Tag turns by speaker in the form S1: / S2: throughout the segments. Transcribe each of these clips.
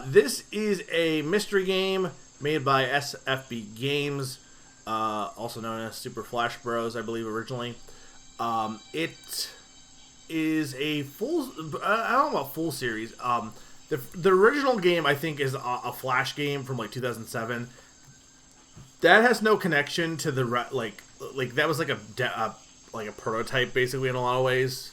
S1: This is a mystery game made by SFB Games, also known as Super Flash Bros, I believe originally. It is a full, I don't know about full series. The original game, I think, is a Flash game from like 2007. That has no connection to the like that was like a prototype basically in a lot of ways.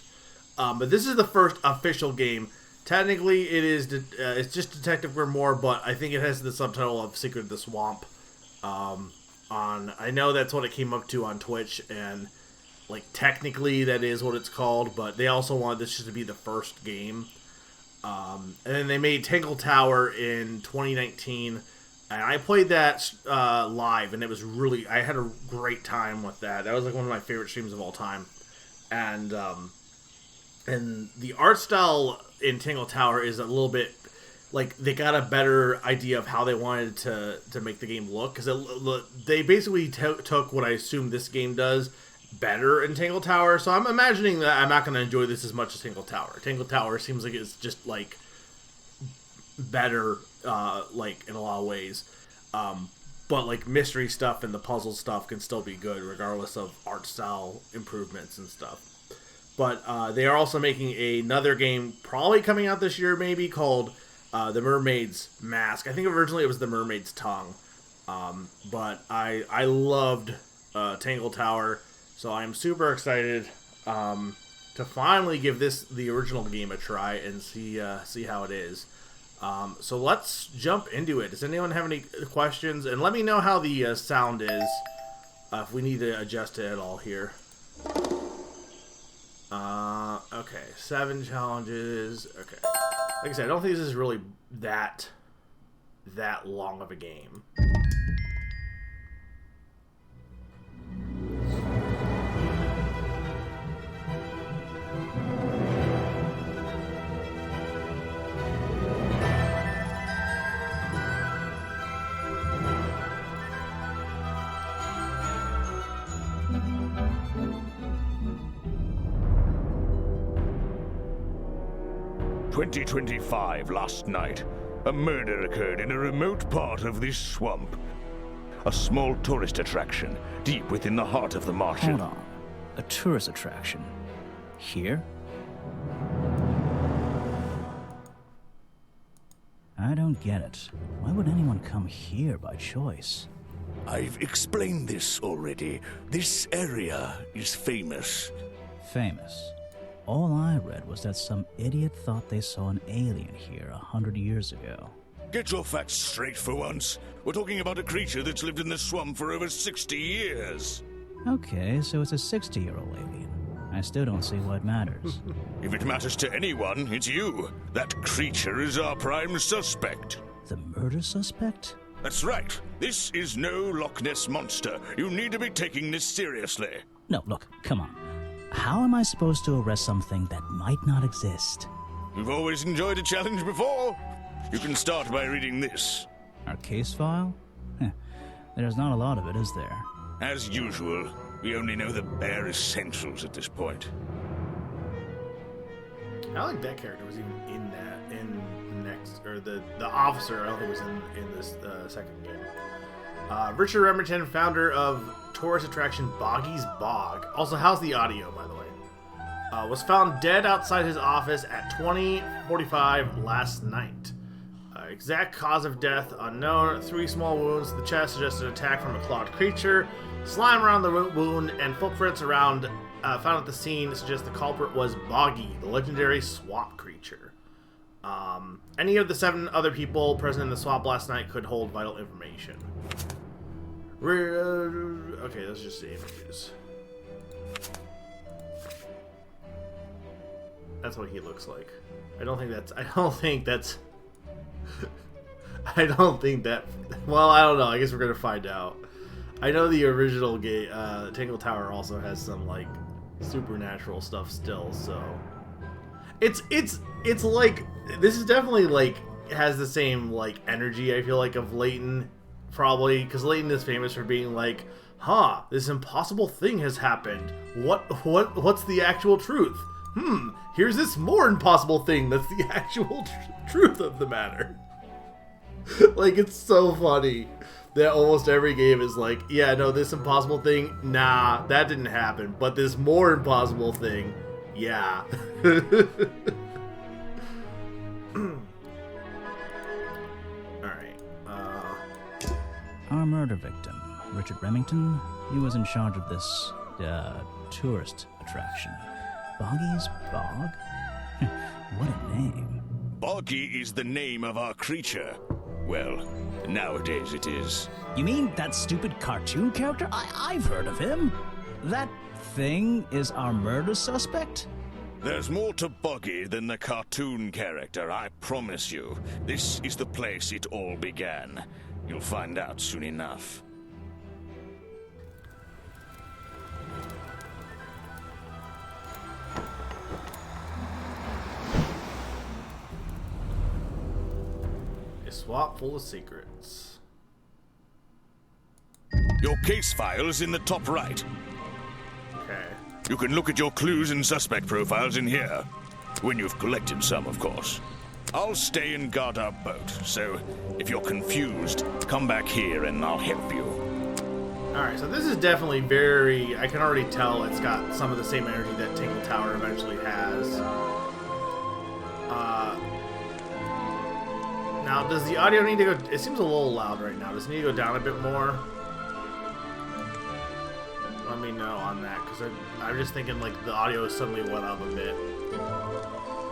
S1: But this is the first official game. Technically, it's just Detective Grimoire, but I think it has the subtitle of Secret of the Swamp. I know that's what it came up to on Twitch, and like technically that is what it's called, but they also wanted this just to be the first game. And then they made Tangle Tower in 2019, and I played that live, and it was I had a great time with that. That was like one of my favorite streams of all time. And the art style in Tangle Tower is a little bit like they got a better idea of how they wanted to make the game look, because they basically took what I assume this game does better in Tangle Tower. So I'm imagining that I'm not going to enjoy this as much as Tangle Tower. Tangle Tower seems like it's just like better like in a lot of ways, but like mystery stuff and the puzzle stuff can still be good regardless of art style improvements and stuff. But they are also making another game, probably coming out this year, maybe, called The Mermaid's Mask. I think originally it was The Mermaid's Tongue. But I loved Tangle Tower, so I'm super excited to finally give the original game a try and see how it is. So let's jump into it. Does anyone have any questions? And let me know how the sound is, if we need to adjust it at all here. Okay, 7 challenges. Okay. Like I said, I don't think this is really that long of a game.
S2: 2025 last night, a murder occurred in a remote part of this swamp. A small tourist attraction deep within the heart of the Martian.
S3: Hold on. A tourist attraction? Here? I don't get it. Why would anyone come here by choice?
S2: I've explained this already. This area is famous.
S3: Famous? All I read was that some idiot thought they saw an alien here 100 years ago.
S2: Get your facts straight for once. We're talking about a creature that's lived in this swamp for over 60 years.
S3: Okay, so it's a 60-year-old alien. I still don't see what matters.
S2: If it matters to anyone, it's you. That creature is our prime suspect.
S3: The murder suspect?
S2: That's right. This is no Loch Ness monster. You need to be taking this seriously.
S3: No, look, come on. How am I supposed to arrest something that might not exist?
S2: You've always enjoyed a challenge before. You can start by reading this.
S3: Our case file? There's not a lot of it, is there?
S2: As usual, we only know the bare essentials at this point.
S1: I like that character was even in the next, or the officer, I don't think was in this second game. Richard Remington, founder of tourist attraction Boggy's Bog. Also, how's the audio, by the way? Was found dead outside his office at 20:45 last night. Exact cause of death unknown. 3 small wounds to the chest suggest an attack from a clawed creature. Slime around the wound and footprints around found at the scene suggest the culprit was Boggy, the legendary swamp creature. Any of the 7 other people present in the swamp last night could hold vital information. Okay, let's just see images. That's what he looks like. I don't think that. Well, I don't know. I guess we're gonna find out. I know the original game, Tangle Tower, also has some like supernatural stuff still. So it's like this is definitely like has the same like energy. I feel like of Layton. Probably, because Layton is famous for being like, this impossible thing has happened. What's the actual truth? Here's this more impossible thing that's the actual truth of the matter. Like, it's so funny that almost every game is like, yeah, no, this impossible thing, nah, that didn't happen. But this more impossible thing, yeah. Alright.
S3: Our murder victim, Richard Remington, he was in charge of this, tourist attraction. Boggy's Bog? What a name.
S2: Boggy is the name of our creature. Well, nowadays it is.
S3: You mean that stupid cartoon character? I've heard of him. That thing is our murder suspect?
S2: There's more to Boggy than the cartoon character, I promise you. This is the place it all began. You'll find out soon enough.
S1: A swamp full of secrets.
S2: Your case file is in the top right.
S1: Okay.
S2: You can look at your clues and suspect profiles in here. When you've collected some, of course. I'll stay and guard our boat, so if you're confused, come back here and I'll help you.
S1: Alright, so this is definitely very... I can already tell it's got some of the same energy that Tingle Tower eventually has. Now, does the audio need to go... It seems a little loud right now. Does it need to go down a bit more? Let me know on that, because I'm just thinking, like, the audio suddenly went up a bit.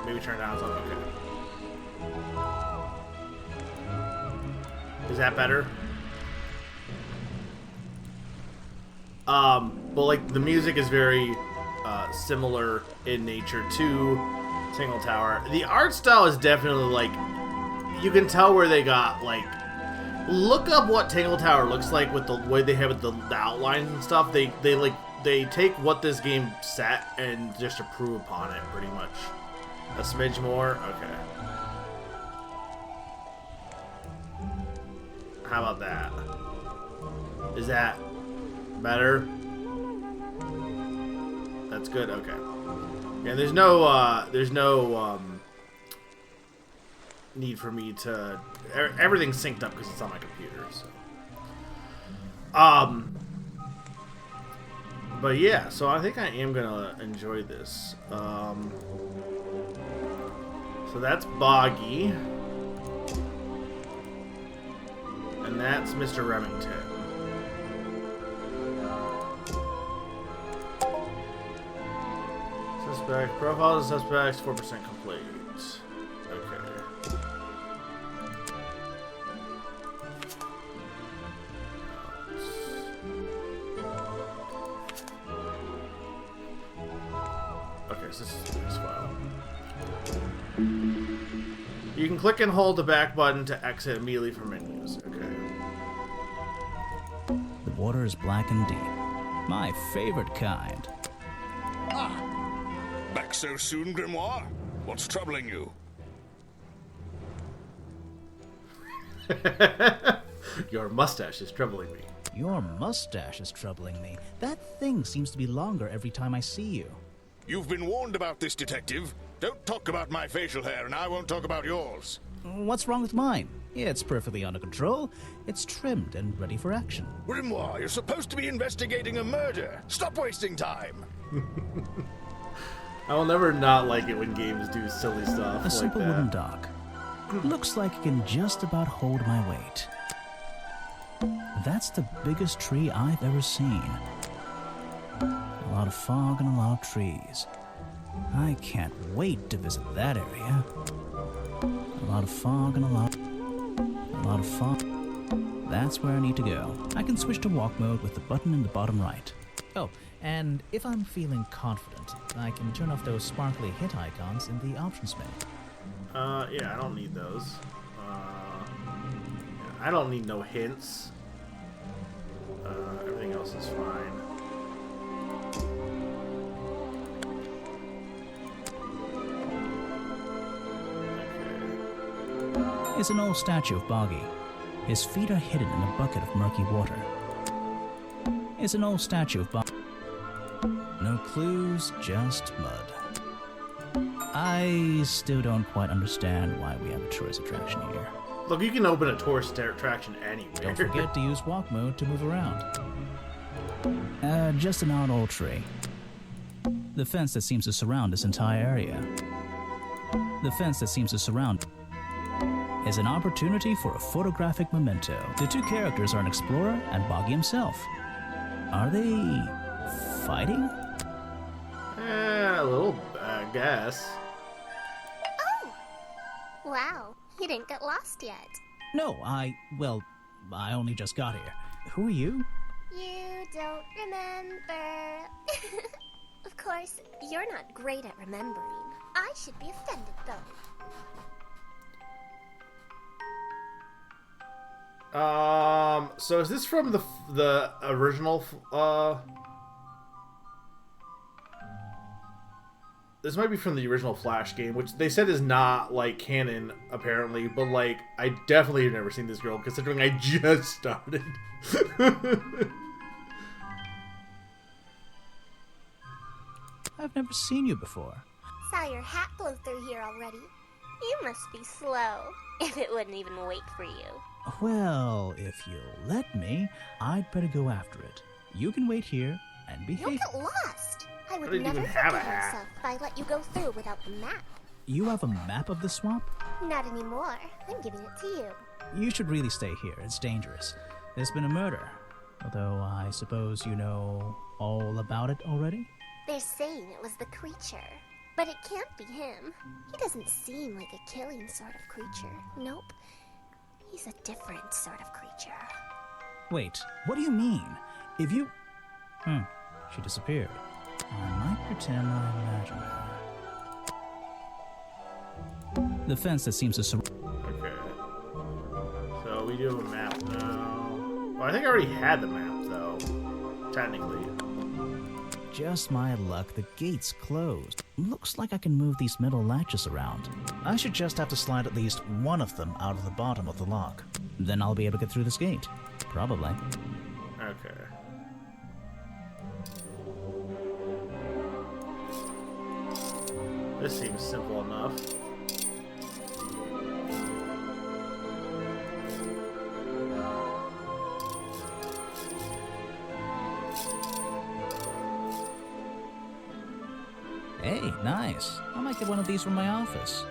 S1: Maybe turn it down something. Okay. Is that better? But, like, the music is very similar in nature to Tingle Tower. The art style is definitely, like... You can tell where they got, like... Look up what Tingle Tower looks like with the way they have it, the outlines and stuff. They take what this game set and just improve upon it, pretty much. A smidge more? Okay. How about that? Is that better? That's good? Okay. And there's no, need for me to... Everything's synced up because it's on my computer, so... But yeah, so I think I am gonna enjoy this. So that's Boggy. And that's Mr. Remington. Suspect. Profile of the suspects, 4% complete. Okay. Okay, so this is the next file. You can click and hold the back button to exit immediately from menus. Okay.
S3: The water is black and deep. My favorite kind.
S2: Back so soon, Grimoire? What's troubling you?
S1: Your mustache is troubling me.
S3: Your mustache is troubling me. That thing seems to be longer every time I see you.
S2: You've been warned about this, detective. Don't talk about my facial hair, and I won't talk about yours.
S3: What's wrong with mine? It's perfectly under control. It's trimmed and ready for action.
S2: Grimoire, you're supposed to be investigating a murder. Stop wasting time.
S1: I will never not like it when games do silly stuff
S3: A
S1: like
S3: simple
S1: that.
S3: wooden dock. Looks like it can just about hold my weight. That's the biggest tree I've ever seen. A lot of fog and a lot of trees. I can't wait to visit that area. A lot of fog and a lot of fog. That's where I need to go. I can switch to walk mode with the button in the bottom right. Oh, and if I'm feeling confident, I can turn off those sparkly hit icons in the options menu.
S1: Yeah, I don't need those. I don't need no hints. Everything else is fine. Okay.
S3: It's an old statue of Boggy. His feet are hidden in a bucket of murky water. It's an old statue of Boggy. No clues, just mud. I still don't quite understand why we have a tourist attraction here.
S1: Look, you can open a tourist attraction anywhere.
S3: Don't forget to use walk mode to move around. Just an odd old tree. The fence that seems to surround this entire area. The fence that seems to surround is an opportunity for a photographic memento. The two characters are an explorer and Boggy himself. Are they fighting?
S1: A little, I guess.
S4: Oh! Wow, you didn't get lost yet.
S3: No, I only just got here. Who are you?
S4: You don't remember. Of course, you're not great at remembering. I should be offended, though.
S1: So is this from the original, this might be from the original Flash game, which they said is not, like, canon, apparently, but, like, I definitely have never seen this girl, considering I just started.
S3: I've never seen you before.
S4: Saw your hat blow through here already. You must be slow, if it wouldn't even wait for you.
S3: Well, if you'll let me, I'd better go after it. You can wait here and behave.
S4: You'll get lost. I would
S1: didn't
S4: never
S1: even have a
S4: forgive
S1: hat.
S4: myself if I let you go through without the map.
S3: You have a map of the swamp?
S4: Not anymore. I'm giving it to you.
S3: You should really stay here. It's dangerous. There's been a murder. Although I suppose you know all about it already?
S4: They're saying it was the creature. But it can't be him. He doesn't seem like a killing sort of creature. Nope. He's a different sort of creature.
S3: Wait, what do you mean? If you... she disappeared. I might pretend I imagine her. The fence that seems to surround...
S1: Okay. So we do have a map now. Well, I think I already had the map, though. Technically.
S3: Just my luck, the gate's closed. Looks like I can move these metal latches around. I should just have to slide at least one of them out of the bottom of the lock. Then I'll be able to get through this gate. Probably.
S1: Okay. This seems simple enough.
S3: Hey, nice. I might get one of these from my office.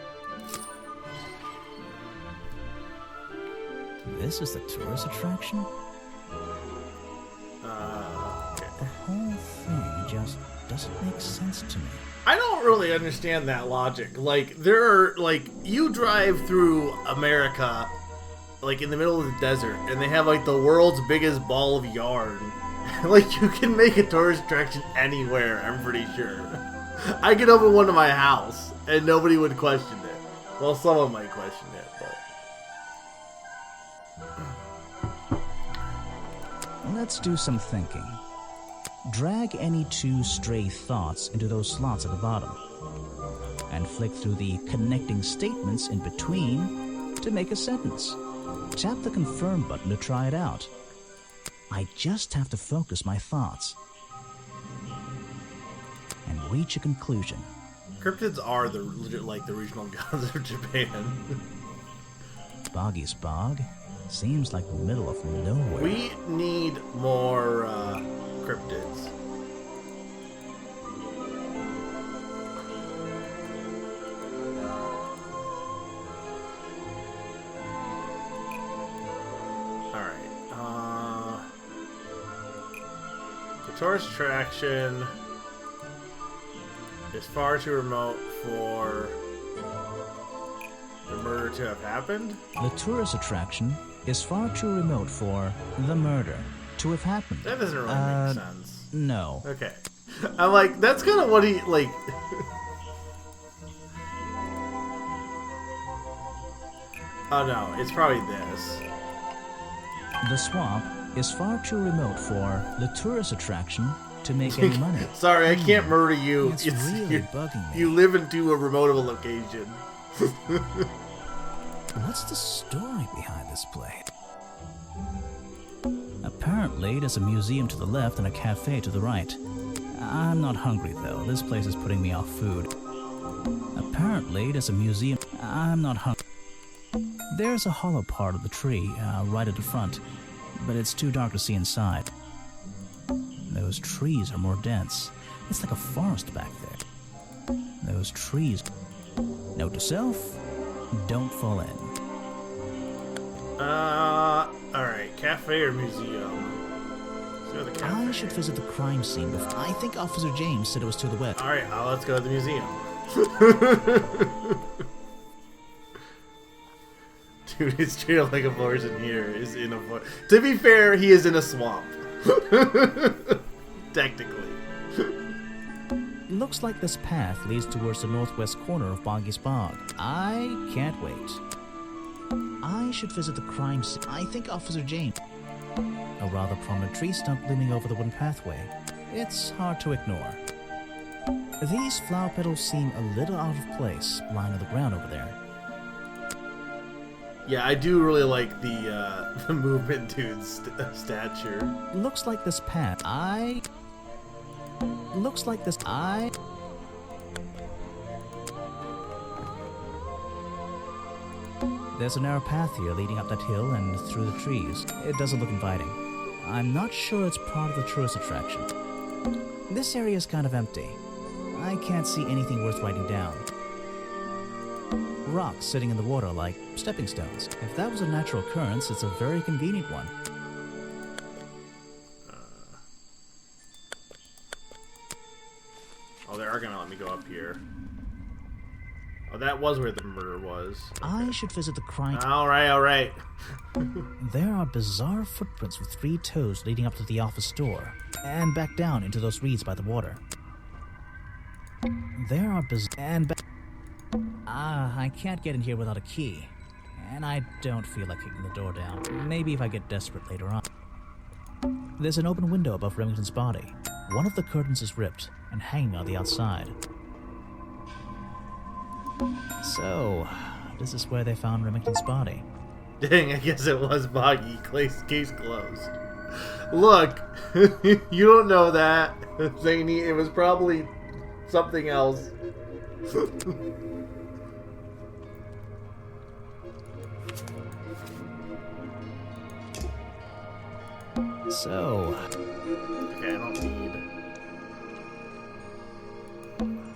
S3: This is the tourist attraction?
S1: Okay.
S3: The whole thing just doesn't make sense to me.
S1: I don't really understand that logic. Like, there are, like, you drive through America, like, in the middle of the desert, and they have, like, the world's biggest ball of yarn. Like, you can make a tourist attraction anywhere, I'm pretty sure. I could open one to my house, and nobody would question it. Well, someone might question it, but...
S3: Let's do some thinking. Drag any two stray thoughts into those slots at the bottom, and flick through the connecting statements in between to make a sentence. Tap the confirm button to try it out. I just have to focus my thoughts and reach a conclusion.
S1: Cryptids are the like the regional gods of Japan.
S3: Boggy's Bog seems like the middle of nowhere.
S1: We need more cryptids. Alright. The tourist attraction is far too remote for the murder to have happened.
S3: The tourist attraction is far too remote for the murder to have happened.
S1: That doesn't really make sense.
S3: No.
S1: Okay. I'm like, that's kind of what he, like... Oh no, it's probably this.
S3: The swamp is far too remote for the tourist attraction to make any money.
S1: Sorry, I can't murder you.
S3: It's really bugging me.
S1: You live into a remote of a location.
S3: What's the story behind this place? Apparently, there's a museum to the left and a cafe to the right. I'm not hungry, though. This place is putting me off food. Apparently, there's a museum... I'm not hungry. There's a hollow part of the tree right at the front, but it's too dark to see inside. Those trees are more dense. It's like a forest back there. Those trees. Note to self, don't fall in.
S1: Alright, cafe or museum? Let's go to the cafe.
S3: I should visit the crime scene before. I think Officer James said it was to the west.
S1: Alright, let's go to the museum. Dude, his trail like a forest in here is in a forest. To be fair, he is in a swamp. Technically.
S3: Looks like this path leads towards the northwest corner of Boggy's Bog. I can't wait. I should visit the crime scene. I think Officer James. A rather prominent tree stump looming over the wooden pathway. It's hard to ignore. These flower petals seem a little out of place, lying on the ground over there.
S1: Yeah, I do really like the movement dude's stature.
S3: Looks like this path. There's a narrow path here leading up that hill and through the trees. It doesn't look inviting. I'm not sure it's part of the tourist attraction. This area is kind of empty. I can't see anything worth writing down. Rocks sitting in the water like stepping stones. If that was a natural occurrence, it's a very convenient one.
S1: Oh, they are gonna let me go up here. Oh, that was where the murder was. Okay.
S3: I should visit the crime.
S1: Alright.
S3: There are bizarre footprints with 3 toes leading up to the office door and back down into those reeds by the water. I can't get in here without a key, and I don't feel like kicking the door down. Maybe if I get desperate later on. There's an open window above Remington's body. One of the curtains is ripped and hanging on the outside. So, this is where they found Remington's body.
S1: Dang, I guess it was Boggy. Case closed. Look, you don't know that, Zany. It was probably something else.
S3: So...
S1: Okay, I don't need...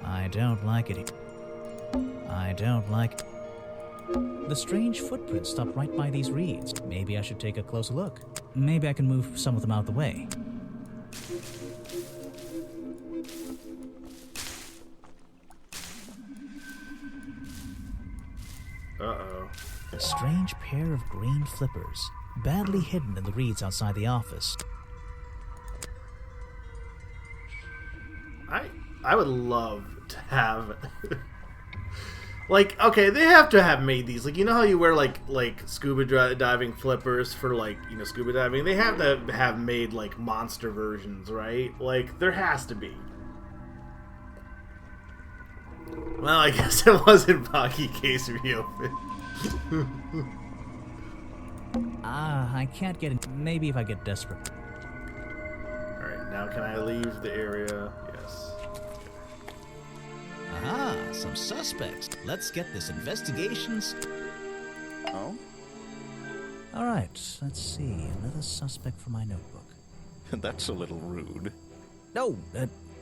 S3: I don't like it. I don't like... The strange footprints stop right by these reeds. Maybe I should take a closer look. Maybe I can move some of them out of the way.
S1: Uh-oh.
S3: A strange pair of green flippers, badly hidden in the reeds outside the office.
S1: I would love to have... Like, okay, they have to have made these. Like, you know how you wear, like scuba diving flippers for, like, you know, scuba diving? They have to have made, like, monster versions, right? Like, there has to be. Well, I guess it wasn't Boggy case reopened.
S3: I can't get in. Maybe if I get desperate.
S1: Alright, now can I leave the area? Yes.
S3: Aha, some suspects. Let's get this investigation.
S2: Oh?
S3: Alright, let's see. Another suspect for my notebook.
S2: That's a little rude.
S3: No,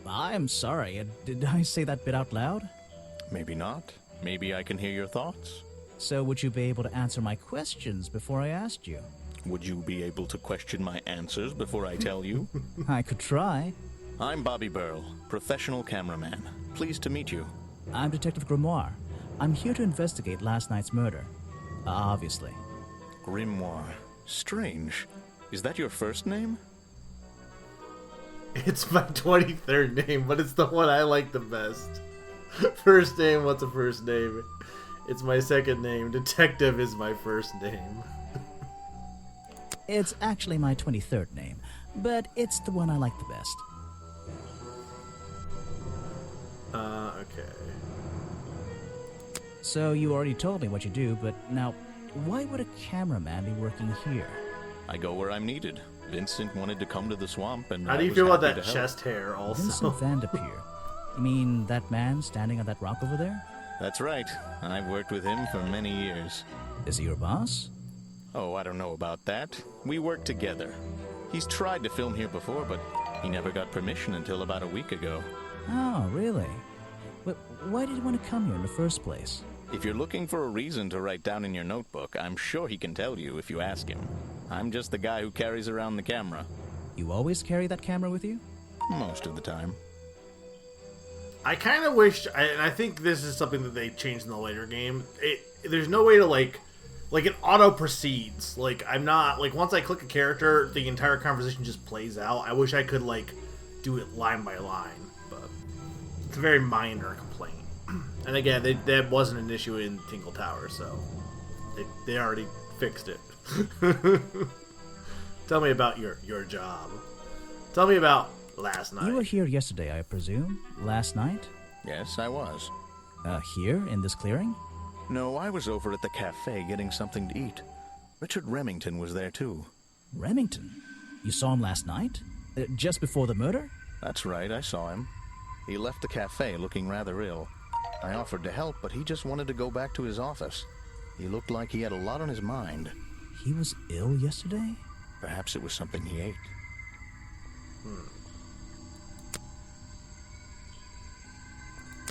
S3: I'm sorry. Did I say that bit out loud?
S2: Maybe not. Maybe I can hear your thoughts.
S3: So would you be able to answer my questions before I asked you?
S2: Would you be able to question my answers before I tell you?
S3: I could try.
S2: I'm Bobby Burl, professional cameraman. Pleased to meet you.
S3: I'm Detective Grimoire. I'm here to investigate last night's murder. Obviously.
S2: Grimoire. Strange. Is that your first name?
S1: It's my 23rd name, but it's the one I like the best. First name, what's a first name? It's my second name. Detective is my first name.
S3: It's actually my 23rd name, but it's the one I like the best.
S1: Okay.
S3: So you already told me what you do, but now, why would a cameraman be working here?
S2: I go where I'm needed. Vincent wanted to come to the swamp, and
S1: How do you feel about that chest hair also?
S3: Vincent Vanderpeer. You mean that man standing on that rock over there?
S2: That's right. I've worked with him for many years.
S3: Is he your boss?
S5: Oh, I don't know about that. We work together. He's tried to film here before, but he never got permission until about a week ago.
S3: Oh, really? But why did he want to come here in the first place?
S5: If you're looking for a reason to write down in your notebook, I'm sure he can tell you if you ask him. I'm just the guy who carries around the camera.
S3: You always carry that camera with you?
S5: Most of the time.
S1: I kind of wish, and I think this is something that they changed in the later game. There's no way to like it auto proceeds. Like I'm not like once I click a character, the entire conversation just plays out. I wish I could like do it line by line, but it's a very minor complaint. And again, that wasn't an issue in Tingle Tower, so they already fixed it. Tell me about your job. Tell me about last night.
S3: You were here yesterday, I presume? Last night?
S5: Yes, I was.
S3: Here, in this clearing?
S5: No, I was over at the cafe getting something to eat. Richard Remington was there too.
S3: Remington? You saw him last night? Just before the murder?
S5: That's right, I saw him. He left the cafe looking rather ill. I offered to help, but he just wanted to go back to his office. He looked like he had a lot on his mind.
S3: He was ill yesterday?
S5: Perhaps it was something he ate.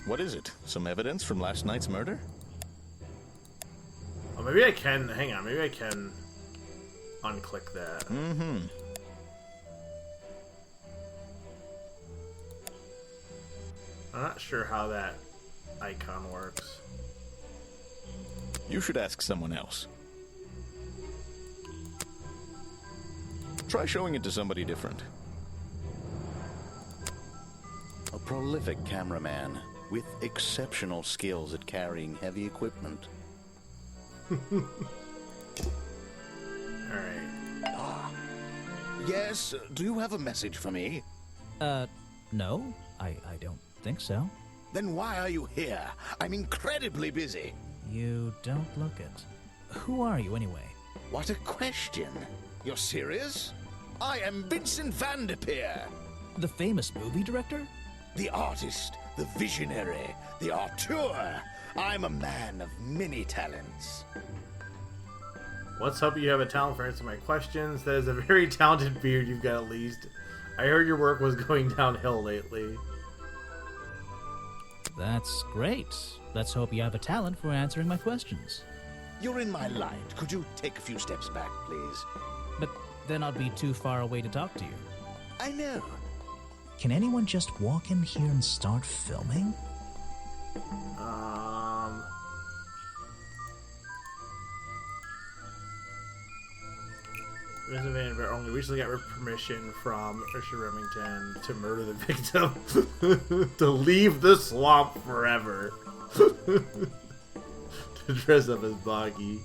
S5: What is it? Some evidence from last night's murder?
S1: Oh, maybe I can. Hang on. Maybe I can unclick that.
S5: Mm-hmm.
S1: I'm not sure how that icon works.
S5: You should ask someone else. Try showing it to somebody different. A prolific cameraman with exceptional skills at carrying heavy equipment.
S1: Alright.
S2: Yes, do you have a message for me?
S3: No. I don't think so.
S2: Then why are you here? I'm incredibly busy.
S3: You don't look it. Who are you, anyway?
S2: What a question. You're serious? I am Vincent Van de Peer.
S3: The famous movie director?
S2: The artist, the visionary, the auteur. I'm a man of many talents.
S1: Let's hope you have a talent for answering my questions. That is a very talented beard you've got, at least. I heard your work was going downhill lately.
S3: That's great. Let's hope you have a talent for answering my questions.
S2: You're in my light. Could you take a few steps back, please?
S3: But then I'd be too far away to talk to you.
S2: I know.
S3: Can anyone just walk in here and start filming?
S1: Mr. Van Bear only recently got permission from Richard Remington to murder the victim. To leave the swamp forever. To dress up as Boggy.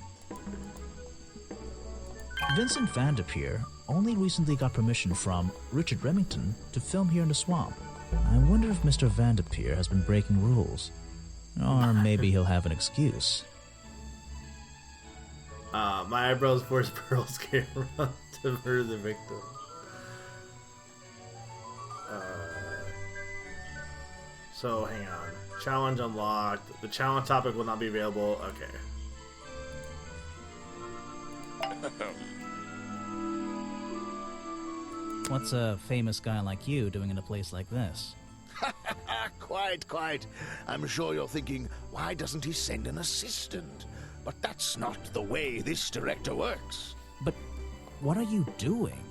S3: Vincent Van de Peer only recently got permission from Richard Remington to film here in the swamp. I wonder if Mr. Van de Peer has been breaking rules. Or maybe he'll have an excuse.
S1: My eyebrows force Pearl's camera to murder the victim. So, hang on. Challenge unlocked. The challenge topic will not be available. Okay.
S3: What's a famous guy like you doing in a place like this?
S2: Quite. I'm sure you're thinking, why doesn't he send an assistant? But that's not the way this director works.
S3: But what are you doing?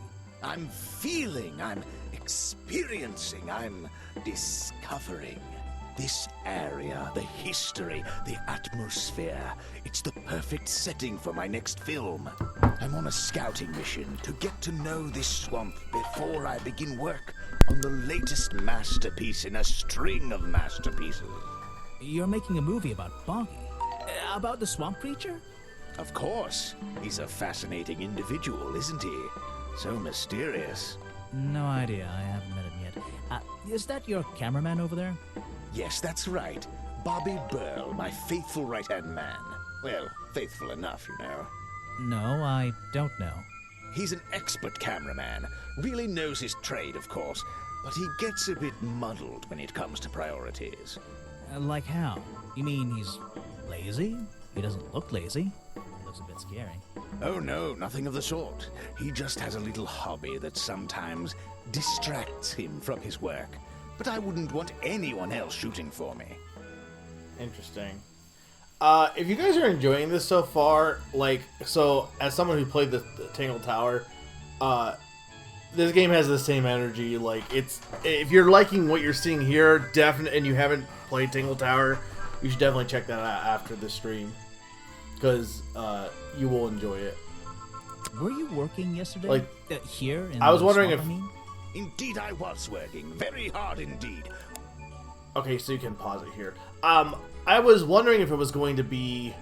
S2: I'm feeling, I'm experiencing, I'm discovering. This area, the history, the atmosphere, it's the perfect setting for my next film. I'm on a scouting mission to get to know this swamp before I begin work on the latest masterpiece in a string of masterpieces.
S3: You're making a movie about Boggy? About the swamp creature?
S2: Of course. He's a fascinating individual, isn't he? So mysterious.
S3: No idea. I haven't met him yet. Is that your cameraman over there?
S2: Yes, that's right. Bobby Burl, my faithful right-hand man. Well, faithful enough, you know.
S3: No, I don't know.
S2: He's an expert cameraman. Really knows his trade, of course. But he gets a bit muddled when it comes to priorities.
S3: Like how? You mean he's lazy? He doesn't look lazy. looks a bit scary.
S2: Oh no, nothing of the sort. He just has a little hobby that sometimes distracts him from his work. But I wouldn't want anyone else shooting for me.
S1: Interesting. If you guys are enjoying this so far, like, so as someone who played the Tangle Tower, this game has the same energy. Like, it's, if you're liking what you're seeing here, and you haven't played Tangle Tower, you should definitely check that out after the stream, because you will enjoy it.
S3: Were you working yesterday?
S1: Like,
S3: here in
S1: I was
S3: the
S1: wondering
S3: swamp,
S1: if-
S3: I mean?
S2: Indeed I was working. Very hard indeed.
S1: Okay, so you can pause it here. I was wondering if it was going to be,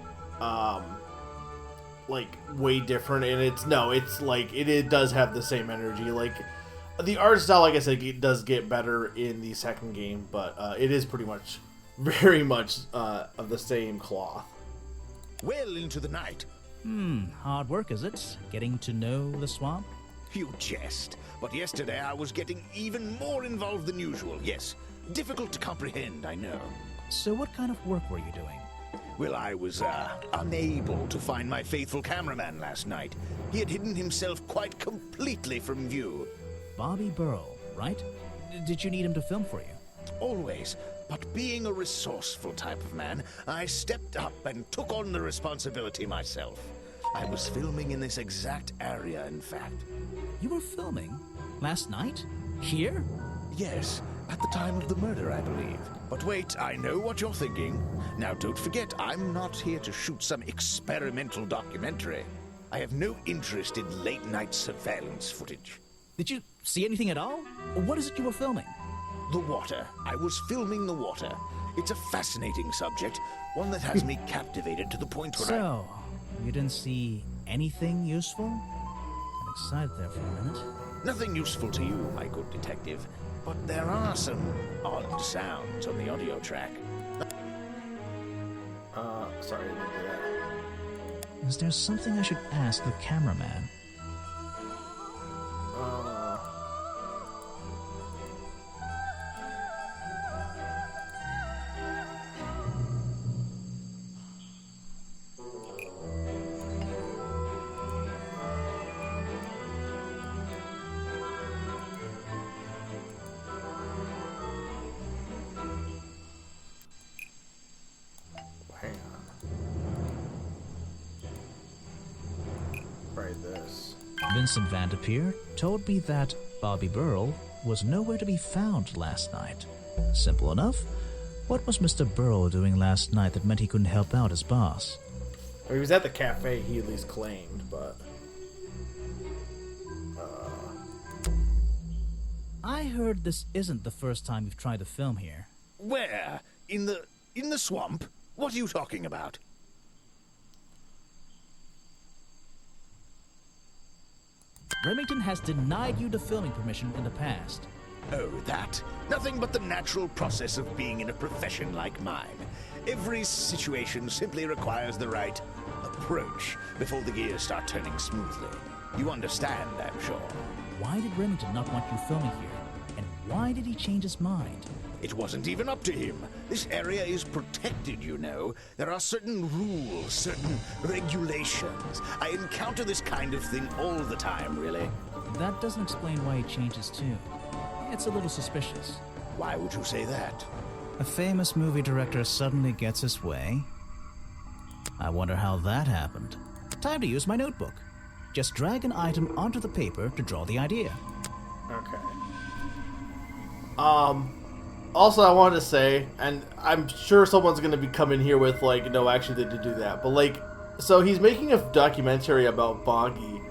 S1: like, way different, and it's like, it does have the same energy. Like, the art style, like I said, it does get better in the second game, but it is pretty much, very much, of the same cloth.
S2: Well into the night.
S3: Hard work, is it? Getting to know the swamp?
S2: You jest. But yesterday I was getting even more involved than usual. Yes, difficult to comprehend, I know.
S3: So what kind of work were you doing?
S2: Well, I was, unable to find my faithful cameraman last night. He had hidden himself quite completely from view.
S3: Bobby Burrow, right? Did you need him to film for you?
S2: Always. But being a resourceful type of man, I stepped up and took on the responsibility myself. I was filming in this exact area, in fact.
S3: You were filming? Last night? Here?
S2: Yes, at the time of the murder, I believe. But wait, I know what you're thinking. Now, don't forget, I'm not here to shoot some experimental documentary. I have no interest in late-night surveillance footage.
S3: Did you see anything at all? What is it you were filming?
S2: The water. I was filming the water. It's a fascinating subject, one that has me captivated to the point where
S3: So, you didn't see anything useful? I'm excited there for a minute.
S2: Nothing useful to you, my good detective, but there are some odd sounds on the audio track.
S1: Sorry, I didn't do that.
S3: Is there something I should ask the cameraman?
S1: Hang on. Try this.
S3: Vincent Vanderpeer told me that Bobby Burrell was nowhere to be found last night. Simple enough. What was Mr. Burrell doing last night that meant he couldn't help out his boss?
S1: Well, he was at the cafe, he at least claimed, but...
S3: I heard this isn't the first time you've tried to film here.
S2: Where? In the swamp? What are you talking about?
S3: Remington has denied you the filming permission in the past.
S2: Oh, that? Nothing but the natural process of being in a profession like mine. Every situation simply requires the right approach before the gears start turning smoothly. You understand, I'm sure.
S3: Why did Remington not want you filming here? And why did he change his mind?
S2: It wasn't even up to him. This area is protected, you know. There are certain rules, certain regulations. I encounter this kind of thing all the time, really.
S3: That doesn't explain why he changed his tune. It's a little suspicious.
S2: Why would you say that?
S3: A famous movie director suddenly gets his way. I wonder how that happened. Time to use my notebook. Just drag an item onto the paper to draw the idea.
S1: Okay. Also, I wanted to say, and I'm sure someone's going to be coming here with, like, no, actually, they did do that. But, like, so he's making a documentary about Boggy.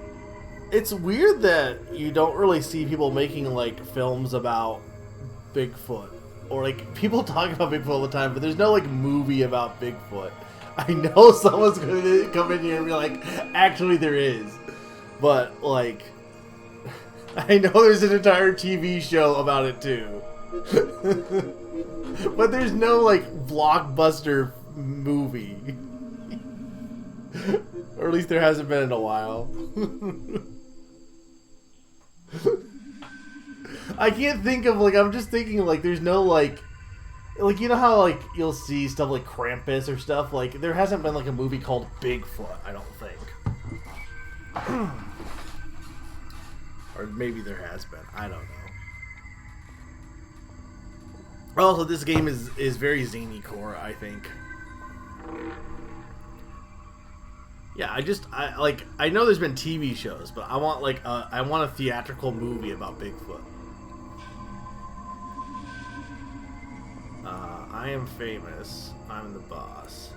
S1: It's weird that you don't really see people making, like, films about Bigfoot. Or, like, people talk about Bigfoot all the time, but there's no, like, movie about Bigfoot. I know someone's going to come in here and be like, actually, there is. But, like, I know there's an entire TV show about it, too. But there's no, like, blockbuster movie. Or at least there hasn't been in a while. I can't think of, like, I'm just thinking, like, there's no, like, like, you know how, like, you'll see stuff like Krampus or stuff? Like, there hasn't been, like, a movie called Bigfoot, I don't think. Or maybe there has been. I don't know. Also, this game is very zany core, I think. Yeah, I know there's been TV shows, but I want, like, I want a theatrical movie about Bigfoot. I am famous. I'm the boss.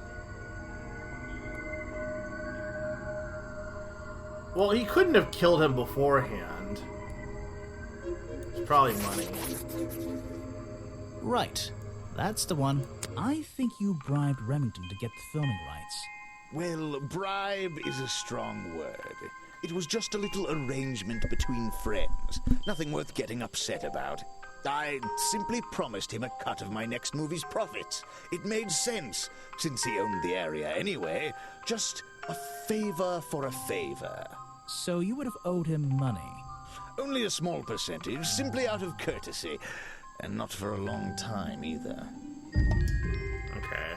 S1: Well, he couldn't have killed him beforehand. It's probably money.
S3: Right. That's the one. I think you bribed Remington to get the filming rights.
S2: Well, bribe is a strong word. It was just a little arrangement between friends. Nothing worth getting upset about. I simply promised him a cut of my next movie's profits. It made sense, since he owned the area anyway. Just a favor for a favor.
S3: So you would have owed him money.
S2: Only a small percentage, simply out of courtesy. And not for a long time, either.
S1: Okay.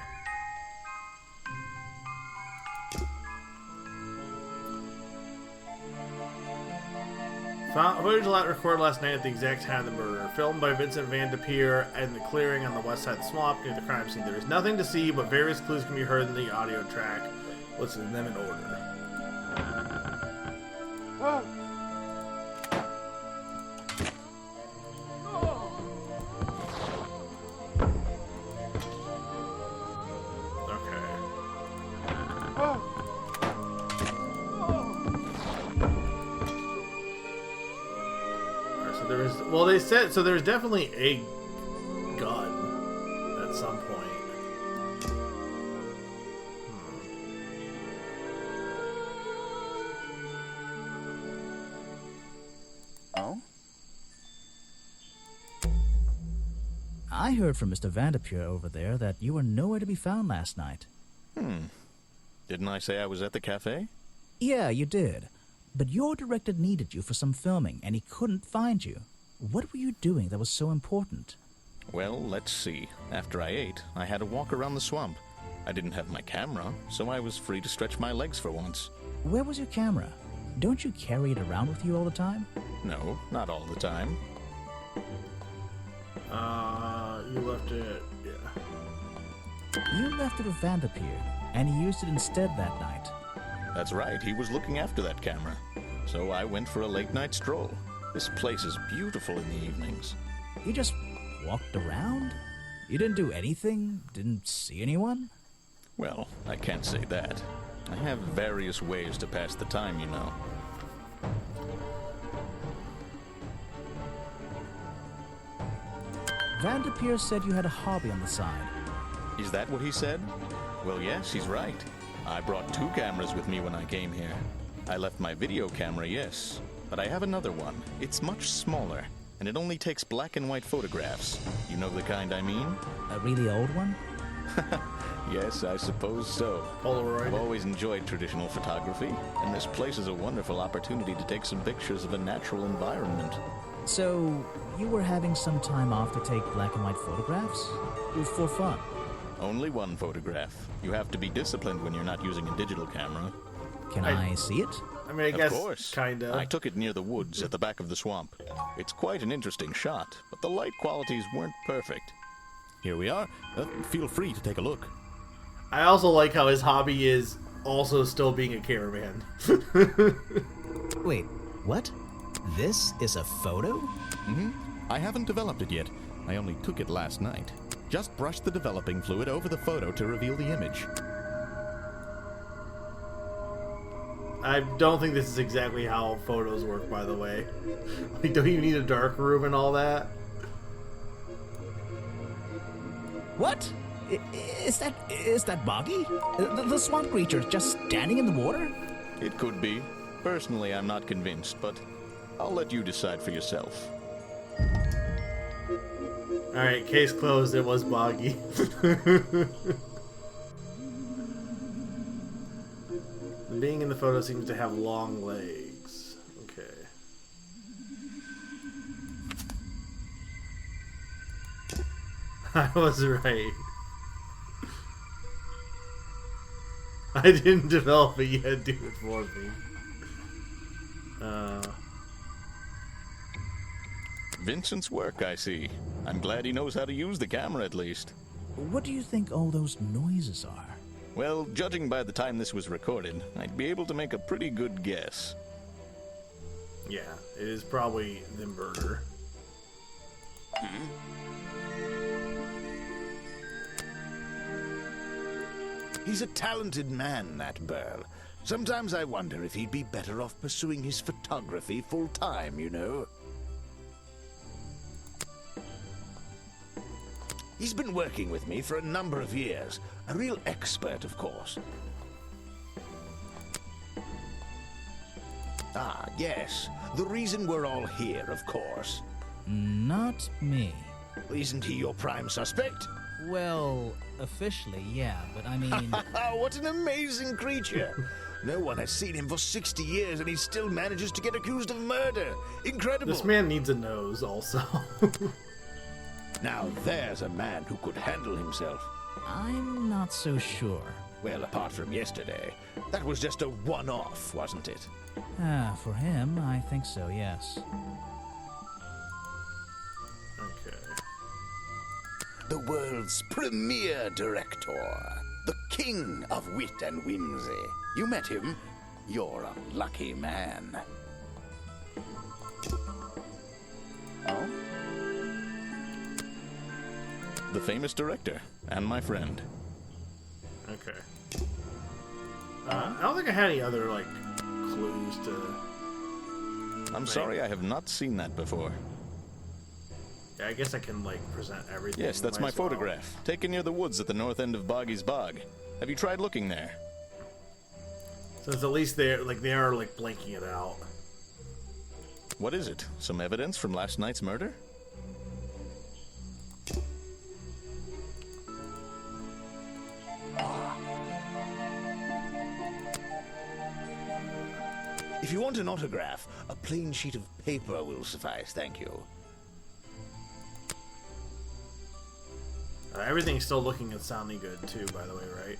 S1: Footage recorded last night at the exact time of the murder. Filmed by Vincent Van de Peer in the clearing on the west side of the swamp near the crime scene. There is nothing to see, but various clues can be heard in the audio track. Listen to them in order. Well, they said so. There's definitely a gun at some point.
S2: Oh?
S3: I heard from Mr. Vanderpure over there that you were nowhere to be found last night.
S5: Didn't I say I was at the cafe?
S3: Yeah, you did. But your director needed you for some filming, and he couldn't find you. What were you doing that was so important?
S5: Well, let's see. After I ate, I had a walk around the swamp. I didn't have my camera, so I was free to stretch my legs for once.
S3: Where was your camera? Don't you carry it around with you all the time?
S5: No, not all the time.
S1: You left it, yeah.
S3: You left it with Vanderpeer, and he used it instead that night.
S5: That's right, he was looking after that camera. So I went for a late-night stroll. This place is beautiful in the evenings.
S3: You just walked around? You didn't do anything? Didn't see anyone?
S5: Well, I can't say that. I have various ways to pass the time, you know.
S3: Vanderpeer said you had a hobby on the side.
S5: Is that what he said? Well, yes, he's right. I brought 2 cameras with me when I came here. I left my video camera, yes. But I have another one. It's much smaller, and it only takes black and white photographs. You know the kind I mean?
S3: A really old one?
S5: Yes, I suppose so.
S1: Polaroid.
S5: I've always enjoyed traditional photography, and this place is a wonderful opportunity to take some pictures of a natural environment.
S3: So, you were having some time off to take black and white photographs? For fun?
S5: Only one photograph. You have to be disciplined when you're not using a digital camera.
S3: Can I see it?
S1: I mean, I guess,
S5: Of course.
S1: kinda.
S5: I took it near the woods at the back of the swamp. It's quite an interesting shot, but the light qualities weren't perfect. Here we are. Feel free to take a look.
S1: I also like how his hobby is also still being a cameraman.
S3: Wait, what? This is a photo?
S6: I haven't developed it yet. I only took it last night. Just brush the developing fluid over the photo to reveal the image.
S1: I don't think this is exactly how photos work, by the way. Like, don't you need a dark room and all that?
S3: What? Is that Boggy? The swamp creature just standing in the water?
S5: It could be. Personally, I'm not convinced, but I'll let you decide for yourself.
S1: Alright, case closed. It was Boggy. The being in the photo seems to have long legs. Okay. I was right. I didn't develop it yet. Do it for me.
S5: Vincent's work, I see. I'm glad he knows how to use the camera at least.
S3: What do you think all those noises are?
S5: Well, judging by the time this was recorded, I'd be able to make a pretty good guess.
S1: Yeah, it is probably the murder.
S7: He's a talented man, that Burl. Sometimes I wonder if he'd be better off pursuing his photography full-time, you know? He's been working with me for a number of years. A real expert, of course. Ah, yes. The reason we're all here, of course.
S3: Not me.
S7: Isn't he your prime suspect?
S3: Well, officially, yeah, but I mean...
S7: What an amazing creature! No one has seen him for 60 years and he still manages to get accused of murder. Incredible!
S1: This man needs a nose, also.
S7: Now there's a man who could handle himself.
S3: I'm not so sure.
S7: Well, apart from yesterday, that was just a one-off, wasn't it?
S3: For him, I think so, yes.
S1: Okay.
S7: The world's premier director. The king of wit and whimsy. You met him? You're a lucky man.
S5: Oh? The famous director, and my friend.
S1: Okay. I don't think I had any other, like, clues to...
S5: I'm sorry, I have not seen that before.
S1: Yeah, I guess I can, like, present everything.
S5: Yes, that's
S1: Might
S5: my
S1: as well.
S5: photograph, taken near the woods at the north end of Boggy's Bog. Have you tried looking there?
S1: Since at least they are, like, blanking it out.
S5: What is it? Some evidence from last night's murder?
S7: If you want an autograph, a plain sheet of paper will suffice, thank you.
S1: Everything's still looking and sounding good, too, by the way, right?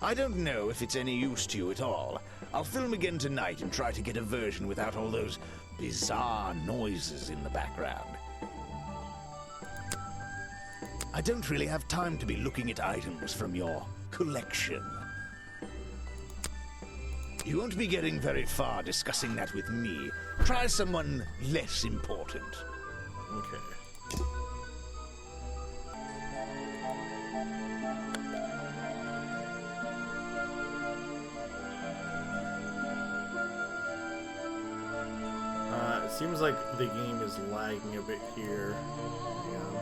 S7: I don't know if it's any use to you at all. I'll film again tonight and try to get a version without all those bizarre noises in the background. I don't really have time to be looking at items from your collection. You won't be getting very far discussing that with me. Try someone less important.
S1: Okay. It seems like the game is lagging a bit here. Hang on.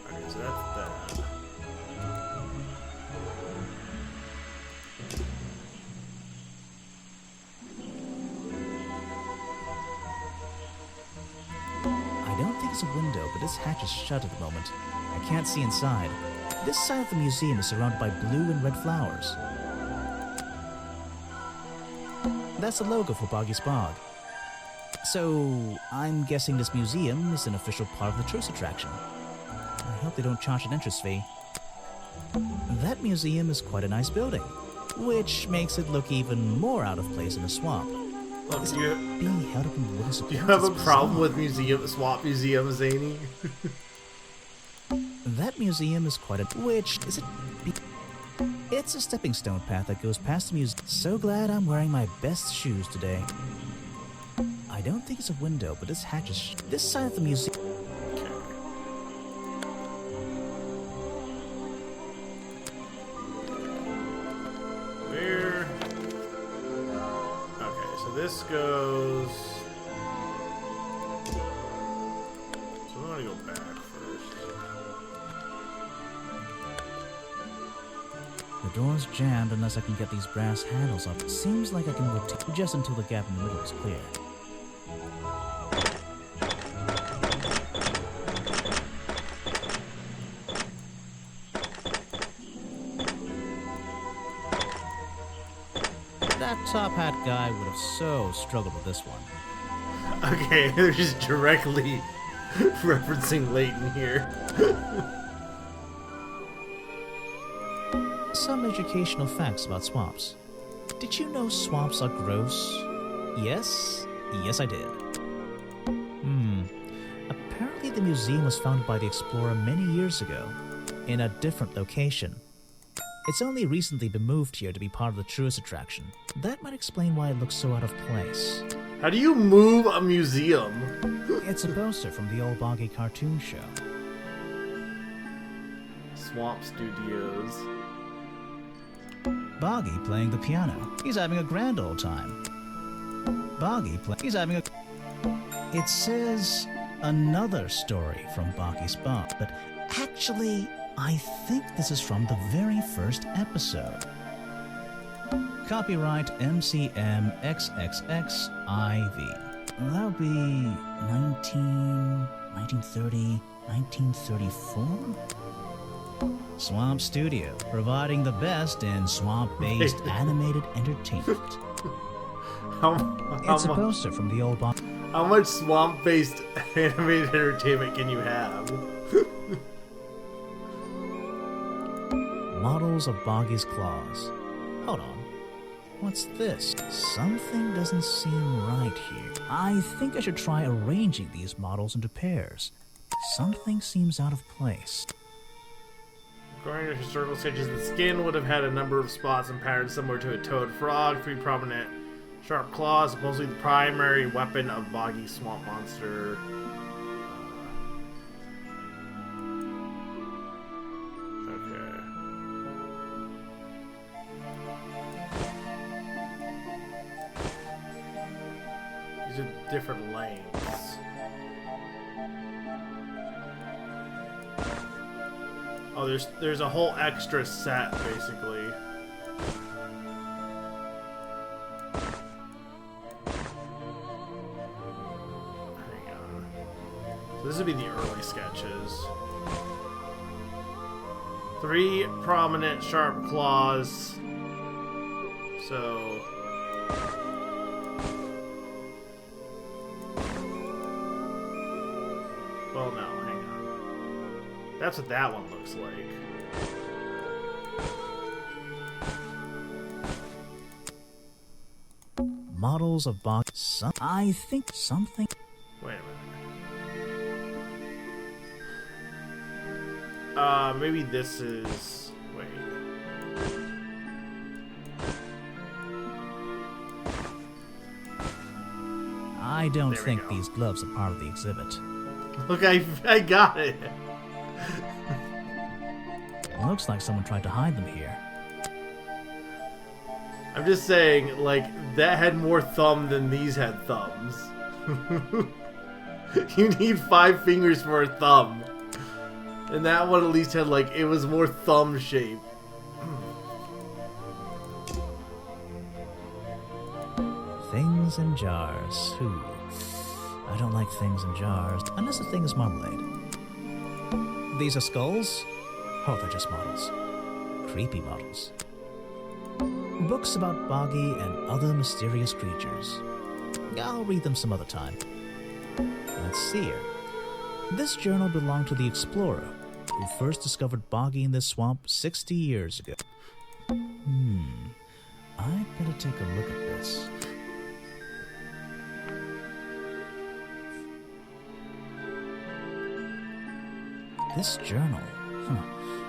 S1: Okay, so that's that.
S3: I don't think it's a window, but this hatch is shut at the moment. I can't see inside. This side of the museum is surrounded by blue and red flowers. That's the logo for Boggy's Bog. So, I'm guessing this museum is an official part of the tourist attraction. I hope they don't charge an entrance fee. That museum is quite a nice building, which makes it look even more out of place in the swamp.
S1: Look,
S3: Is
S1: do
S3: it
S1: you,
S3: being held up in wooden
S1: do
S3: supports?
S1: you have a
S3: It's
S1: problem
S3: bizarre.
S1: with swamp museums, Zany?
S3: That museum is quite a... Which is it? It's a stepping stone path that goes past the museum. So glad I'm wearing my best shoes today. I don't think it's a window, but this hatch is... This side of the museum...
S1: Where? Okay, so this goes. So I'm gonna go back first.
S3: The door's jammed unless I can get these brass handles up. It seems like I can rotate just until the gap in the middle is clear. That top hat guy would have so struggled with this one.
S1: Okay, they're just directly referencing Leighton here.
S3: Some educational facts about swamps. Did you know swamps are gross? Yes? Yes, I did. Apparently the museum was founded by the explorer many years ago, in a different location. It's only recently been moved here to be part of the tourist attraction. That might explain why it looks so out of place.
S1: How do you move a museum?
S3: It's a poster from the old Boggy cartoon show.
S1: Swamp Studios.
S3: Boggy playing the piano. He's having a grand old time. He's having a... It says another story from Boggy's Bar, but actually, I think this is from the very first episode. Copyright MCM XXXIV. That would be 1930, 1934? Swamp Studio, providing the best in swamp-based animated entertainment. It's a poster from the old box.
S1: How much swamp-based animated entertainment can you have?
S3: Models of Boggy's claws. Hold on. What's this? Something doesn't seem right here. I think I should try arranging these models into pairs. Something seems out of place.
S1: According to historical sketches, the skin would have had a number of spots and patterns similar to a toad frog, 3 prominent sharp claws, supposedly the primary weapon of Boggy's swamp monster. Okay. These are different lengths. Oh, there's a whole extra set, basically. Hang on. So this would be the early sketches. 3 prominent sharp claws. So... well, no, hang on. That's what that one looks like.
S3: Models of Boggy. I think something.
S1: Wait a minute. Maybe this is... wait.
S3: I don't
S1: There we
S3: think
S1: go.
S3: these gloves are part of the exhibit.
S1: Look, I got it.
S3: Looks like someone tried to hide them here.
S1: I'm just saying, like, that had more thumb than these had thumbs. You need 5 fingers for a thumb. And that one at least had, like, it was more thumb shape.
S3: Things in jars. Ooh. I don't like things in jars, unless the thing is marmalade. These are skulls? Oh, they're just models. Creepy models. Books about Boggy and other mysterious creatures. I'll read them some other time. Let's see here. This journal belonged to the explorer who first discovered Boggy in this swamp 60 years ago. I'd better take a look at this. This journal,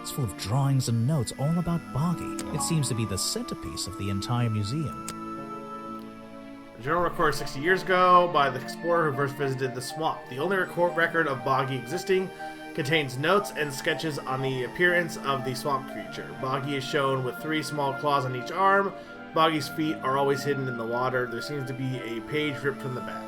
S3: it's full of drawings and notes all about Boggy. It seems to be the centerpiece of the entire museum.
S1: The journal recorded 60 years ago by the explorer who first visited the swamp. The only record of Boggy existing contains notes and sketches on the appearance of the swamp creature. Boggy is shown with 3 small claws on each arm. Boggy's feet are always hidden in the water. There seems to be a page ripped from the back.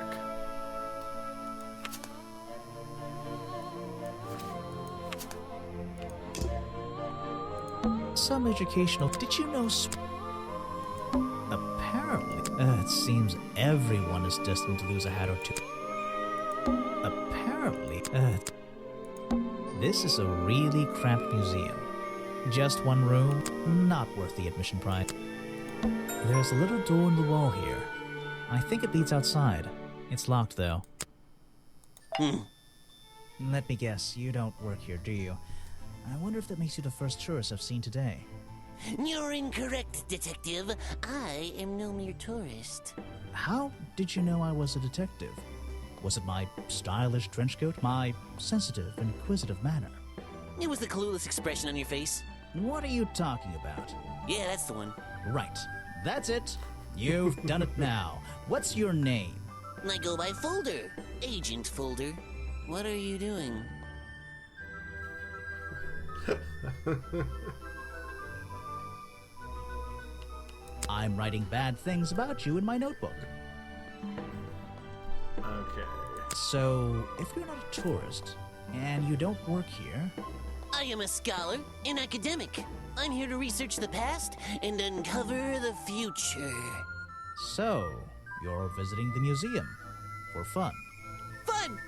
S3: some educational. Did you know? Apparently, it seems everyone is destined to lose a hat or two. Apparently, this is a really cramped museum. Just one room, not worth the admission price. There's a little door in the wall here. I think it leads outside. It's locked, though. Let me guess, you don't work here, do you? I wonder if that makes you the first tourist I've seen today.
S8: You're incorrect, detective. I am no mere tourist.
S3: How did you know I was a detective? Was it my stylish trench coat? My sensitive, inquisitive manner?
S8: It was the clueless expression on your face.
S3: What are you talking about?
S8: Yeah, that's the one.
S3: Right. That's it. You've done it now. What's your name?
S8: I go by Folder. Agent Folder. What are you doing?
S3: I'm writing bad things about you in my notebook.
S1: Okay.
S3: So, if you're not a tourist, and you don't work here...
S8: I am a scholar, an academic. I'm here to research the past and uncover the future.
S3: So, you're visiting the museum. For fun.
S8: Fun!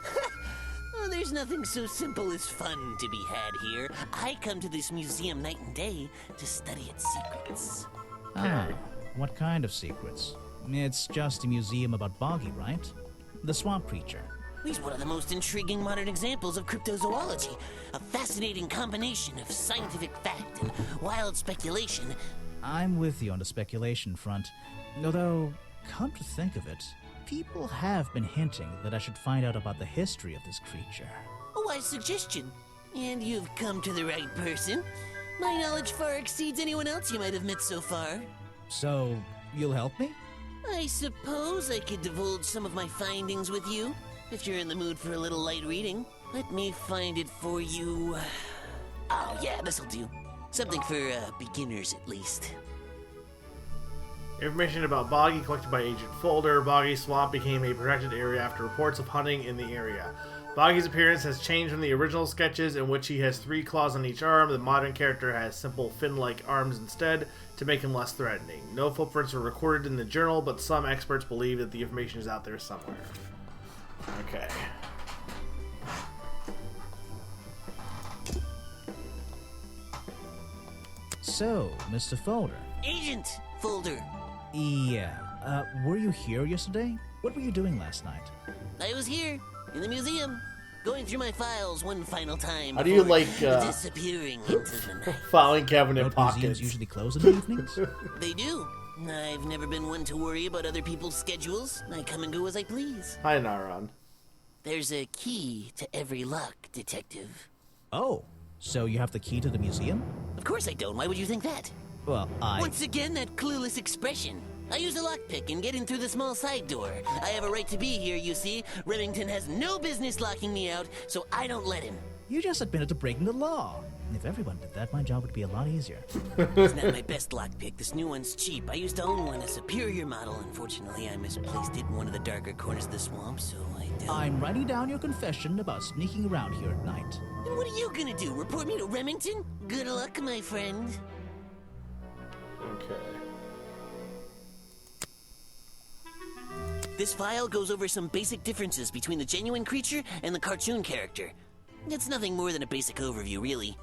S8: Oh, there's nothing so simple as fun to be had here. I come to this museum night and day to study its secrets.
S3: Ah, what kind of secrets? It's just a museum about Boggy, right? The swamp creature.
S8: He's one of the most intriguing modern examples of cryptozoology. A fascinating combination of scientific fact and wild speculation.
S3: I'm with you on the speculation front. Although, come to think of it, people have been hinting that I should find out about the history of this creature.
S8: A wise suggestion. And you've come to the right person. My knowledge far exceeds anyone else you might have met so far.
S3: So, you'll help me?
S8: I suppose I could divulge some of my findings with you, if you're in the mood for a little light reading. Let me find it for you. Oh yeah, this'll do. Something for beginners at least.
S1: Information about Boggy collected by Agent Folder. Boggy Swamp became a protected area after reports of hunting in the area. Boggy's appearance has changed from the original sketches, in which he has 3 claws on each arm. The modern character has simple fin-like arms instead, to make him less threatening. No footprints were recorded in the journal, but some experts believe that the information is out there somewhere. Okay.
S3: So, Mr. Folder.
S8: Agent Folder.
S3: Yeah, were you here yesterday? What were you doing last night?
S8: I was here, in the museum, going through my files one final time.
S1: How do you like,
S8: disappearing into the night?
S1: filing cabinet
S3: Don't
S1: pockets?
S3: museums usually close in the evenings?
S8: They do. I've never been one to worry about other people's schedules. I come and go as I please.
S1: Hi, Naron.
S8: There's a key to every lock, detective.
S3: Oh, so you have the key to the museum?
S8: Of course I don't. Why would you think that?
S3: Well,
S8: Once again, that clueless expression. I use a lockpick and get in through the small side door. I have a right to be here, you see. Remington has no business locking me out, so I don't let him.
S3: You just admitted to breaking the law. If everyone did that, my job would be a lot easier.
S8: It's not my best lockpick. This new one's cheap. I used to own one, a superior model. Unfortunately, I misplaced it in one of the darker corners of the swamp, so I don't.
S3: I'm writing down your confession about sneaking around here at night.
S8: And what are you gonna do? Report me to Remington? Good luck, my friend.
S1: Okay.
S8: This file goes over some basic differences between the genuine creature and the cartoon character. It's nothing more than a basic overview, really.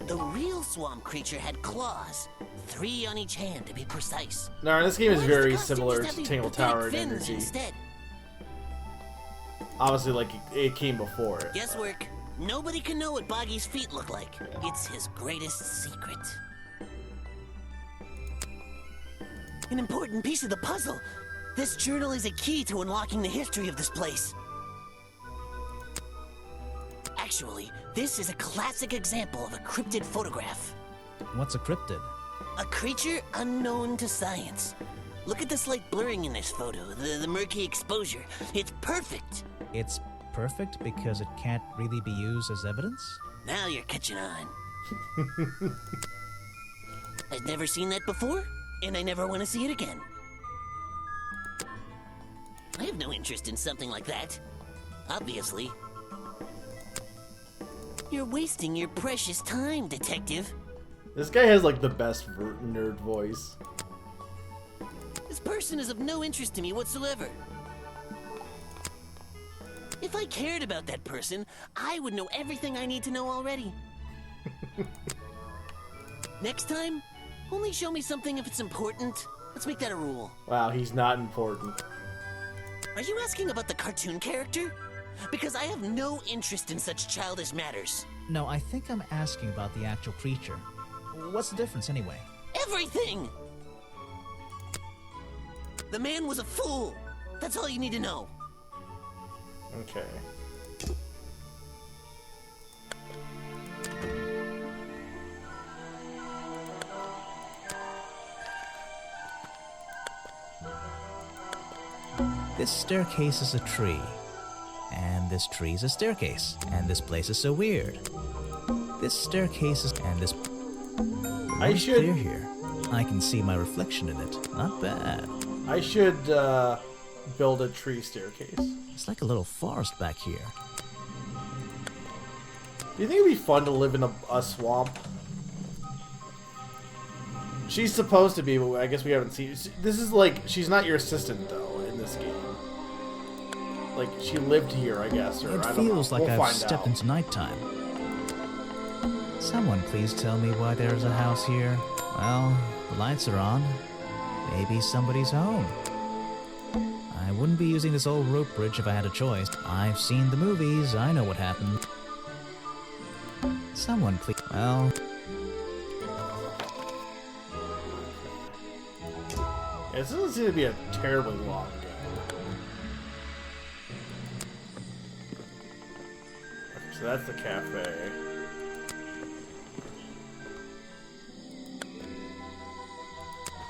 S8: The real swamp creature had claws, 3 on each hand to be precise.
S1: Naron, this game is
S8: Why does
S1: very
S8: the costume
S1: similar
S8: just
S1: to
S8: have these
S1: Tangle
S8: pathetic
S1: Tower in
S8: fins
S1: energy.
S8: instead?
S1: Obviously, like, it came before it.
S8: Guesswork. Nobody can know what Boggy's feet look like. It's his greatest secret. An important piece of the puzzle. This journal is a key to unlocking the history of this place. Actually, this is a classic example of a cryptid photograph.
S3: What's a cryptid?
S8: A creature unknown to science. Look at the slight blurring in this photo, the murky exposure. It's perfect.
S3: It's perfect because it can't really be used as evidence?
S8: Now you're catching on. I've never seen that before, and I never want to see it again. I have no interest in something like that. Obviously. You're wasting your precious time, detective.
S1: This guy has like the best nerd voice.
S8: This person is of no interest to me whatsoever. If I cared about that person, I would know everything I need to know already. Next time, only show me something if it's important. Let's make that a rule.
S1: Wow, he's not important.
S8: Are you asking about the cartoon character? Because I have no interest in such childish matters.
S3: No, I think I'm asking about the actual creature. What's the difference anyway?
S8: Everything! The man was a fool. That's all you need to know.
S1: Okay.
S3: This staircase is a tree. And this tree is a staircase. And this place is so weird. This staircase is... and this...
S1: I should...
S3: clear here. I can see my reflection in it. Not bad.
S1: I should build a tree staircase.
S3: It's like a little forest back here.
S1: Do you think it'd be fun to live in a swamp? She's supposed to be, but I guess we haven't seen... This is like... She's not your assistant, though, in this game. Like, she lived here, I guess, or
S3: It
S1: I don't know.
S3: feels like
S1: We'll
S3: I've
S1: find
S3: stepped
S1: out.
S3: into nighttime. Someone please tell me why there's a house here. Well, the lights are on. Maybe somebody's home. I wouldn't be using this old rope bridge if I had a choice. I've seen the movies, I know what happened. Someone please... Well...
S1: Yeah, this doesn't seem to be a terribly long game. Okay, so that's the cafe.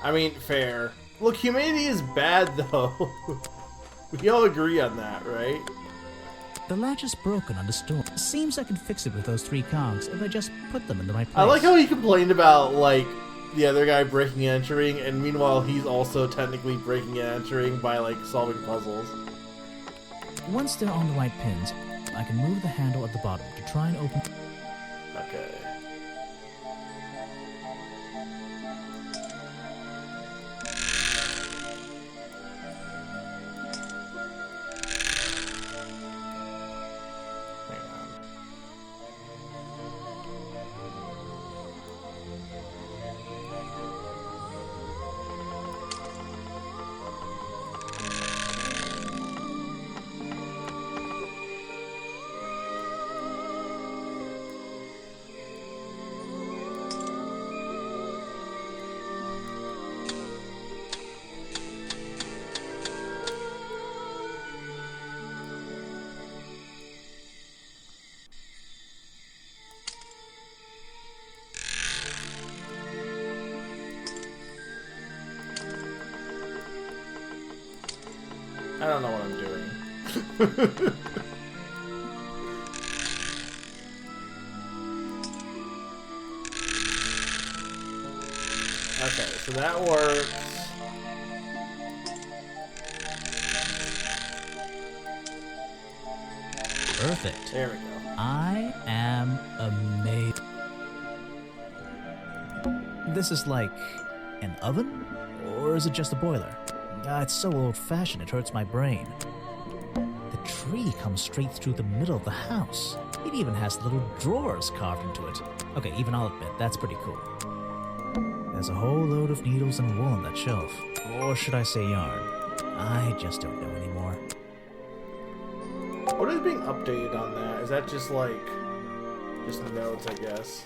S1: I mean, fair. Look, humanity is bad, though. We all agree on that, right?
S3: The latch is broken on the door. Seems I can fix it with those 3 cogs if I just put them in the right place.
S1: I like how he complained about, like, the other guy breaking and entering, and meanwhile he's also technically breaking and entering by, like, solving puzzles.
S3: Once they're on the right pins, I can move the handle at the bottom to try and open...
S1: Okay. Hang on. I don't know what I'm doing. Okay, so that works.
S3: Perfect.
S1: There we go.
S3: I am amazed. This is like an oven? Or is it just a boiler? It's so old-fashioned it hurts my brain. The tree comes straight through the middle of the house. It even has little drawers carved into it. Okay, even I'll admit, that's pretty cool. There's a whole load of needles and wool on that shelf. Or should I say yarn? I just don't know anymore.
S1: What is being updated on that? Is that just like... just notes, I guess?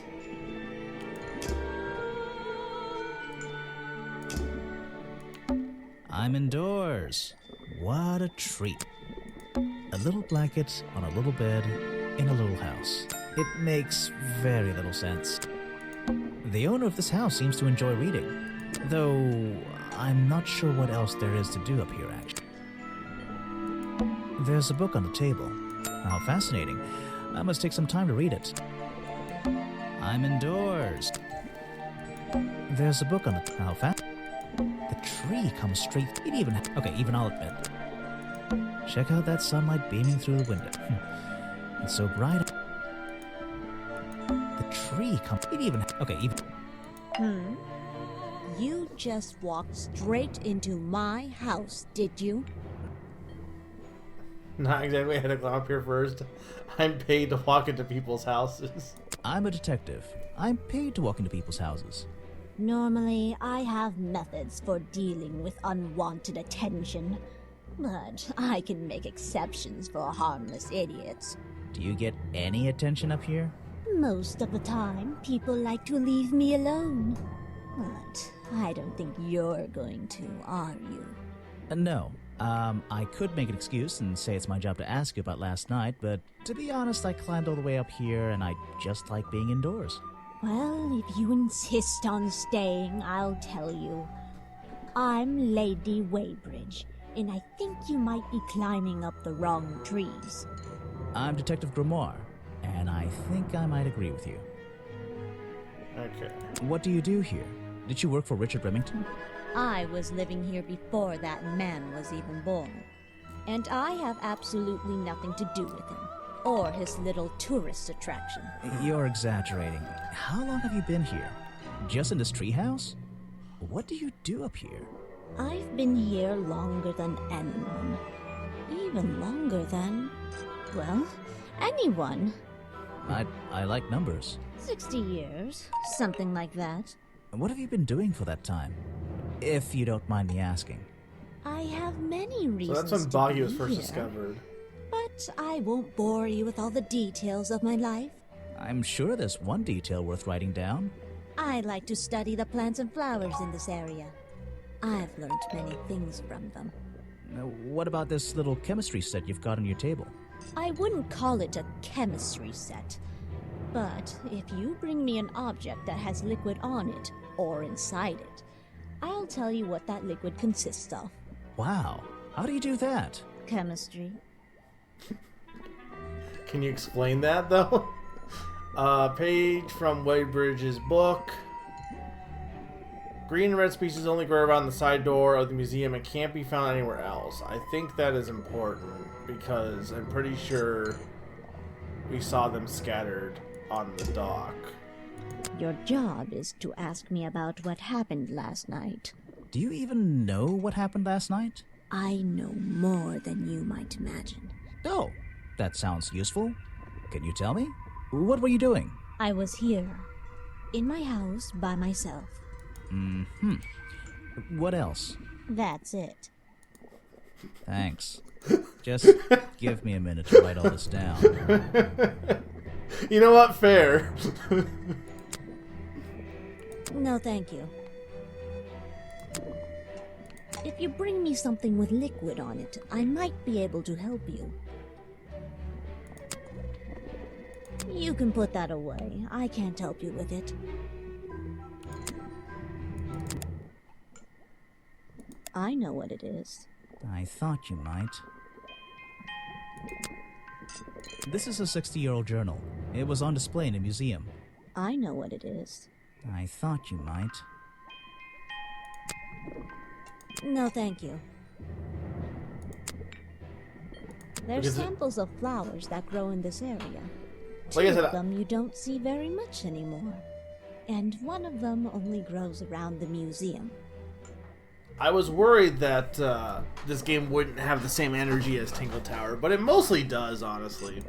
S3: I'm indoors. What a treat. A little blanket on a little bed in a little house. It makes very little sense. The owner of this house seems to enjoy reading, though I'm not sure what else there is to do up here, actually. There's a book on the table. How fascinating. I must take some time to read it. I'm indoors. There's a book on the... How fast... The tree comes straight... It even... Okay, even I'll admit. Check out that sunlight beaming through the window. It's so bright. tree come? Maybe even okay, even.
S9: You just walked straight into my house, did you?
S1: Not exactly. I had to go up here first. I'm paid to walk into people's houses.
S3: I'm a detective. I'm paid to walk into people's houses.
S9: Normally, I have methods for dealing with unwanted attention, but I can make exceptions for harmless idiots.
S3: Do you get any attention up here?
S9: Most of the time, people like to leave me alone. But I don't think you're going to, are you?
S3: No. I could make an excuse and say it's my job to ask you about last night, but to be honest, I climbed all the way up here and I just like being indoors.
S9: Well, if you insist on staying, I'll tell you. I'm Lady Weybridge, and I think you might be climbing up the wrong trees.
S3: I'm Detective Grimoire, and I think I might agree with you.
S1: Okay.
S3: What do you do here? Did you work for Richard Remington?
S9: I was living here before that man was even born. And I have absolutely nothing to do with him, or his little tourist attraction.
S3: You're exaggerating. How long have you been here? Just in this treehouse? What do you do up here?
S9: I've been here longer than anyone. Even longer than, well, anyone.
S3: I like numbers.
S9: 60 years, something like that.
S3: What have you been doing for that time? If you don't mind me asking.
S9: I have many reasons.
S1: So that's when
S9: to
S1: Boggy
S9: be
S1: was first
S9: here,
S1: discovered.
S9: But I won't bore you with all the details of my life.
S3: I'm sure there's one detail worth writing down.
S9: I like to study the plants and flowers in this area. I've learned many things from them.
S3: What about this little chemistry set you've got on your table?
S9: I wouldn't call it a chemistry set. But if you bring me an object that has liquid on it, or inside it, I'll tell you what that liquid consists of.
S3: Wow, how do you do that?
S9: Chemistry.
S1: Can you explain that, though? Page from Weybridge's book. Green and red species only grow around the side door of the museum and can't be found anywhere else. I think that is important because I'm pretty sure we saw them scattered on the dock.
S9: Your job is to ask me about what happened last night.
S3: Do you even know what happened last night?
S9: I know more than you might imagine.
S3: Oh, that sounds useful. Can you tell me? What were you doing?
S9: I was here, in my house, by myself.
S3: What else?
S9: That's it.
S3: Thanks. Just give me a minute to write all this down.
S1: You know what? Fair.
S9: No, thank you. If you bring me something with liquid on it, I might be able to help you. You can put that away. I can't help you with it. I know what it is.
S3: I thought you might. This is a 60-year-old journal. It was on display in a museum.
S9: I know what it is.
S3: I thought you might.
S9: No, thank you. There's
S1: Because
S9: samples of flowers that grow in this area.
S1: Like I
S9: Two
S1: said,
S9: of them you don't see very much anymore. And one of them only grows around the museum.
S1: I was worried that this game wouldn't have the same energy as Tingle Tower, but it mostly does, honestly,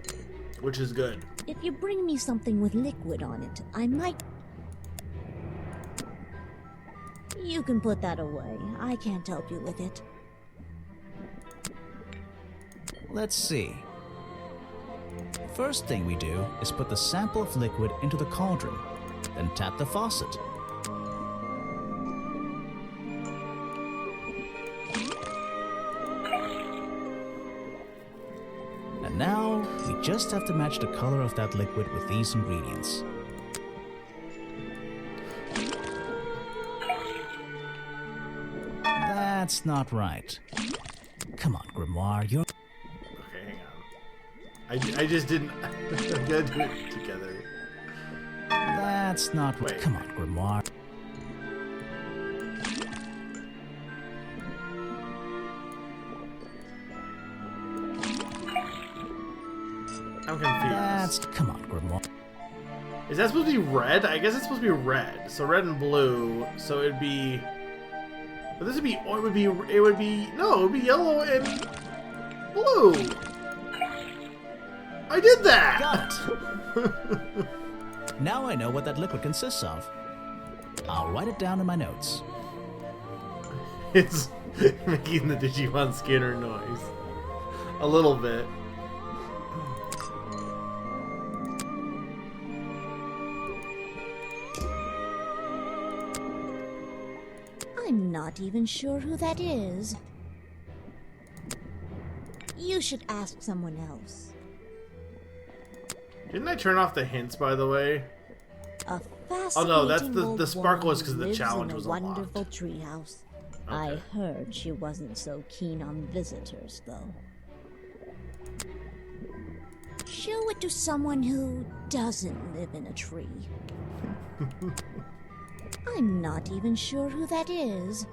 S1: which is good.
S9: If you bring me something with liquid on it, I might... You can put that away. I can't help you with it.
S3: Let's see. First thing we do is put the sample of liquid into the cauldron, then tap the faucet. And now, we just have to match the color of that liquid with these ingredients. That's not right. Come on, Grimoire, you're...
S1: Okay, hang on. I just didn't... I gotta do it together.
S3: That's not right.
S1: Wait.
S3: Come on, Grimoire.
S1: I'm confused.
S3: Come on, Grimoire.
S1: Is that supposed to be red? I guess it's supposed to be red. So red and blue. So it'd be. But this would be. Or it would be. It would be. No, it would be yellow and blue. I did that.
S3: Got it. Now I know what that liquid consists of. I'll write it down in my notes.
S1: It's making the Digimon Skinner noise. A little bit.
S9: I'm not even sure who that is. You should ask someone else.
S1: Didn't I turn off the hints, by the way?
S9: A
S1: Oh no, that's
S9: fascinating
S1: the
S9: old
S1: sparkle is
S9: woman
S1: because the
S9: lives
S1: challenge
S9: in a
S1: was
S9: wonderful
S1: unlocked.
S9: treehouse.
S1: Okay.
S9: I heard she wasn't so keen on visitors, though. Show it to someone who doesn't live in a tree. I'm not even sure who that is.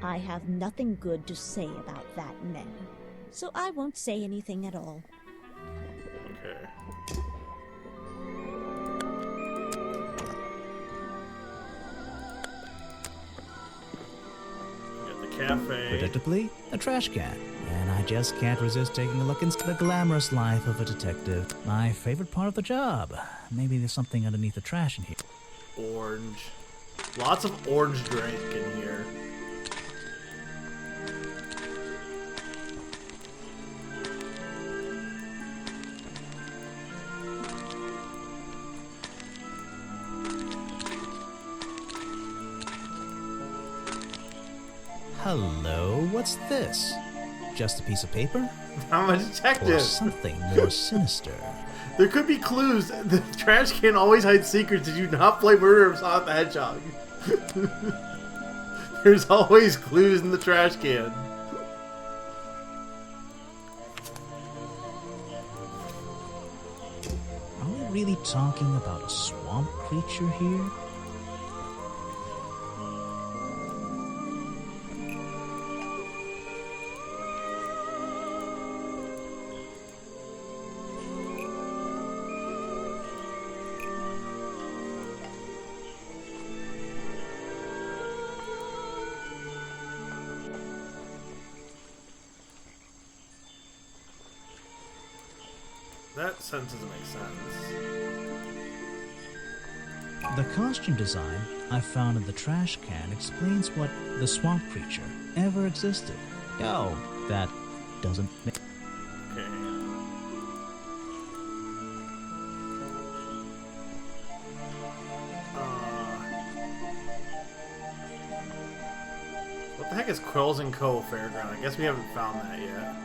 S9: I have nothing good to say about that man, so I won't say anything at all.
S1: Okay. Got the cafe.
S3: Predictably, a trash can. And I just can't resist taking a look into the glamorous life of a detective. My favorite part of the job. Maybe there's something underneath the trash in here.
S1: Orange. Lots of orange drink in here.
S3: Hello, what's this? Just a piece of paper?
S1: I'm a
S3: Or
S1: detective.
S3: something more sinister?
S1: There could be clues. The trash can always hides secrets. Did you not play Murder of Sonic the Hedgehog? There's always clues in the trash can.
S3: Are we really talking about a swamp creature here?
S1: That sentence doesn't make sense.
S3: The costume design I found in the trash can explains what the swamp creature ever existed. Oh, that doesn't make...
S1: Okay, hang on. What the heck is Quills and Co. Fairground? I guess we haven't found that yet.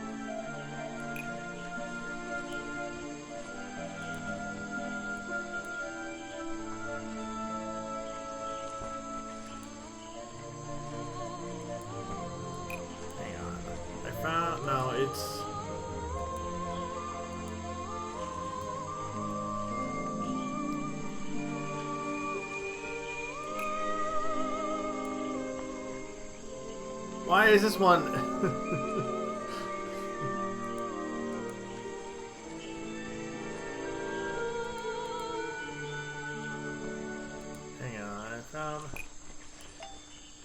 S1: Hang on. I found... No, it's... Why is this one... Hang on, I found...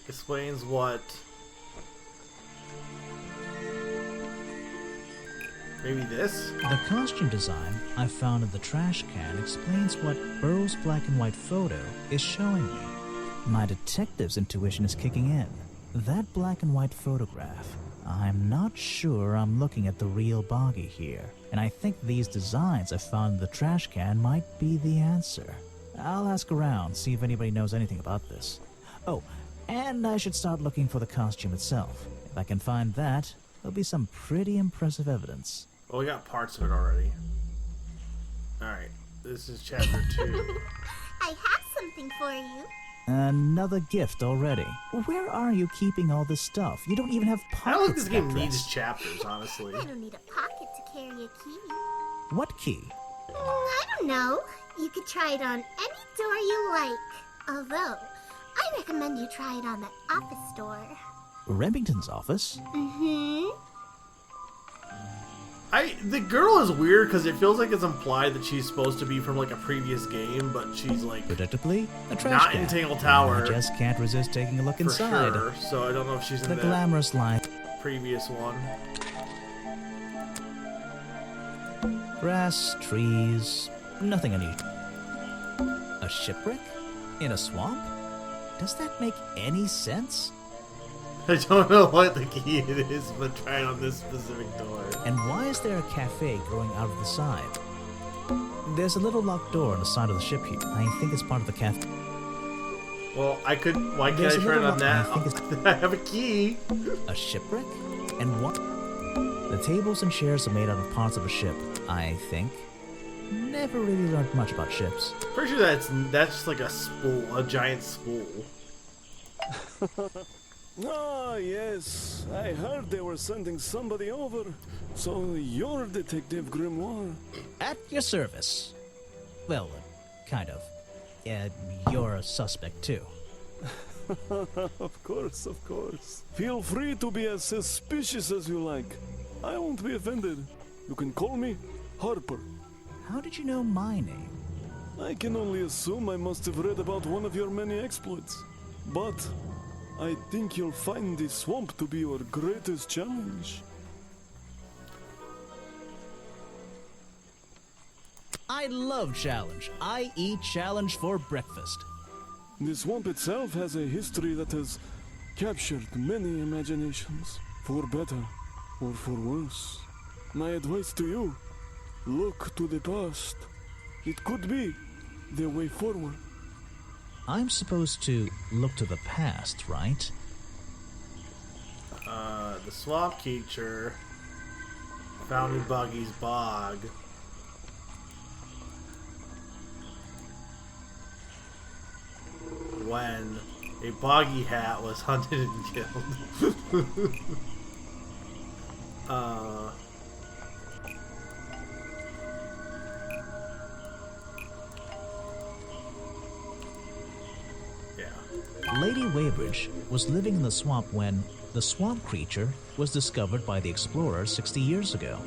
S1: Explains what... Maybe this?
S3: The costume design I found in the trash can explains what Burrow's black and white photo is showing me. My detective's intuition is kicking in. That black and white photograph. I'm not sure I'm looking at the real Boggy here, and I think these designs I found in the trash can might be the answer. I'll ask around, see if anybody knows anything about this. Oh, and I should start looking for the costume itself. If I can find that, there'll be some pretty impressive evidence.
S1: Well, we got parts of it already. Alright, this is chapter 2.
S4: I have something for you.
S3: Another gift already. Where are you keeping all this stuff? You don't even have
S1: I
S3: pockets.
S1: don't think this game
S3: that
S1: needs
S3: dress.
S1: chapters, honestly.
S4: I don't need a pocket to carry a key.
S3: What key?
S4: I don't know. You could try it on any door you like. Although, I recommend you try it on the office door.
S3: Remington's office?
S4: Mm-hmm.
S1: The girl is weird because it feels like it's implied that she's supposed to be from like a previous game, but she's like
S3: Predictably, a trash
S1: not
S3: can.
S1: in Tangle Tower.
S3: I just can't resist taking a look
S1: for
S3: inside.
S1: sure. So I don't know if she's in
S3: The
S1: the
S3: glamorous life.
S1: previous one.
S3: Grass, trees, nothing unusual. A shipwreck? In a swamp? Does that make any sense?
S1: I don't know what the key it is, but try it on this specific door.
S3: And why is there a cafe growing out of the side? There's a little locked door on the side of the ship here. I think it's part of the cafe.
S1: Well, I could. Why can't
S3: There's
S1: I
S3: a
S1: try it
S3: little
S1: on that?
S3: I think it's-
S1: I have a key.
S3: A shipwreck? And what? The tables and chairs are made out of parts of a ship, I think. Never really learned much about ships.
S1: Pretty sure that's just like a spool, a giant spool.
S10: Ah, yes. I heard they were sending somebody over. So you're Detective Grimoire.
S3: At your service. Well, kind of. You're a suspect, too.
S10: Of course, of course. Feel free to be as suspicious as you like. I won't be offended. You can call me Harper.
S3: How did you know my name?
S10: I can only assume I must have read about one of your many exploits. But I think you'll find the swamp to be your greatest challenge.
S3: I love challenge. I eat challenge for breakfast.
S10: The swamp itself has a history that has captured many imaginations, for better or for worse. My advice to you, look to the past. It could be the way forward.
S3: I'm supposed to look to the past, right?
S1: The swamp creature found in Buggy's bog. When a boggy hat was hunted and killed. Yeah.
S3: Lady Weybridge was living in the swamp when the swamp creature was discovered by the explorers 60 years ago.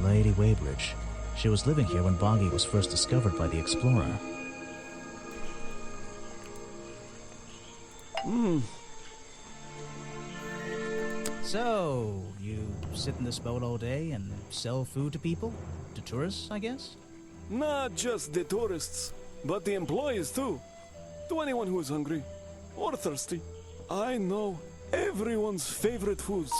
S3: Lady Weybridge. She was living here when Boggy was first discovered by the explorer. So, you sit in this boat all day and sell food to people? To tourists, I guess?
S10: Not just the tourists, but the employees too. To anyone who is hungry or thirsty. I know everyone's favorite foods.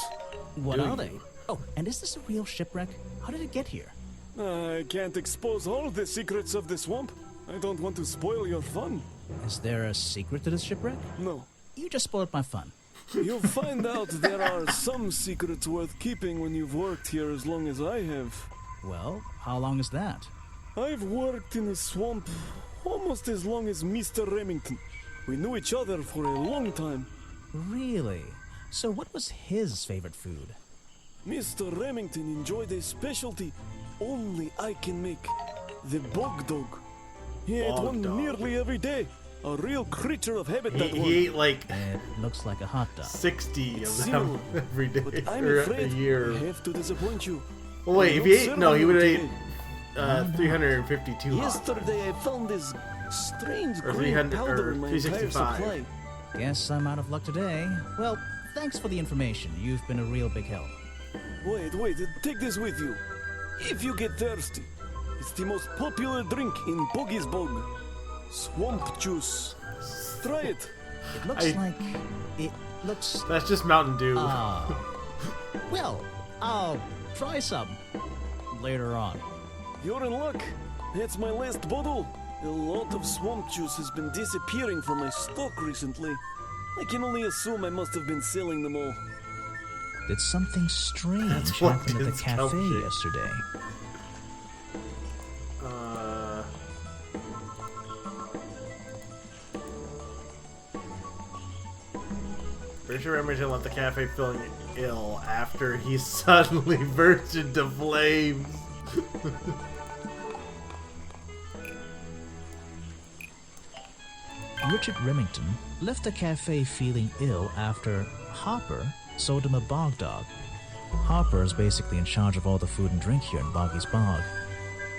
S3: What are they? Oh, and is this a real shipwreck? How did it get here?
S10: I can't expose all the secrets of the swamp. I don't want to spoil your fun.
S3: Is there a secret to this shipwreck?
S10: No.
S3: You just spoiled my fun.
S10: You'll find out there are some secrets worth keeping when you've worked here as long as I have.
S3: Well, how long is that?
S10: I've worked in the swamp almost as long as Mr. Remington. We knew each other for a long time.
S3: Really? So what was his favorite food?
S10: Mr. Remington enjoyed a specialty only I can make. The bog dog. He ate
S1: Bog
S10: one
S1: dog.
S10: nearly every day. A real creature of habit, that one.
S1: He ate like
S3: It looks like a hot dog.
S1: 60
S10: It's
S1: of them
S10: zero.
S1: every day
S10: But I'm
S1: or a
S10: afraid
S1: year.
S10: I have to disappoint you.
S1: Well, wait, if he ate, no, he would have ate
S10: today.
S1: 352 hot
S10: Yesterday I found this strange
S1: Or
S10: green
S1: 300
S10: powder
S1: or
S10: in my entire
S1: 365.
S10: supply.
S3: Guess I'm out of luck today. Well, thanks for the information. You've been a real big help.
S10: Wait, take this with you. If you get thirsty, it's the most popular drink in Boggy's Bog. Swamp juice. Try it.
S3: It looks like... It looks...
S1: That's just Mountain Dew.
S3: Well, I'll try some later on.
S10: You're in luck. That's my last bottle. A lot of swamp juice has been disappearing from my stock recently. I can only assume I must have been selling them all.
S3: Did something strange
S1: That's what
S3: happen at the
S1: this
S3: cafe
S1: culture-
S3: yesterday?
S1: Pretty sure Remington left the cafe feeling ill after he suddenly burst into flames.
S3: Richard Remington left the cafe feeling ill after Hopper sold him a bog dog. Harper is basically in charge of all the food and drink here in Boggy's Bog.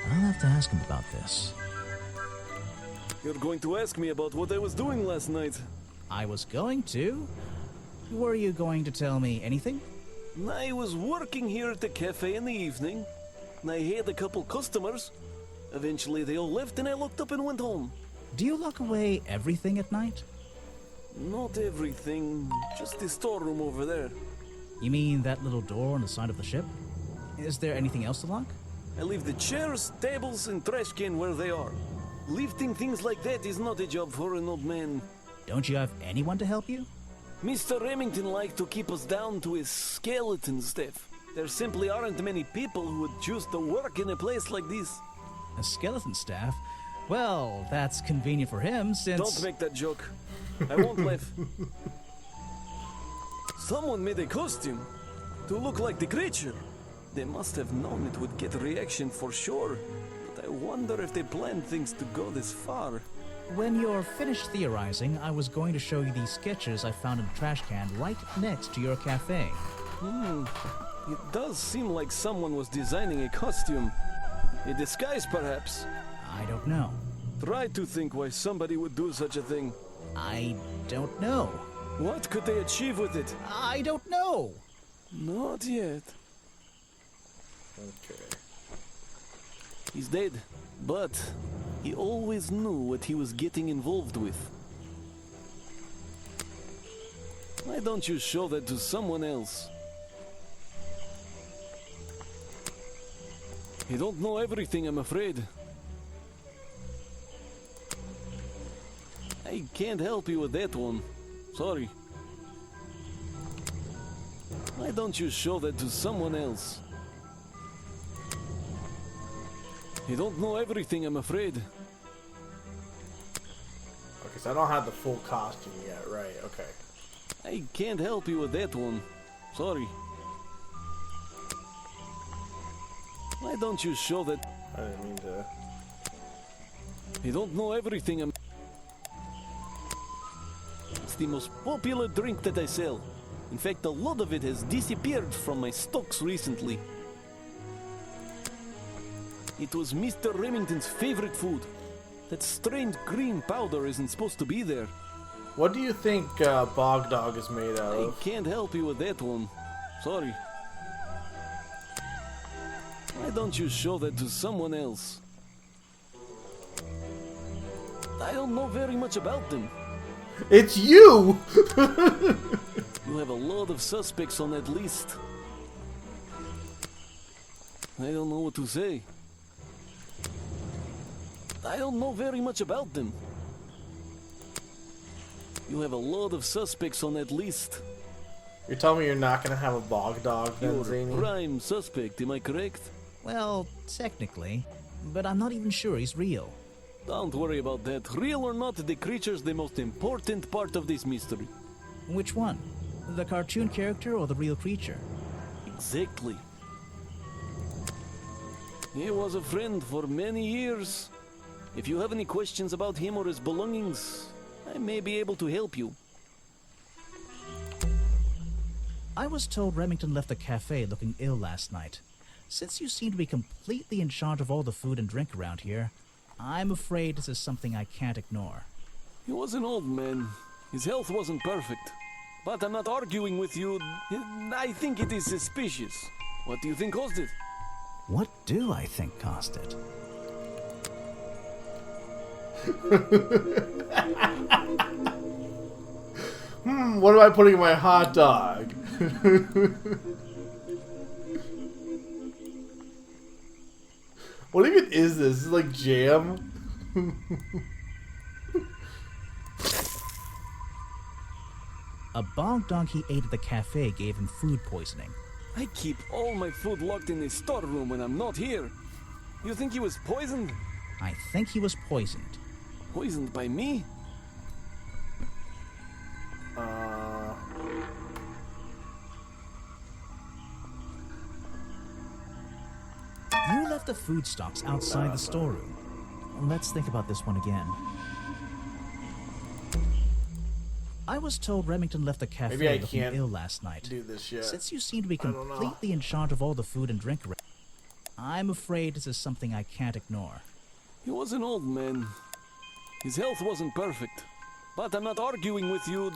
S3: I'll have to ask him about this.
S10: You're going to ask me about what I was doing last night.
S3: I was going to? Were you going to tell me anything?
S10: I was working here at the cafe in the evening, and I had a couple customers. Eventually they all left and I locked up and went home.
S3: Do you lock away everything at night?
S10: Not everything, just the storeroom over there.
S3: You mean that little door on the side of the ship? Is there anything else to lock?
S10: I leave the chairs, tables, and trash can where they are. Lifting things like that is not a job for an old man.
S3: Don't you have anyone to help you?
S10: Mr. Remington liked to keep us down to his skeleton staff. There simply aren't many people who would choose to work in a place like this.
S3: A skeleton staff? Well, that's convenient for him since...
S10: Don't make that joke. I won't laugh. Someone made a costume to look like the creature. They must have known it would get a reaction for sure. But I wonder if they planned things to go this far.
S3: When you're finished theorizing, I was going to show you these sketches I found in the trash can right next to your cafe.
S10: It does seem like someone was designing a costume. A disguise, perhaps.
S3: I don't know.
S10: Try to think why somebody would do such a thing.
S3: I don't know.
S10: What could they achieve with it?
S3: I don't know.
S10: Not yet.
S1: Okay.
S10: He's dead, but he always knew what he was getting involved with. Why don't you show that to someone else? You don't know everything, I'm afraid. I can't help you with that one. Sorry. Why don't you show that to someone else? You don't know everything, I'm afraid.
S1: Okay, so I don't have the full costume yet, right? Okay.
S10: I can't help you with that one. Sorry. Why don't you show that?
S1: I didn't mean to.
S10: You don't know everything, I'm... It's the most popular drink that I sell. In fact, a lot of it has disappeared from my stocks recently. It was Mr. Remington's favorite food. That strange green powder isn't supposed to be there.
S1: What do you think Bog Dog is made out
S10: I
S1: of?
S10: can't help you with that one. Sorry. Why don't you show that to someone else? I don't know very much about them.
S1: It's you!
S10: You have a lot of suspects on that list. I don't know what to say. I don't know very much about them. You have a lot of suspects on that list.
S1: You're telling me you're not gonna have a Bog Dog then,
S10: You're a
S1: Zany?
S10: prime suspect, am I correct?
S3: Well, technically, but I'm not even sure he's real.
S10: Don't worry about that. Real or not, the creature's the most important part of this mystery.
S3: Which one? The cartoon character or the real creature?
S10: Exactly. He was a friend for many years. If you have any questions about him or his belongings, I may be able to help you.
S3: I was told Remington left the cafe looking ill last night. Since you seem to be completely in charge of all the food and drink around here, I'm afraid this is something I can't ignore.
S10: He was an old man. His health wasn't perfect. But I'm not arguing with you. I think it is suspicious. What do you think caused it?
S3: What do I think caused it?
S1: What am I putting in my hot dog? What even is this? Is it like jam?
S3: A bog dog he ate at the cafe gave him food poisoning.
S10: I keep all my food locked in the storeroom when I'm not here. You think he was poisoned?
S3: I think he was poisoned.
S10: Poisoned by me?
S3: You left the food stocks outside the storeroom. Let's think about this one again. I was told Remington left the cafe
S1: Maybe I
S3: looking
S1: can't
S3: ill last night.
S1: do this yet.
S3: Since you seem to be
S1: I don't know.
S3: completely in charge of all the food and drink, I'm afraid this is something I can't ignore.
S10: He was an old man. His health wasn't perfect. But I'm not arguing with you.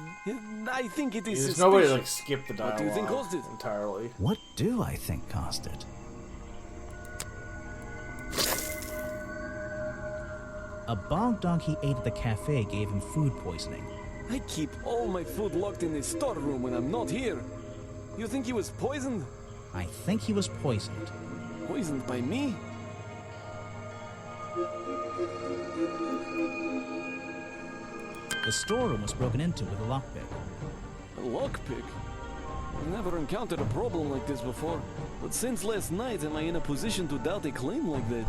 S10: I think it is
S1: There's
S10: suspicious.
S1: no way to like skip the dialogue
S10: What do you think caused it?
S1: entirely.
S3: What do I think caused it? A bog dog he ate at the cafe gave him food poisoning.
S10: I keep all my food locked in the storeroom when I'm not here. You think he was poisoned?
S3: I think he was poisoned.
S10: Poisoned by me?
S3: The storeroom was broken into with a lockpick.
S10: A lockpick? I've never encountered a problem like this before. But since last night, am I in a position to doubt a claim like that?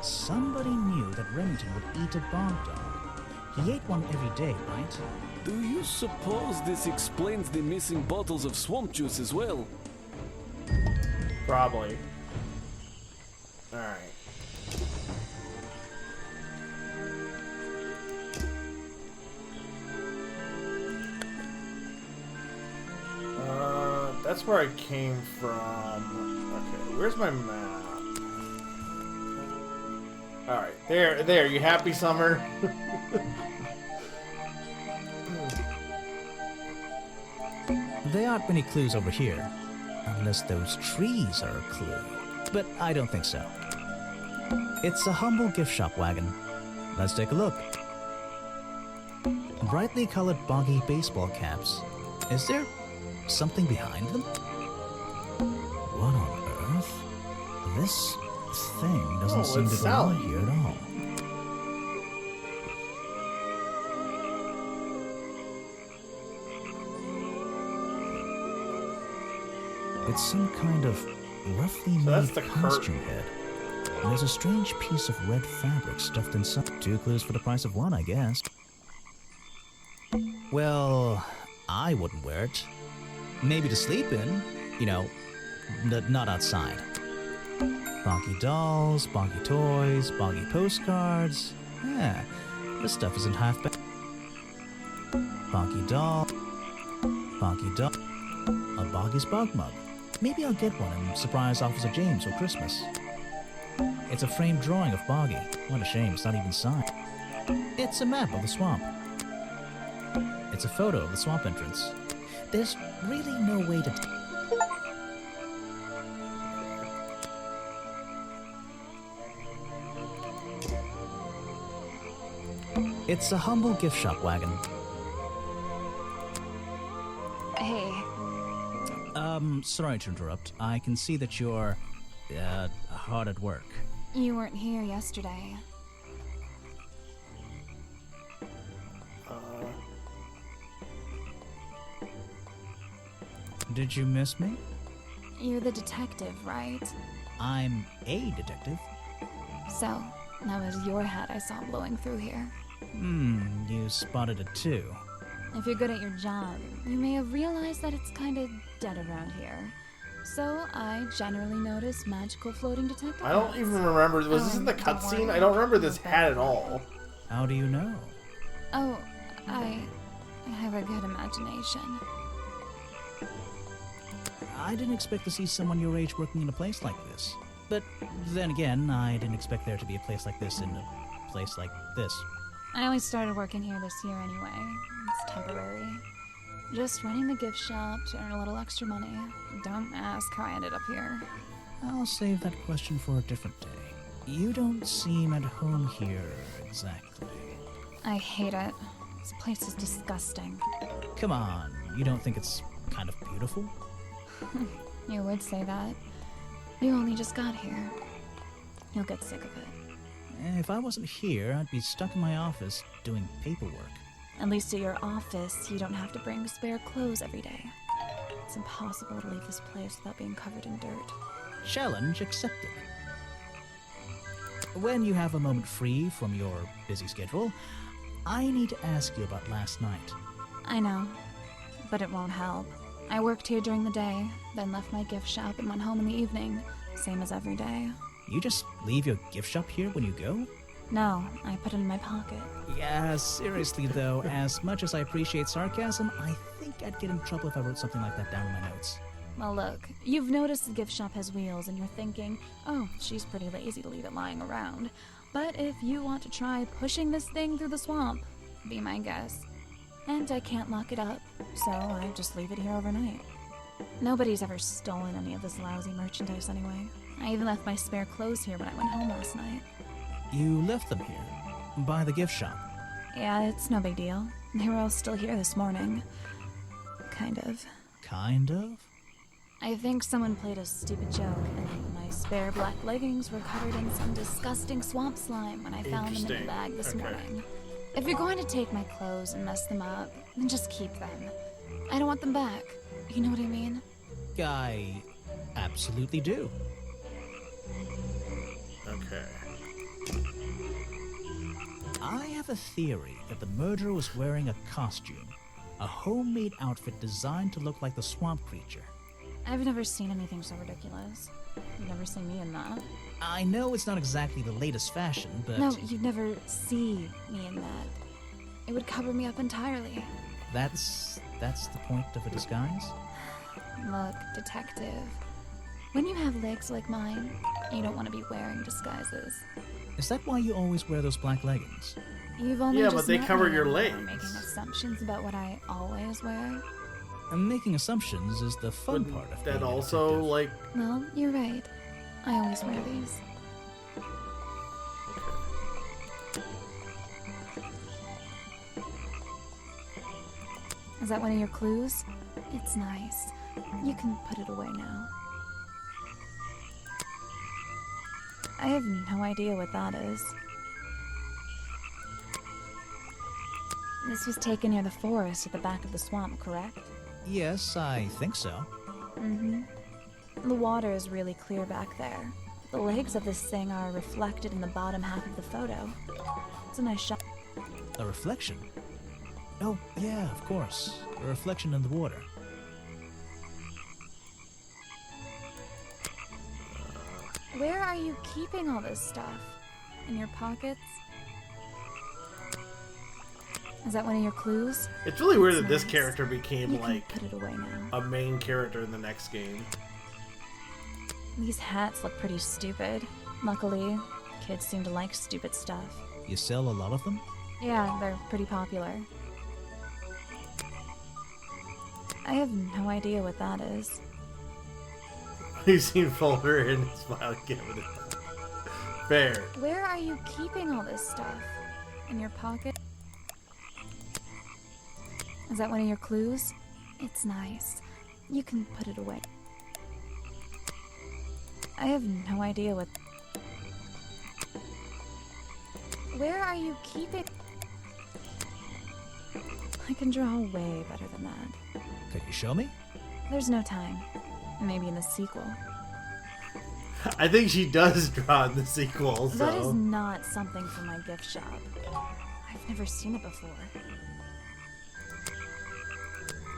S3: Somebody knew that Remington would eat a bog dog. He ate one every day, right?
S10: Do you suppose this explains the missing bottles of swamp juice as well?
S1: Probably. Alright. That's where I came from. Okay, where's my map? Alright, there, you happy, Summer?
S3: There aren't many clues over here, unless those trees are a clue. But I don't think so. It's a humble gift shop wagon. Let's take a look. Brightly colored boggy baseball caps. Is there something behind them? What on earth? This thing doesn't seem to belong here at all. It's some kind of roughly made costume head. There's a strange piece of red fabric stuffed inside. 2 clues for the price of 1, I guess. Well, I wouldn't wear it. Maybe to sleep in, you know, not outside. Boggy dolls, boggy toys, boggy postcards. Yeah, this stuff isn't half bad. Boggy doll, a boggy's bog mug. Maybe I'll get one and surprise Officer James for Christmas. It's a framed drawing of Boggy. What a shame, it's not even signed. It's a map of the swamp. It's a photo of the swamp entrance. There's really no way to... It's a humble gift shop wagon.
S11: Hey.
S3: Sorry to interrupt. I can see that you're, hard at work.
S11: You weren't here yesterday.
S3: Did you miss me?
S11: You're the detective, right?
S3: I'm a detective.
S11: So, that was your hat I saw blowing through here.
S3: You spotted it too.
S11: If you're good at your job, you may have realized that it's kinda dead around here. So, I generally notice magical floating detective
S1: I don't
S11: hats.
S1: even remember. Was this in the
S11: Don't
S1: cutscene?
S11: worry,
S1: I don't remember this
S11: no
S1: hat at
S11: bad
S1: all.
S3: How do you know?
S11: Oh, I have a good imagination.
S3: I didn't expect to see someone your age working in a place like this. But then again, I didn't expect there to be a place like this in a place like this.
S11: I only started working here this year anyway. It's temporary. Just running the gift shop to earn a little extra money. Don't ask how I ended up here.
S3: I'll save that question for a different day. You don't seem at home here, exactly.
S11: I hate it. This place is disgusting.
S3: Come on, you don't think it's kind of beautiful?
S11: You would say that. You only just got here. You'll get sick of it.
S3: If I wasn't here, I'd be stuck in my office doing paperwork.
S11: At least at your office, you don't have to bring spare clothes every day. It's impossible to leave this place without being covered in dirt.
S3: Challenge accepted. When you have a moment free from your busy schedule, I need to ask you about last night.
S11: I know, but it won't help. I worked here during the day, then left my gift shop and went home in the evening, same as every day.
S3: You just leave your gift shop here when you go?
S11: No, I put it in my pocket.
S3: Yeah, seriously though, as much as I appreciate sarcasm, I think I'd get in trouble if I wrote something like that down in my notes.
S11: Well, look, you've noticed the gift shop has wheels, and you're thinking, oh, she's pretty lazy to leave it lying around. But if you want to try pushing this thing through the swamp, be my guest. And I can't lock it up, so I just leave it here overnight. Nobody's ever stolen any of this lousy merchandise anyway. I even left my spare clothes here when I went home last night.
S3: You left them here? By the gift shop?
S11: Yeah, it's no big deal. They were all still here this morning. Kind of.
S3: Kind of?
S11: I think someone played a stupid joke, and my spare black leggings were covered in some disgusting swamp slime when I found them in the bag this morning. If you're going to take my clothes and mess them up, then just keep them. I don't want them back. You know what I mean?
S3: I absolutely do.
S1: Okay.
S3: I have a theory that the murderer was wearing a costume. A homemade outfit designed to look like the swamp creature.
S11: I've never seen anything so ridiculous. You've never seen me in that.
S3: I know it's not exactly the latest fashion, but...
S11: No, you'd never see me in that. It would cover me up entirely.
S3: That's the point of a disguise?
S11: Look, detective. When you have legs like mine, you don't want to be wearing disguises.
S3: Is that why you always wear those black leggings?
S11: You've only just
S1: but they
S11: met
S1: cover
S11: me
S1: your
S11: and
S1: legs.
S11: you're making assumptions about what I always wear.
S3: And making assumptions is the fun part of being
S1: That
S3: a
S1: also,
S3: detective.
S1: like...
S11: Well, you're right. I always wear these. Is that one of your clues? It's nice. You can put it away now. I have no idea what that is. This was taken near the forest at the back of the swamp, correct?
S3: Yes, I think so.
S11: Mm-hmm. The water is really clear back there. The legs of this thing are reflected in the bottom half of the photo. It's a nice shot.
S3: A reflection? Oh, yeah, of course. A reflection in the water.
S11: Where are you keeping all this stuff? In your pockets? Is that one of your clues?
S1: It's really weird
S11: It's
S1: that this
S11: nice.
S1: character became,
S11: You can
S1: like,
S11: put it away now.
S1: a main character in the next game.
S11: These hats look pretty stupid. Luckily, kids seem to like stupid stuff.
S3: You sell a lot of them?
S11: Yeah, they're pretty popular. I have no idea what that is.
S1: You've seen folder in his file cabinet. Fair.
S11: Where are you keeping all this stuff? In your pocket? Is that one of your clues? It's nice. You can put it away. I have no idea what... Where are you keeping... I can draw way better than that.
S3: Can you show me?
S11: There's no time. Maybe in the sequel.
S1: I think she does draw in the sequel, so...
S11: That is not something from my gift shop. I've never seen it before.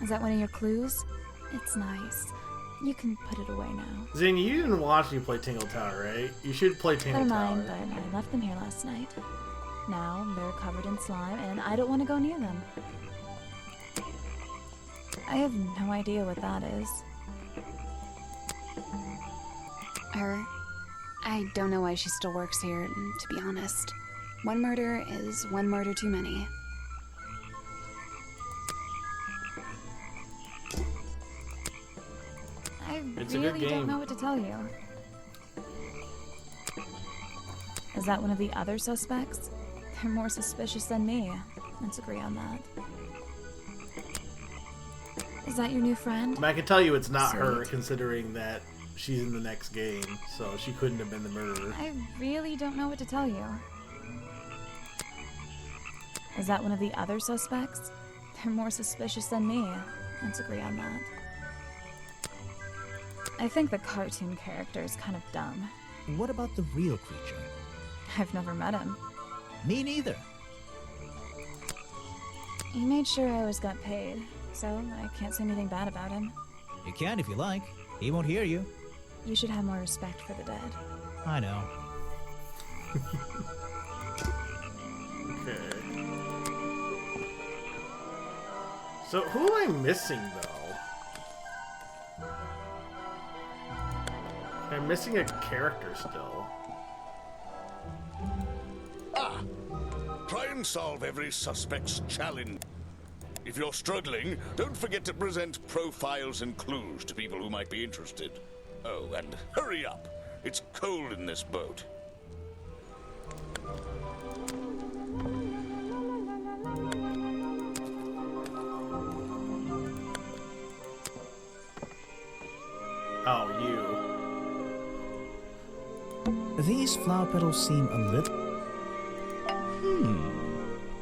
S11: Is that one of your clues? It's nice. You can put it away now.
S1: Zane, you didn't watch me play Tingle Tower, right? You should play Tingle
S11: Never
S1: Tower.
S11: mind, but I left them here last night. Now they're covered in slime, and I don't want to go near them. I have no idea what that is.
S12: Her. I don't know why she still works here, to be honest. One murder is one murder too many.
S11: I
S1: It's a good
S11: really
S1: game.
S11: don't know what to tell you. Is that one of the other suspects? They're more suspicious than me. Let's agree on that. Is that your new friend?
S1: I can tell you it's not her,
S11: Sweet.
S1: considering that she's in the next game, so she couldn't have been the murderer.
S11: I really don't know what to tell you. Is that one of the other suspects? They're more suspicious than me. Let's agree on that. I think the cartoon character is kind of dumb.
S3: What about the real creature?
S11: I've never met him.
S3: Me neither.
S11: He made sure I always got paid, so I can't say anything bad about him.
S3: You can if you like. He won't hear you.
S11: You should have more respect for the dead.
S3: I know.
S1: So who am I missing, though? I'm missing a character still.
S2: Try and solve every suspect's challenge. If you're struggling, don't forget to present profiles and clues to people who might be interested. Oh, and hurry up. It's cold in this boat.
S1: Oh, you.
S3: These flower petals seem a little...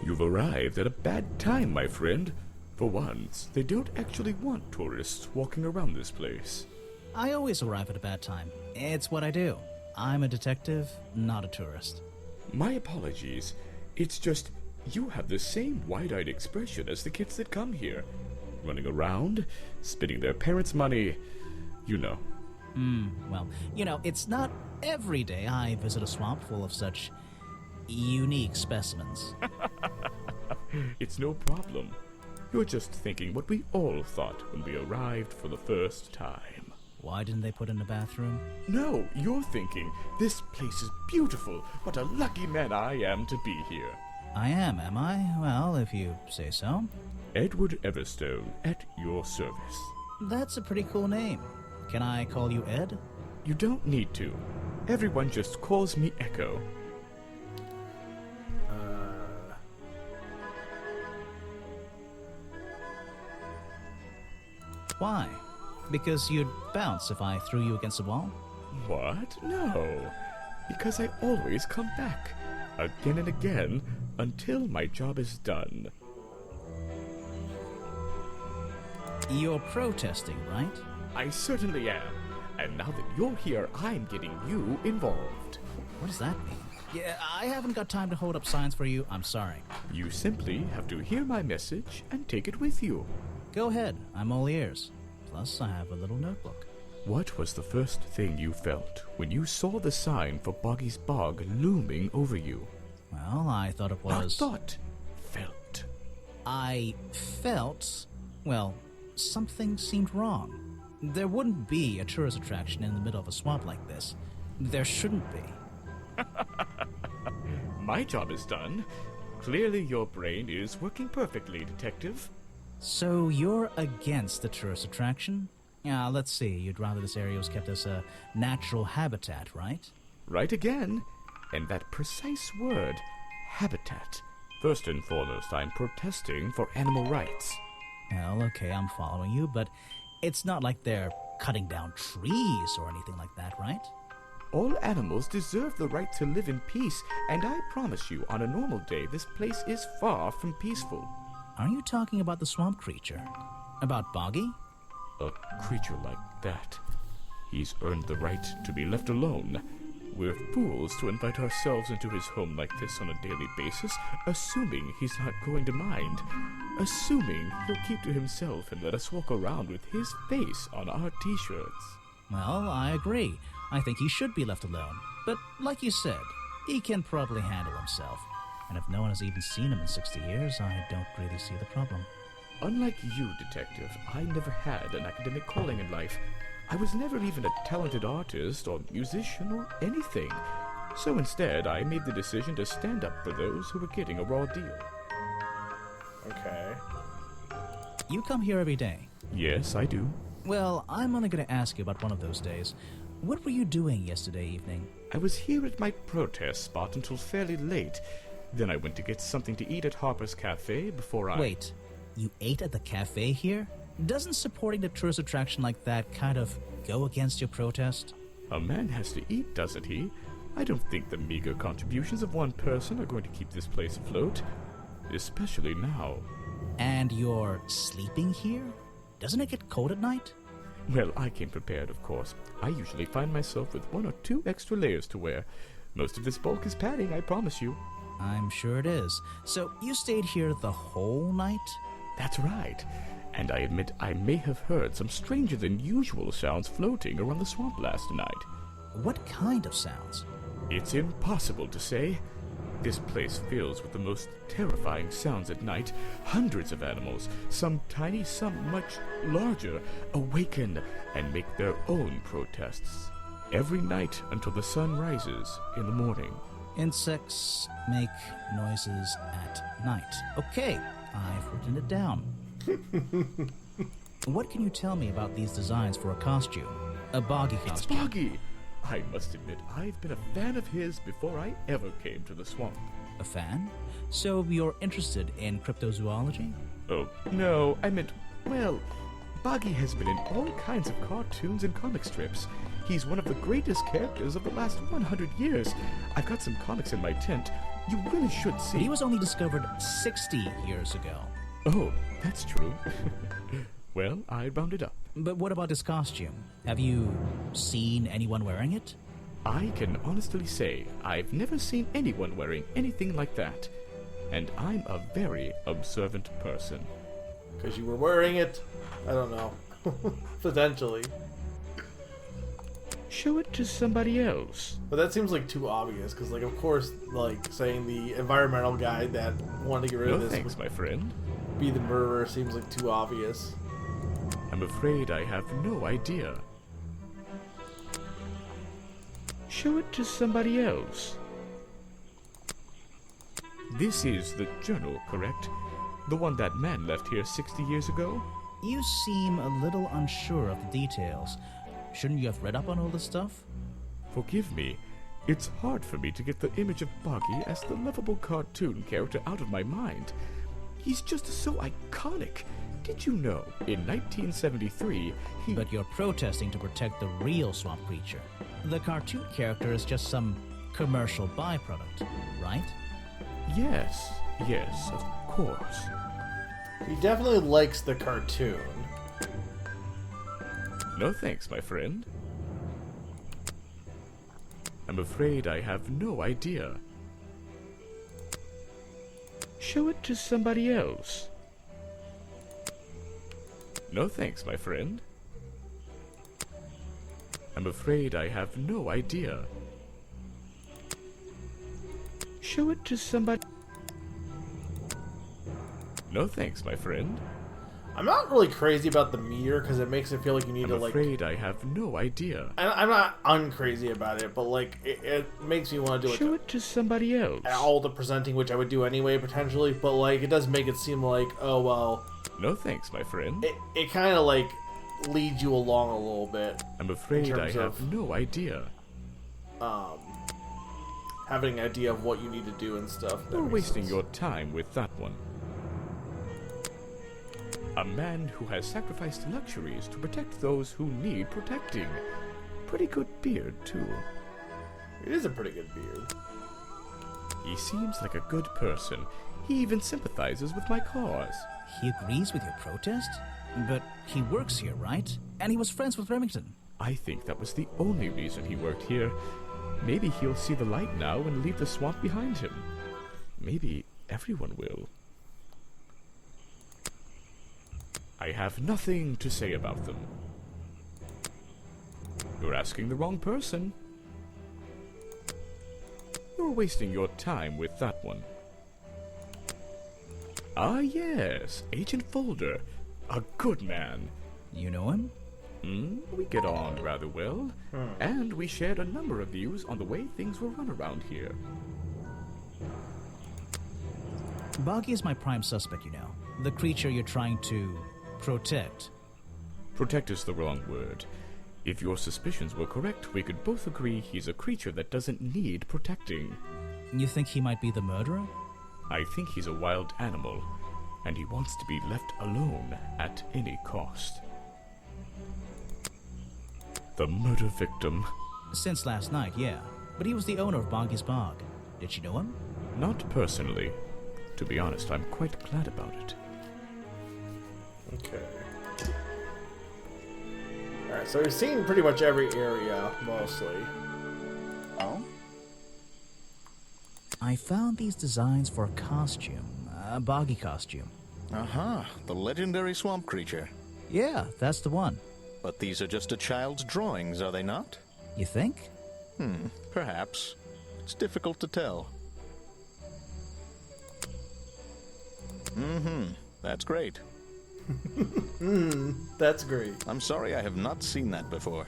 S13: You've arrived at a bad time, my friend. For once, they don't actually want tourists walking around this place.
S3: I always arrive at a bad time. It's what I do. I'm a detective, not a tourist.
S13: My apologies. It's just, you have the same wide-eyed expression as the kids that come here. Running around, spending their parents' money, you know.
S3: Well, it's not every day I visit a swamp full of such unique specimens.
S13: It's no problem. You're just thinking what we all thought when we arrived for the first time.
S3: Why didn't they put in a bathroom?
S13: No, you're thinking, this place is beautiful. What a lucky man I am to be here.
S3: I am I? Well, if you say so.
S13: Edward Everstone, at your service.
S3: That's a pretty cool name. Can I call you Ed?
S13: You don't need to. Everyone just calls me Echo.
S3: Why? Because you'd bounce if I threw you against the wall?
S13: What? No. Because I always come back. Again and again, until my job is done.
S3: You're protesting, right?
S13: I certainly am. And now that you're here, I'm getting you involved.
S3: What does that mean? Yeah, I haven't got time to hold up signs for you. I'm sorry.
S13: You simply have to hear my message and take it with you.
S3: Go ahead. I'm all ears. Plus, I have a little notebook.
S13: What was the first thing you felt when you saw the sign for Boggy's Bog looming over you?
S3: Well, I thought it was...
S13: Not thought. Felt.
S3: I felt... Well, something seemed wrong. There wouldn't be a tourist attraction in the middle of a swamp like this. There shouldn't be.
S13: My job is done. Clearly your brain is working perfectly, Detective.
S3: So you're against the tourist attraction? Yeah, let's see. You'd rather this area was kept as a natural habitat, right?
S13: Right again. And that precise word, habitat. First and foremost, I'm protesting for animal rights.
S3: Well, okay, I'm following you, but it's not like they're cutting down trees or anything like that, right?
S13: All animals deserve the right to live in peace, and I promise you, on a normal day, this place is far from peaceful.
S3: Are you talking about the swamp creature? About Boggy?
S13: A creature like that. He's earned the right to be left alone. We're fools to invite ourselves into his home like this on a daily basis, assuming he's not going to mind. Assuming he'll keep to himself and let us walk around with his face on our t-shirts.
S3: Well, I agree. I think he should be left alone. But like you said, he can probably handle himself. And if no one has even seen him in 60 years, I don't really see the problem.
S13: Unlike you, Detective, I never had an academic calling in life. I was never even a talented artist or musician or anything. So instead, I made the decision to stand up for those who were getting a raw deal.
S1: Okay.
S3: You come here every day?
S13: Yes, I do.
S3: Well, I'm only going to ask you about one of those days. What were you doing yesterday evening?
S13: I was here at my protest spot until fairly late. Then I went to get something to eat at Harper's Cafe before I...
S3: Wait, you ate at the cafe here? Doesn't supporting the tourist attraction like that kind of go against your protest?
S13: A man has to eat, doesn't he? I don't think the meager contributions of one person are going to keep this place afloat. Especially now.
S3: And you're sleeping here? Doesn't it get cold at night?
S13: Well, I came prepared, of course. I usually find myself with 1 or 2 extra layers to wear. Most of this bulk is padding, I promise you.
S3: I'm sure it is. So you stayed here the whole night?
S13: That's right. And I admit I may have heard some stranger than usual sounds floating around the swamp last night.
S3: What kind of sounds?
S13: It's impossible to say. This place fills with the most terrifying sounds at night. Hundreds of animals, some tiny, some much larger, awaken and make their own protests. Every night until the sun rises in the morning.
S3: Insects make noises at night. Okay, I've written it down. What can you tell me about these designs for a costume? A Boggy costume.
S13: It's Boggy! I must admit, I've been a fan of his before I ever came to the swamp.
S3: A fan? So you're interested in cryptozoology?
S13: Oh, no, I meant, well, Boggy has been in all kinds of cartoons and comic strips. He's one of the greatest characters of the last 100 years. I've got some comics in my tent. You really should see.
S3: He was only discovered 60 years ago.
S13: Oh, that's true. Well, I rounded up.
S3: But what about his costume? Have you seen anyone wearing it?
S13: I can honestly say I've never seen anyone wearing anything like that. And I'm a very observant person.
S1: Because you were wearing it? I don't know. Potentially.
S13: Show it to somebody else.
S1: But that seems like too obvious, because, like, of course, like, saying the environmental guy that wanted to get rid of
S13: No
S1: this
S13: thanks, my friend.
S1: Be the murderer seems like too obvious.
S13: I'm afraid I have no idea. Show it to somebody else. This is the journal, correct? The one that man left here 60 years ago?
S3: You seem a little unsure of the details. Shouldn't you have read up on all this stuff?
S13: Forgive me. It's hard for me to get the image of Boggy as the lovable cartoon character out of my mind. He's just so iconic. Did you know, in 1973, he...
S3: But you're protesting to protect the real swamp creature. The cartoon character is just some commercial byproduct, right?
S13: Yes, of course.
S1: He definitely likes the cartoon.
S13: No thanks, my friend. I'm afraid I have no idea. Show it to somebody else. No thanks, my friend. I'm afraid I have no idea. Show it to somebody... No thanks, my friend.
S1: I'm not really crazy about the meter, because it makes it feel like you need to, like...
S13: I'm afraid I have no idea.
S1: I'm not uncrazy about it, but, like, it makes me want to do, like...
S13: Show it to somebody else.
S1: All the presenting, which I would do anyway, potentially, but, like, it does make it seem like, oh, well...
S13: No thanks, my friend.
S1: It kind of, like, leads you along a little bit.
S13: I'm afraid I have no idea.
S1: Having an idea of what you need to do and stuff.
S13: You're wasting your time with that one. A man who has sacrificed luxuries to protect those who need protecting. Pretty good beard, too.
S1: It is a pretty good beard.
S13: He seems like a good person. He even sympathizes with my cause.
S3: He agrees with your protest? But he works here, right? And he was friends with Remington.
S13: I think that was the only reason he worked here. Maybe he'll see the light now and leave the swamp behind him. Maybe everyone will. I have nothing to say about them. You're asking the wrong person. You're wasting your time with that one. Ah, yes, Agent Folder. A good man.
S3: You know him?
S13: We get on rather well. And we shared a number of views on the way things were run around here.
S3: Boggy is my prime suspect, you know. The creature you're trying to protect.
S13: Protect is the wrong word. If your suspicions were correct, we could both agree he's a creature that doesn't need protecting.
S3: You think he might be the murderer?
S13: I think he's a wild animal, and he wants to be left alone at any cost. The murder victim.
S3: Since last night, yeah. But he was the owner of Boggy's Bog. Did she know him?
S13: Not personally. To be honest, I'm quite glad about it.
S1: Okay. Alright, so we've seen pretty much every area, mostly.
S7: Oh?
S3: I found these designs for a costume. A Boggy costume.
S5: Uh-huh. The legendary swamp creature.
S3: Yeah, that's the one.
S5: But these are just a child's drawings, are they not?
S3: You think?
S5: Perhaps. It's difficult to tell. That's great.
S1: That's great.
S5: I'm sorry I have not seen that before.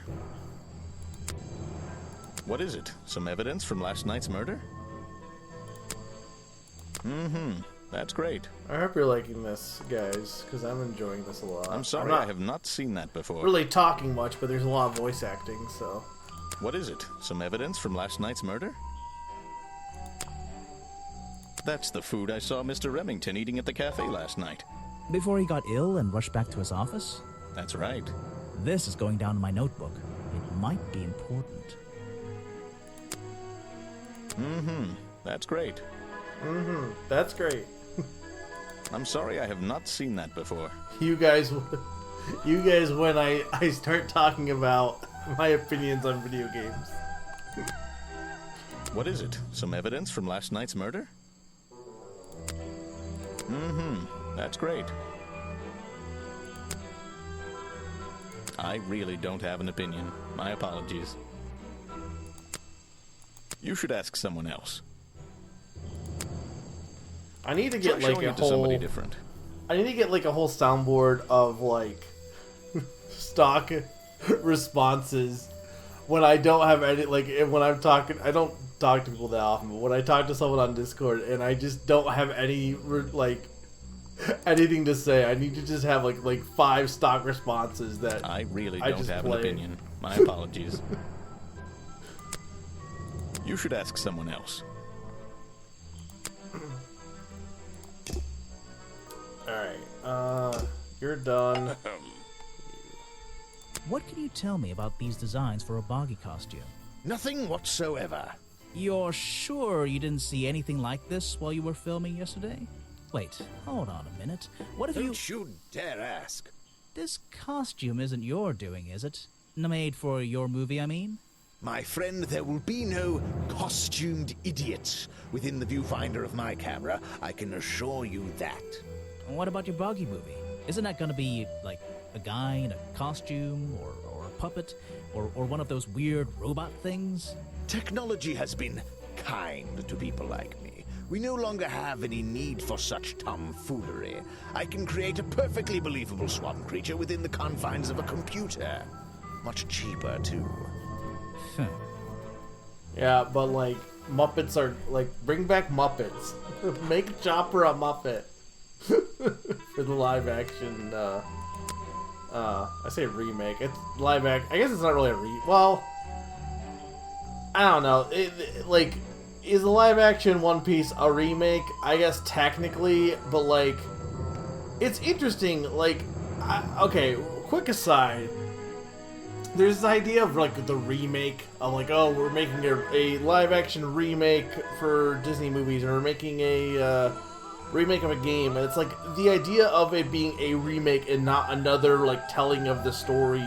S5: What is it? Some evidence from last night's murder? That's great.
S1: I hope you're liking this, guys, because I'm enjoying this a lot.
S5: I'm sorry I have not seen that before.
S1: Really talking much, but there's a lot of voice acting, so...
S5: What is it? Some evidence from last night's murder? That's the food I saw Mr. Remington eating at the cafe last night.
S3: Before he got ill and rushed back to his office?
S5: That's right.
S3: This is going down in my notebook. It might be important.
S5: That's great.
S1: That's great.
S5: I'm sorry I have not seen that before.
S1: You guys, when I start talking about my opinions on video games.
S5: What is it? Some evidence from last night's murder? That's great. I really don't have an opinion. My apologies. You should ask someone else.
S1: I need to get like a
S5: to somebody different.
S1: I need to get like a whole soundboard of like stock responses when I don't have any, like when I'm talking. I don't talk to people that often, but when I talk to someone on Discord and I just don't have any like anything to say, I need to just have like 5 stock responses that
S5: I really don't have an opinion. My apologies. You should ask someone else.
S1: Alright, you're done.
S3: What can you tell me about these designs for a boggy costume?
S7: Nothing whatsoever.
S3: You're sure you didn't see anything like this while you were filming yesterday? Wait, hold on a minute. What if
S7: Don't you dare ask.
S3: This costume isn't your doing, is it? Made for your movie, I mean?
S7: My friend, there will be no costumed idiots within the viewfinder of my camera. I can assure you that.
S3: What about your boggy movie? Isn't that gonna be, like, a guy in a costume, or a puppet, or one of those weird robot things?
S7: Technology has been kind to people like me. We no longer have any need for such tomfoolery. I can create a perfectly believable swamp creature within the confines of a computer. Much cheaper, too.
S1: Yeah, but like Muppets are like, bring back Muppets. Make Chopper a Muppet for the live action. I say remake. It's live act. I guess it's not really a well, I don't know. Like, is the live action One Piece a remake? I guess technically, but like, it's interesting. Like, okay, quick aside. There's this idea of like the remake of like, oh, we're making a live action remake for Disney movies, or we're making a remake of a game, and it's like the idea of it being a remake and not another like telling of the story.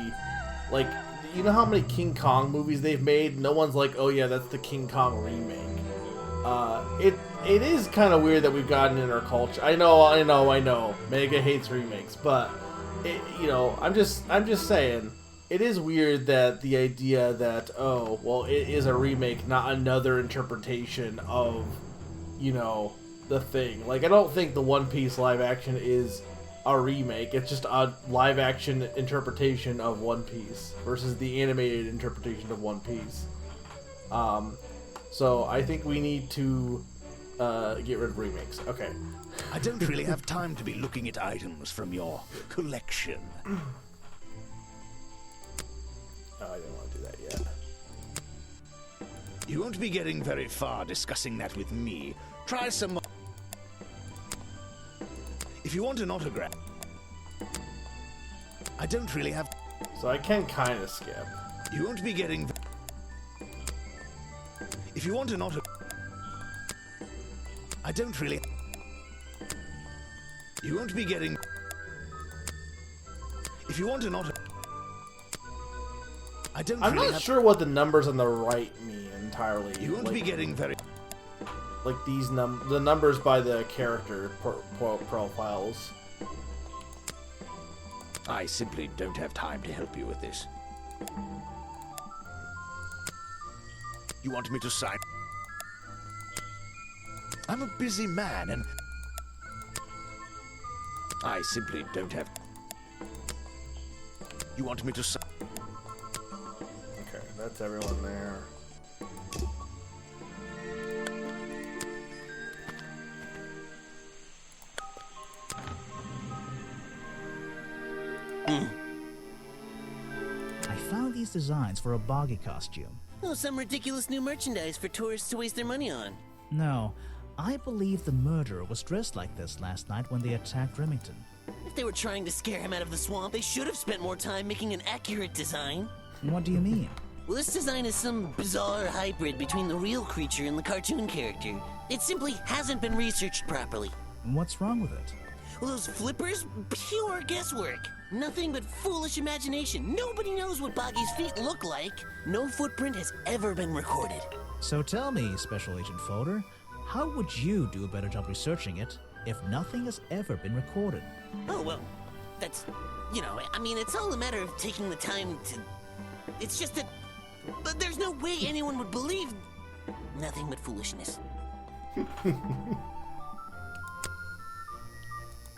S1: Like, you know how many King Kong movies they've made? No one's like, oh yeah, that's the King Kong remake. It is kind of weird that we've gotten in our culture. I know. Mega hates remakes, but I'm just saying. It is weird that the idea that, oh, well, it is a remake, not another interpretation of, the thing. Like, I don't think the One Piece live action is a remake. It's just a live action interpretation of One Piece versus the animated interpretation of One Piece. So I think we need to get rid of remakes. Okay.
S7: I don't really have time to be looking at items from your collection.
S1: Oh, I didn't want to do that yet.
S7: You won't be getting very far discussing that with me. Try some more. If you want an autograph, I don't really have.
S1: So I can kind of skip.
S7: You won't be getting. If you want an autograph, I don't really. You won't be getting. If you want an autograph.
S1: I'm not sure what the numbers on the right mean entirely.
S7: You won't be getting very...
S1: Like these the numbers by the character profiles.
S7: I simply don't have time to help you with this. You want me to sign? I'm a busy man, and I simply don't have... You want me to...
S1: Okay, that's everyone there.
S3: I found these designs for a boggy costume.
S8: Oh, some ridiculous new merchandise for tourists to waste their money on.
S3: No, I believe the murderer was dressed like this last night when they attacked Remington.
S8: If they were trying to scare him out of the swamp, they should have spent more time making an accurate design.
S3: What do you mean?
S8: Well, this design is some bizarre hybrid between the real creature and the cartoon character. It simply hasn't been researched properly.
S3: What's wrong with it?
S8: Well, those flippers? Pure guesswork. Nothing but foolish imagination. Nobody knows what Boggy's feet look like. No footprint has ever been recorded.
S3: So tell me, Special Agent Folder, how would you do a better job researching it if nothing has ever been recorded?
S8: Oh, well, that's... You know, I mean, it's all a matter of taking the time to... It's just that... But there's no way anyone would believe... Nothing but foolishness.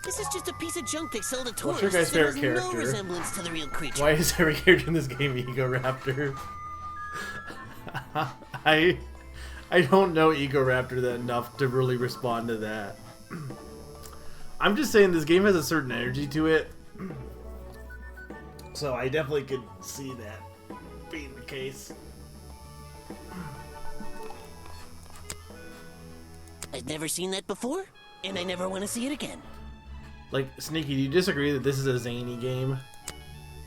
S8: This is just a piece of junk they sell to tourists.
S1: What's your guy's favorite
S8: There's
S1: character?
S8: no resemblance to the real creature.
S1: Why is every character in this game Ego Raptor? I don't know Ego Raptor that enough to really respond to that. I'm just saying this game has a certain energy to it. So I definitely could see that being the case.
S8: I've never seen that before, and I never want to see it again.
S1: Like, Sneaky, do you disagree that this is a zany game?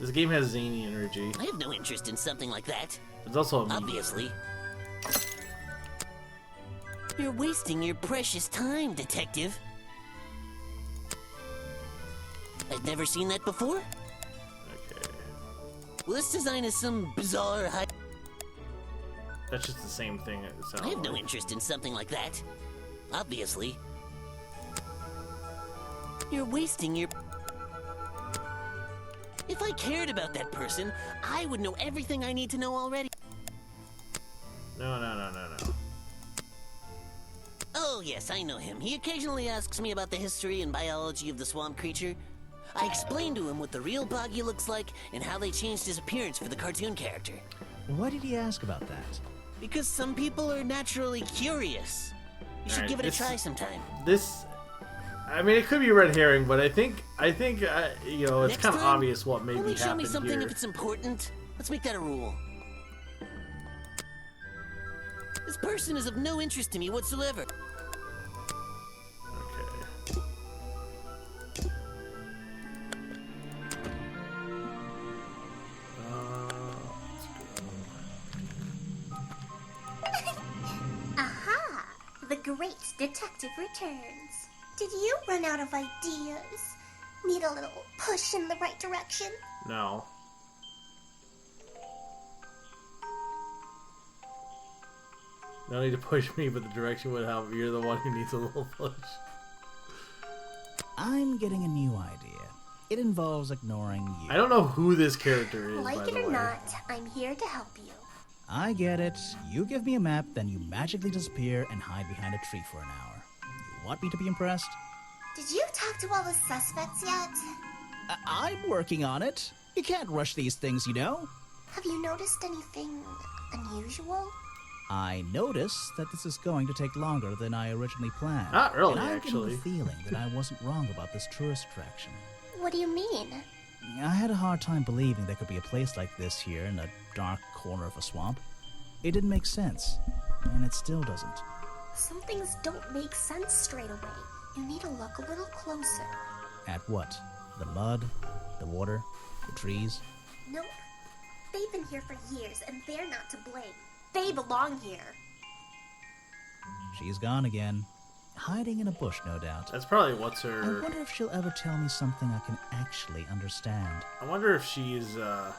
S1: This game has zany energy.
S8: I have no interest in something like that.
S1: It's also a
S8: obviously. You're wasting your precious time, Detective. I've never seen that before.
S1: Okay.
S8: Well, this design is some bizarre
S1: That's just the same thing. It sounds
S8: I have no
S1: like.
S8: interest in something like that. Obviously. You're wasting your... If I cared about that person, I would know everything I need to know already.
S1: No.
S8: Oh, yes, I know him. He occasionally asks me about the history and biology of the swamp creature. I explained to him what the real Boggy looks like and how they changed his appearance for the cartoon character.
S3: Why did he ask about that?
S8: Because some people are naturally curious. You should
S1: Alright,
S8: give it a try sometime.
S1: I mean, it could be red herring, but I think you know, it's
S8: Next
S1: kind of
S8: time,
S1: obvious what maybe
S8: only show me
S1: happened
S8: something
S1: here.
S8: if it's important. Let's make that a rule. This person is of no interest to me whatsoever.
S4: Aha! The great detective returns. Did you run out of ideas? Need a little push in the right direction?
S1: No. No need to push me, but the direction would help. You're the one who needs a little push.
S3: I'm getting a new idea. It involves ignoring you.
S1: I don't know who this character is, by
S4: Like
S1: the
S4: it or
S1: way.
S4: not, I'm here to help you.
S3: I get it. You give me a map, then you magically disappear and hide behind a tree for an hour. You want me to be impressed?
S4: Did you talk to all the suspects yet?
S3: I'm working on it. You can't rush these things, you know.
S4: Have you noticed anything unusual?
S3: I notice that this is going to take longer than I originally planned.
S1: Not really,
S3: and I'm
S1: actually.
S3: getting the feeling that I wasn't wrong about this tourist attraction.
S4: What do you mean?
S3: I had a hard time believing there could be a place like this here in a dark corner of a swamp. It didn't make sense, and it still doesn't.
S4: Some things don't make sense straight away. You need to look a little closer.
S3: At what? The mud? The water? The trees?
S4: Nope. They've been here for years, and they're not to blame. They belong here.
S3: She's gone again. Hiding in a bush, no doubt.
S1: That's probably what's her...
S3: I wonder if she'll ever tell me something I can actually understand.
S1: I wonder if she's, I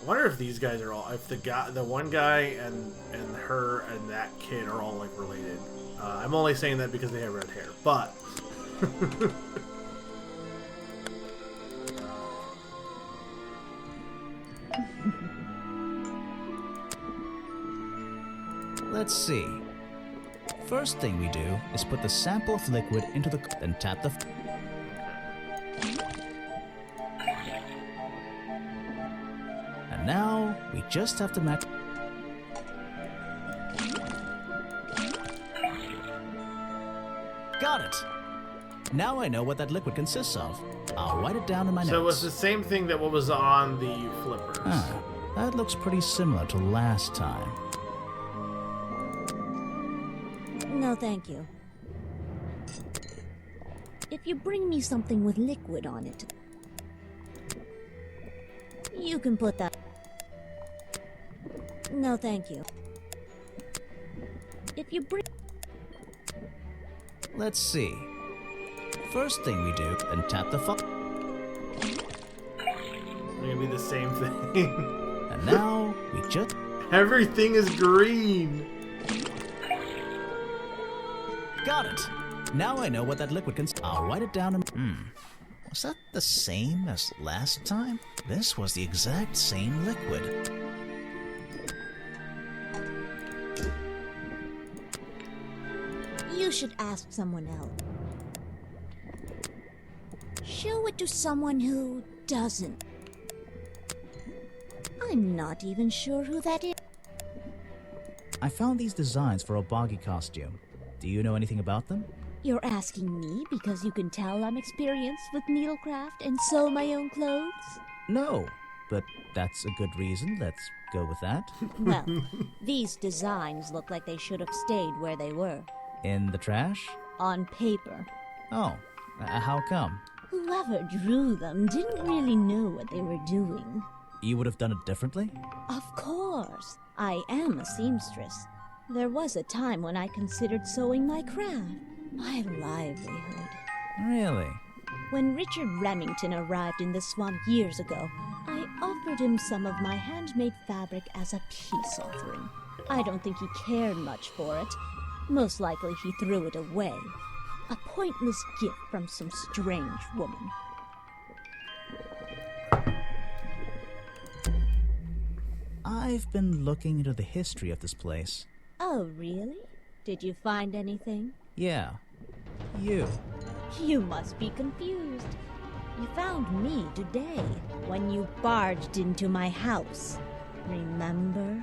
S1: wonder if these guys are all... If the one guy and her and that kid are all, like, related. I'm only saying that because they have red hair, but...
S3: Let's see. First thing we do is put the sample of liquid into the... then tap the... And now, we just have to match... Got it! Now I know what that liquid consists of. I'll write it down in my notes.
S1: So it was the same thing that what was on the flippers.
S3: Ah, that looks pretty similar to last time.
S9: No, thank you. If you bring me something with liquid on it, you can put that... No, thank you. If you bring...
S3: Let's see. First thing we do, then tap the
S1: Maybe the same thing.
S3: And now, we just...
S1: Everything is green.
S3: Got it! Now I know what that liquid consists. I'll write it down in... Was that the same as last time? This was the exact same liquid.
S9: You should ask someone else. Show it to someone who doesn't. I'm not even sure who that is.
S3: I found these designs for a boggy costume. Do you know anything about them?
S9: You're asking me because you can tell I'm experienced with needlecraft and sew my own clothes?
S3: No, but that's a good reason. Let's go with that.
S9: Well, these designs look like they should have stayed where they were.
S3: In the trash?
S9: On paper.
S3: Oh, how come?
S9: Whoever drew them didn't really know what they were doing.
S3: You would have done it differently?
S9: Of course. I am a seamstress. There was a time when I considered sewing my craft, my livelihood.
S3: Really?
S9: When Richard Remington arrived in the swamp years ago, I offered him some of my handmade fabric as a peace offering. I don't think he cared much for it. Most likely he threw it away. A pointless gift from some strange woman.
S3: I've been looking into the history of this place.
S9: Oh, really? Did you find anything?
S3: Yeah. You.
S9: You must be confused. You found me today, when you barged into my house. Remember?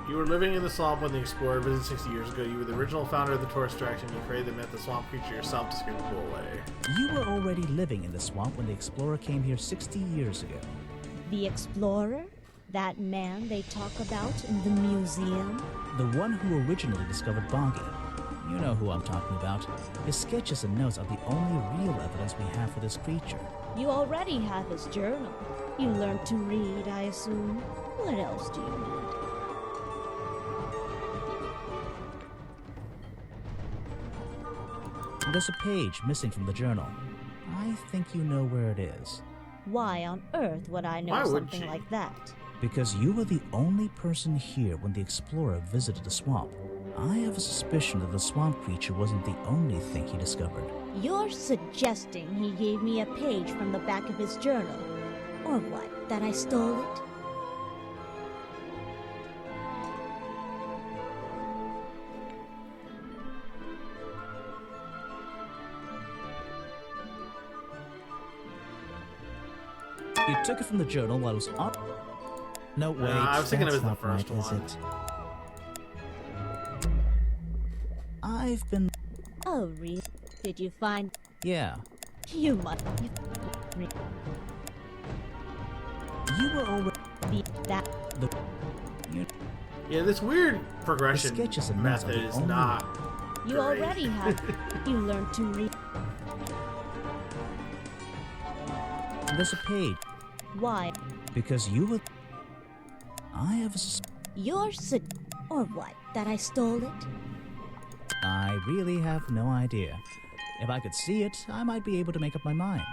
S1: You were living in the swamp when the explorer visited 60 years ago. You were the original founder of the tourist attraction. You created the myth the swamp creature yourself to scare people away.
S3: You were already living in the swamp when the explorer came here 60 years ago.
S9: The explorer? That man they talk about in the museum?
S3: The one who originally discovered Boggy. You know who I'm talking about. His sketches and notes are the only real evidence we have for this creature.
S9: You already have his journal. You learned to read, I assume. What else do you need?
S3: There's a page missing from the journal. I think you know where it is.
S9: Why on earth would I know something like that?
S3: Because you were the only person here when the explorer visited the swamp. I have a suspicion that the swamp creature wasn't the only thing he discovered.
S9: You're suggesting he gave me a page from the back of his journal? Or what, that I stole it?
S3: You took it from the journal while it was on... No, wait,
S1: I was thinking it was the
S3: not
S1: first
S3: right,
S1: one.
S3: is it? I've been...
S9: Oh, really? Did you find...
S3: Yeah.
S9: You must...
S3: You were already...
S1: Yeah, this weird progression
S3: sketches and
S1: method
S3: notes
S1: is not...
S9: You
S1: great.
S9: already have... You learned to read...
S3: There's a page.
S9: Why?
S3: Because you were... I have a...
S9: You're or what, that I stole it?
S3: I really have no idea. If I could see it, I might be able to make up my mind.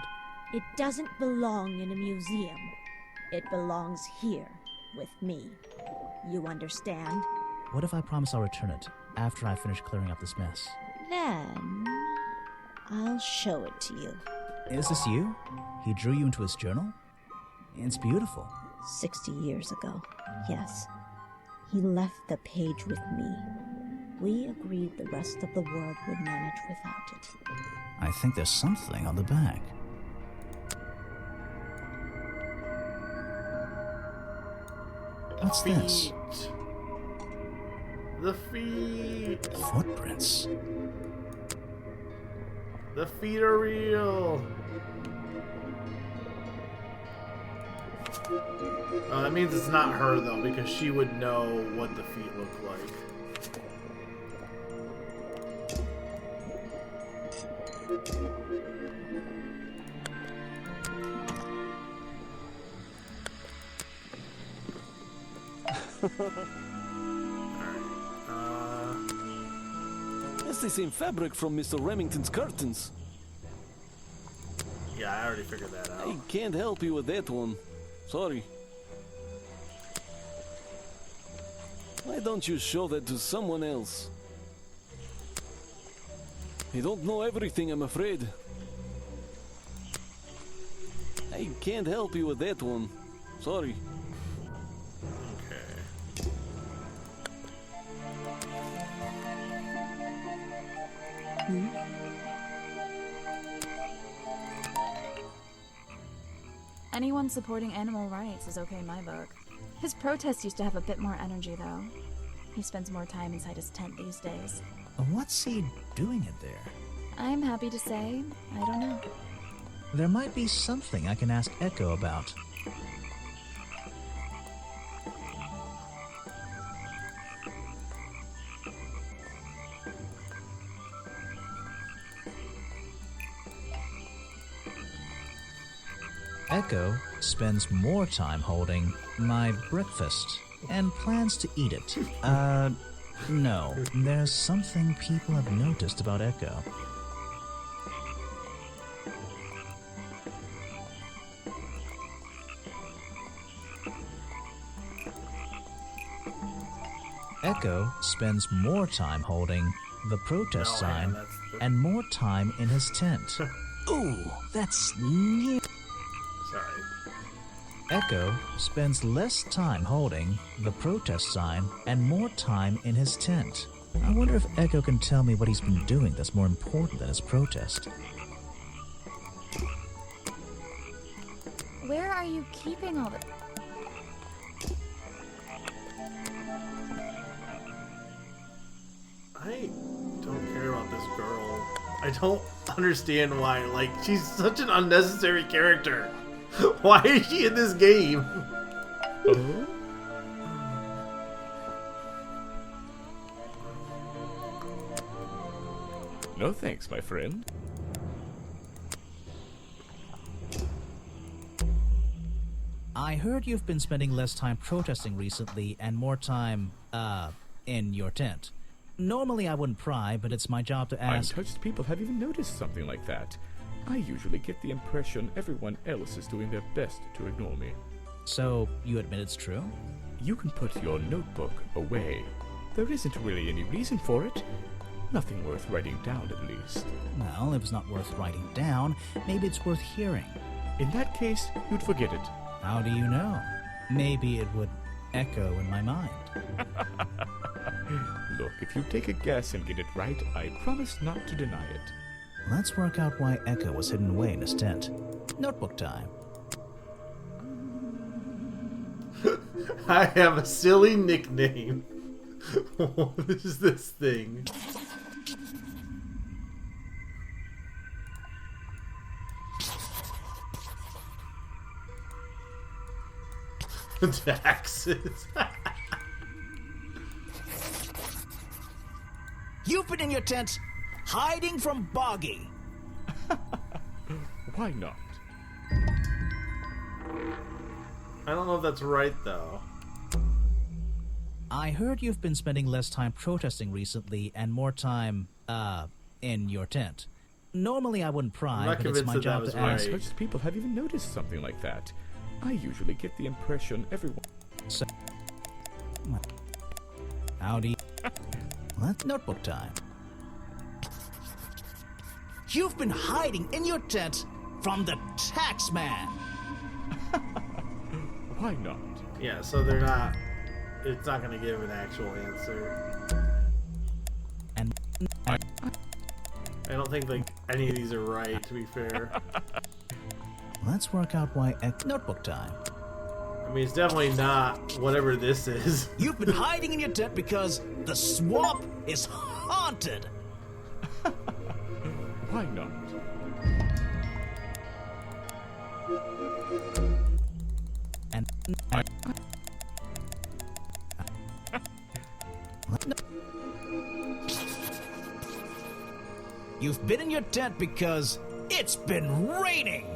S9: It doesn't belong in a museum. It belongs here, with me. You understand?
S3: What if I promise I'll return it after I finish clearing up this mess?
S9: Then... I'll show it to you.
S3: Is this you? He drew you into his journal? It's beautiful.
S9: 60 years ago, yes. He left the page with me. We agreed the rest of the world would manage without it.
S3: I think there's something on the back. What's this?
S1: The feet.
S3: Footprints.
S1: The feet are real. That means it's not her though, because she would know what the feet look like.
S10: That's the same fabric from Mr. Remington's curtains.
S1: Yeah, I already figured that out.
S10: I can't help you with that one. Sorry. Why don't you show that to someone else? I don't know everything, I'm afraid. I can't help you with that one. Sorry.
S11: Anyone supporting animal rights is okay in my book. His protests used to have a bit more energy, though. He spends more time inside his tent these days.
S3: What's he doing it there?
S11: I'm happy to say, I don't know.
S3: There might be something I can ask Echo about. Echo spends more time holding my breakfast and plans to eat it. No. There's something people have noticed about Echo. Echo spends more time holding the protest sign and more time in his tent. Ooh, that's near.
S1: Sorry.
S3: Echo spends less time holding the protest sign and more time in his tent. I wonder if Echo can tell me what he's been doing that's more important than his protest.
S11: Where are you keeping all the...
S1: I don't care about this girl. I don't understand why. Like, she's such an unnecessary character. Why is she in this game?
S13: No thanks, my friend.
S3: I heard you've been spending less time protesting recently and more time, in your tent. Normally I wouldn't pry, but it's my job to ask...
S13: Untouched people have even noticed something like that. I usually get the impression everyone else is doing their best to ignore me.
S3: So, you admit it's true?
S13: You can put your notebook away. There isn't really any reason for it. Nothing worth writing down, at least.
S3: Well, if it's not worth writing down, maybe it's worth hearing.
S13: In that case, you'd forget it.
S3: How do you know? Maybe it would echo in my mind.
S13: Look, if you take a guess and get it right, I promise not to deny it.
S3: Let's work out why Echo was hidden away in his tent. Notebook time.
S1: I have a silly nickname. What is this thing? Taxes.
S3: You've been in your tent, hiding from Boggy.
S13: Why not?
S1: I don't know if that's right, though.
S3: I heard you've been spending less time protesting recently and more time, in your tent. Normally I wouldn't pry, but it's my job to ask.
S13: Untouched people have even noticed something like that. I usually get the impression everyone...
S3: So, howdy. Let's notebook time. You've been hiding in your tent from the tax man.
S13: Why not?
S1: Yeah, so they're not... It's not going to give an actual answer.
S3: And
S1: I don't think like any of these are right, to be fair.
S3: Let's work out why notebook time.
S1: I mean, it's definitely not whatever this is.
S14: You've been hiding in your tent because the swamp is haunted.
S13: Why not?
S3: And
S14: You've been in your tent because it's been raining.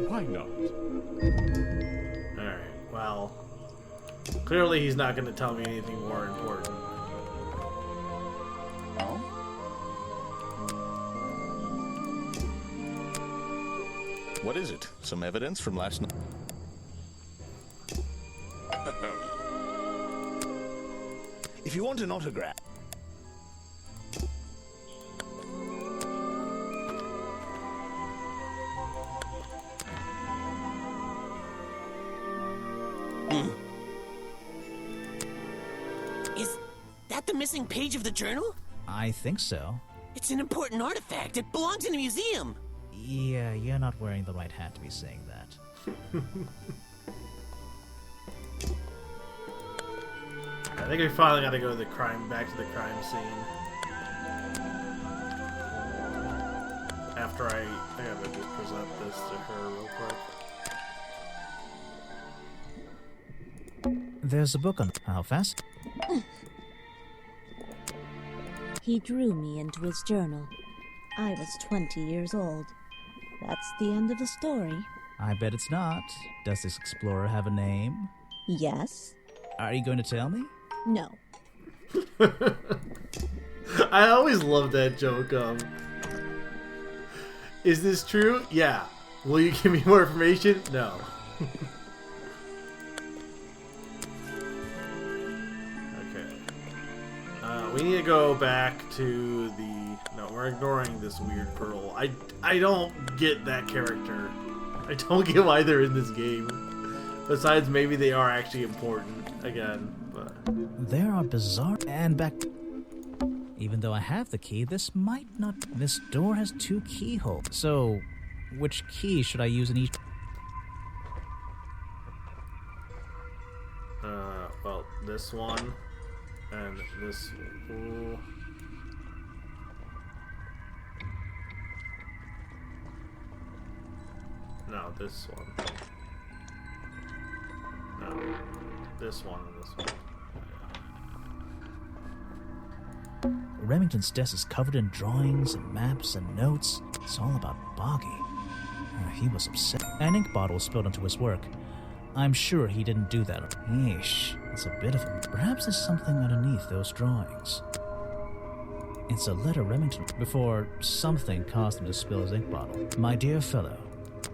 S13: Why not?
S1: Alright, well, clearly he's not going to tell me anything more important.
S5: What is it? Some evidence from last night?
S7: If you want an autograph...
S8: Is that the missing page of the journal?
S3: I think so.
S8: It's an important artifact. It belongs in a museum.
S3: Yeah, you're not wearing the right hat to be saying that.
S1: I think we finally got to go to back to the crime scene. After I gotta just present this to her real quick.
S3: There's a book on how fast?
S9: He drew me into his journal. I was 20 years old. That's the end of the story.
S3: I bet it's not. Does this explorer have a name?
S9: Yes.
S3: Are you going to tell me?
S9: No.
S1: I always love that joke. Is this true? Yeah. Will you give me more information? No. Okay. We need to go back to the... No, we're ignoring this weird pearl. I don't get that character. I don't get why they're in this game. Besides, maybe they are actually important again. But
S3: there are bizarre and back. Even though I have the key, this might not. This door has 2 keyholes. So, which key should I use in each?
S1: Well, this one and this. Ooh. No, this one. No, this one and this one.
S3: Remington's desk is covered in drawings and maps and notes. It's all about Boggy. He was upset. An ink bottle spilled onto his work. I'm sure he didn't do that. Yeesh, it's a bit of a... Perhaps there's something underneath those drawings. It's a letter Remington... Before something caused him to spill his ink bottle. My dear fellow,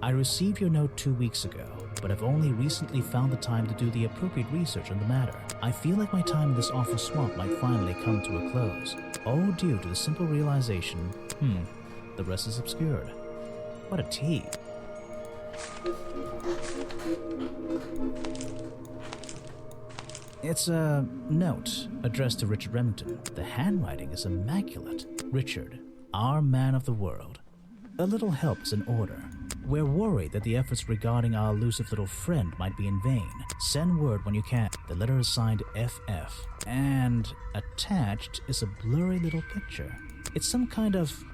S3: I received your note 2 weeks ago, but have only recently found the time to do the appropriate research on the matter. I feel like my time in this awful swamp might finally come to a close. All due to the simple realization, the rest is obscured. What a tea. It's a note addressed to Richard Remington. The handwriting is immaculate. Richard, our man of the world. A little help is in order. We're worried that the efforts regarding our elusive little friend might be in vain. Send word when you can. The letter is signed FF. And attached is a blurry little picture. It's some kind of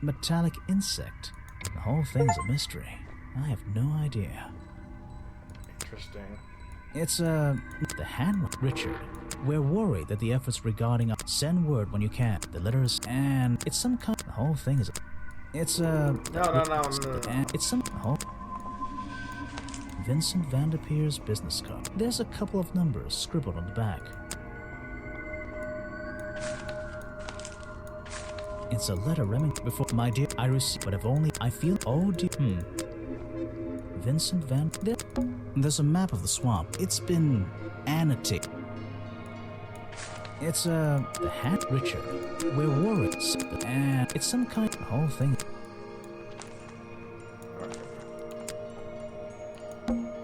S3: metallic insect. The whole thing's a mystery. I have no idea.
S1: Interesting.
S3: It's the hand... Richard, we're worried that the efforts regarding... Send word when you can. The letter is... And it's some kind... The whole thing is... It's
S1: No.
S3: It's some... Vincent Vanderpeer's business card. There's a couple of numbers scribbled on the back. It's a letter Remington before... My dear, I received... But if only... I feel... Oh dear... Vincent Van... There's a map of the swamp. It's been annotated. It's the hat Richard. We're worried. And it's some kind of whole thing.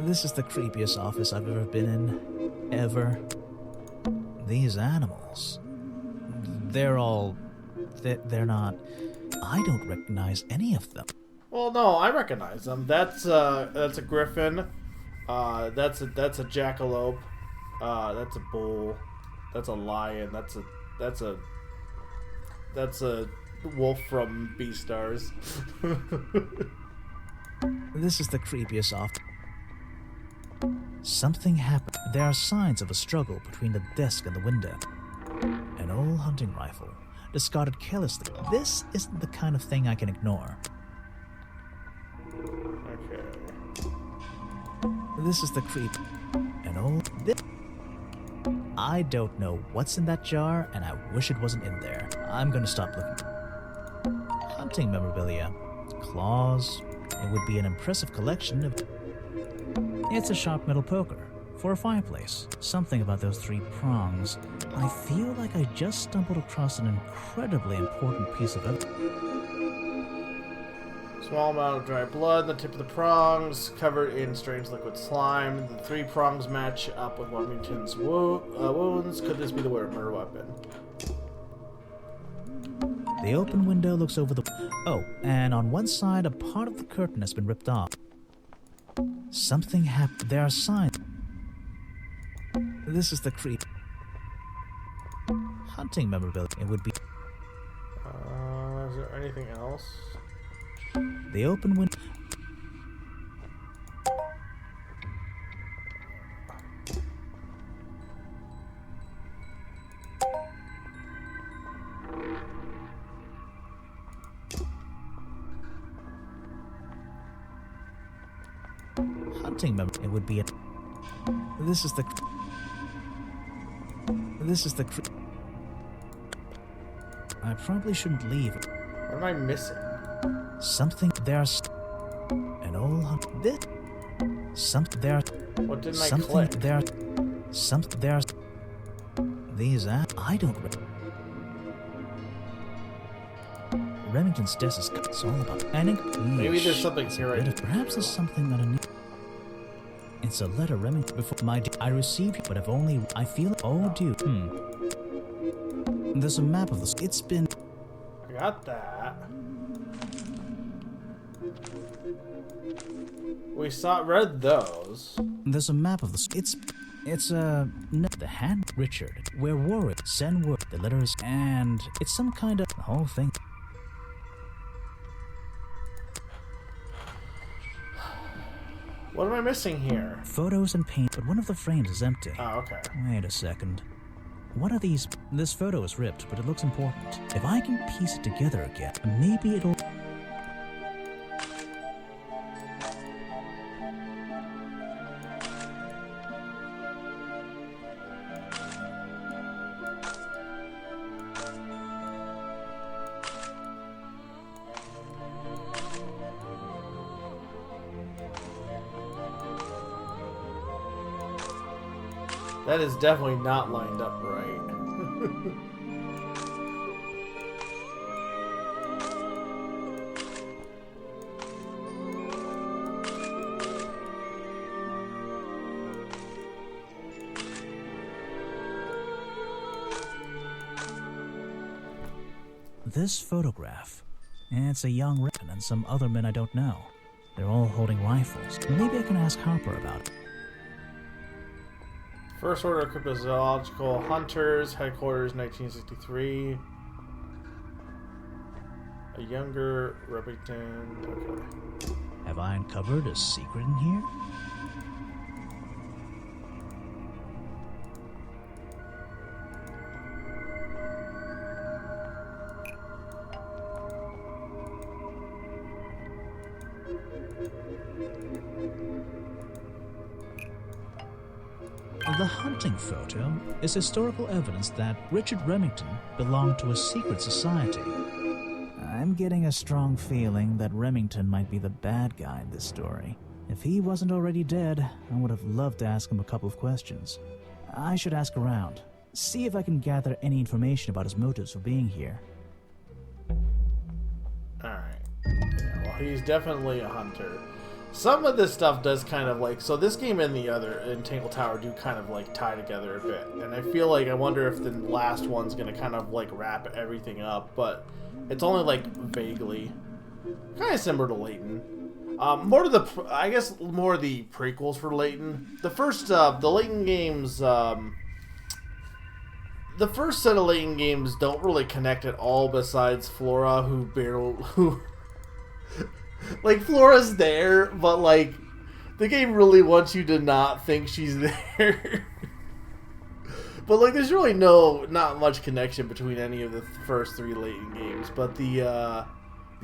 S3: This is the creepiest office I've ever been in. Ever. These animals. They're all... They're not... I don't recognize any of them.
S1: Well, no, I recognize them. That's a griffin. That's a jackalope. That's a bull. That's a lion. That's a wolf from Beastars.
S3: This is the creepiest off. Something happened. There are signs of a struggle between the desk and the window. An old hunting rifle, discarded carelessly. This isn't the kind of thing I can ignore.
S1: Okay.
S3: This is the creep. An old... I don't know what's in that jar, and I wish it wasn't in there. I'm gonna stop looking. Hunting memorabilia. Claws. It would be an impressive collection of... It's a sharp metal poker. For a fireplace. Something about those 3 prongs. I feel like I just stumbled across an incredibly important piece of evidence.
S1: Small amount of dry blood, the tip of the prongs, covered in strange liquid slime. The 3 prongs match up with Remington's wounds. Could this be the murder weapon?
S3: The open window looks over the... Oh, and on one side, a part of the curtain has been ripped off. Something happened. There are signs. This is the creep. Hunting memorabilia. It would be...
S1: Is there anything else?
S3: The open window... Hunting member. It would be a... This is the... This is the... I probably shouldn't leave.
S1: What am I missing?
S3: Something... There's... An old... This... Something... There...
S1: What didn't I
S3: something
S1: click?
S3: There... Something... There's... These... I don't... Remington's desk is... It's all about...
S1: Maybe there's something here right...
S3: Perhaps there's something that I need... It's a letter Remington before my... I received, but if only... I feel... Oh, dude. There's a map of this. It's been...
S1: I got that. We read those.
S3: There's a map of this. It's the hand Richard. Where Warwick send word. The letters and it's some kind of the whole thing.
S1: What am I missing here?
S3: Photos and paint, but one of the frames is empty.
S1: Oh, okay.
S3: Wait a second. What are these? This photo is ripped, but it looks important. If I can piece it together again, maybe it'll...
S1: That is definitely not lined up right.
S3: This photograph. It's a young Rickon and some other men I don't know. They're all holding rifles. Maybe I can ask Harper about it.
S1: First Order of Cryptozoological Hunters, Headquarters, 1963. A younger Remington. Okay.
S3: Have I uncovered a secret in here? The hunting photo is historical evidence that Richard Remington belonged to a secret society. I'm getting a strong feeling that Remington might be the bad guy in this story. If he wasn't already dead, I would have loved to ask him a couple of questions. I should ask around, see if I can gather any information about his motives for being here.
S1: Alright. Yeah, well, he's definitely a hunter. Some of this stuff does kind of like... So this game and the other, in Tangle Tower, do kind of like tie together a bit. And I feel like, I wonder if the last one's going to kind of like wrap everything up. But it's only like vaguely. Kind of similar to Layton. More to the, I guess, more the prequels for Layton. The first, the Layton games, the first set of Layton games don't really connect at all. Besides Flora, like Flora's there, but like the game really wants you to not think she's there. But like, there's really not much connection between any of the first 3 Layton games. But the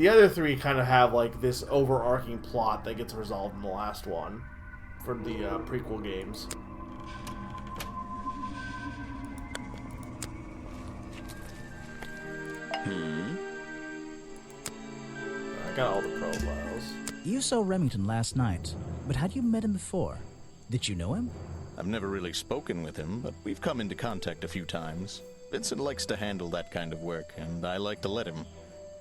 S1: other 3 kind of have like this overarching plot that gets resolved in the last one for the prequel games. I got all the profiles.
S3: You saw Remington last night, but had you met him before? Did you know him?
S5: I've never really spoken with him, but we've come into contact a few times. Vincent likes to handle that kind of work, and I like to let him.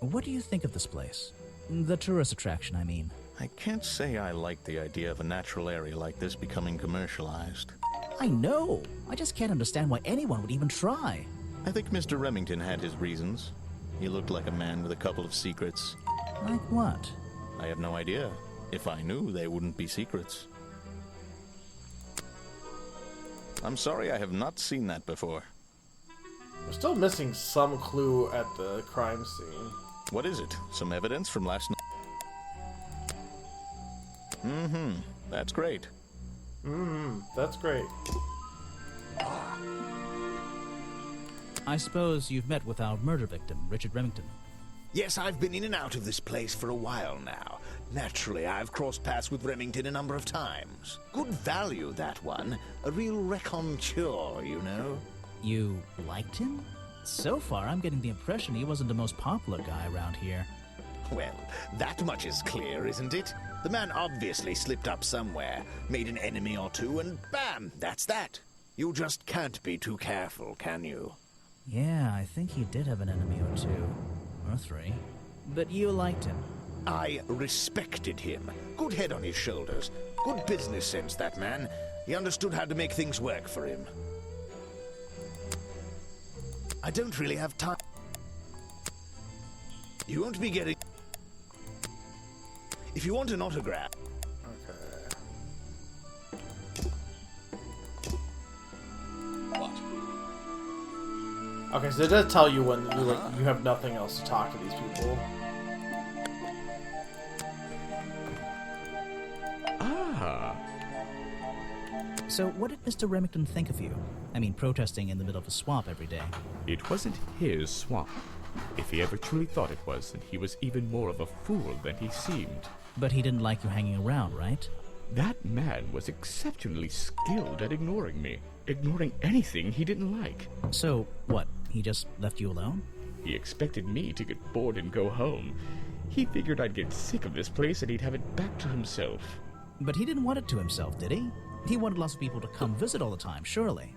S3: What do you think of this place? The tourist attraction, I mean.
S5: I can't say I like the idea of a natural area like this becoming commercialized.
S3: I know. I just can't understand why anyone would even try.
S5: I think Mr. Remington had his reasons. He looked like a man with a couple of secrets.
S3: Like what?
S5: I have no idea. If I knew, they wouldn't be secrets. I'm sorry, I have not seen that before.
S1: We're still missing some clue at the crime scene.
S5: What is it? Some evidence from last night? That's great.
S1: That's great.
S3: I suppose you've met with our murder victim, Richard Remington.
S7: Yes, I've been in and out of this place for a while now. Naturally, I've crossed paths with Remington a number of times. Good value, that one. A real raconteur, you know.
S3: You liked him? So far, I'm getting the impression he wasn't the most popular guy around here.
S7: Well, that much is clear, isn't it? The man obviously slipped up somewhere, made an enemy or two, and bam, that's that. You just can't be too careful, can you?
S3: Yeah, I think he did have an enemy or 2. Or 3. But you liked him.
S7: I respected him. Good head on his shoulders. Good business sense, that man. He understood how to make things work for him. I don't really have time. You won't be getting... If you want an autograph...
S1: Okay, so it does tell you when you have nothing else to talk to these people.
S3: So what did Mr. Remington think of you? I mean, protesting in the middle of a swamp every day.
S13: It wasn't his swamp. If he ever truly thought it was, then he was even more of a fool than he seemed.
S3: But he didn't like you hanging around, right?
S13: That man was exceptionally skilled at ignoring me. Ignoring anything he didn't like.
S3: So, what? He just left you alone?
S13: He expected me to get bored and go home. He figured I'd get sick of this place and he'd have it back to himself.
S3: But he didn't want it to himself, did he? He wanted lots of people to come visit all the time, surely.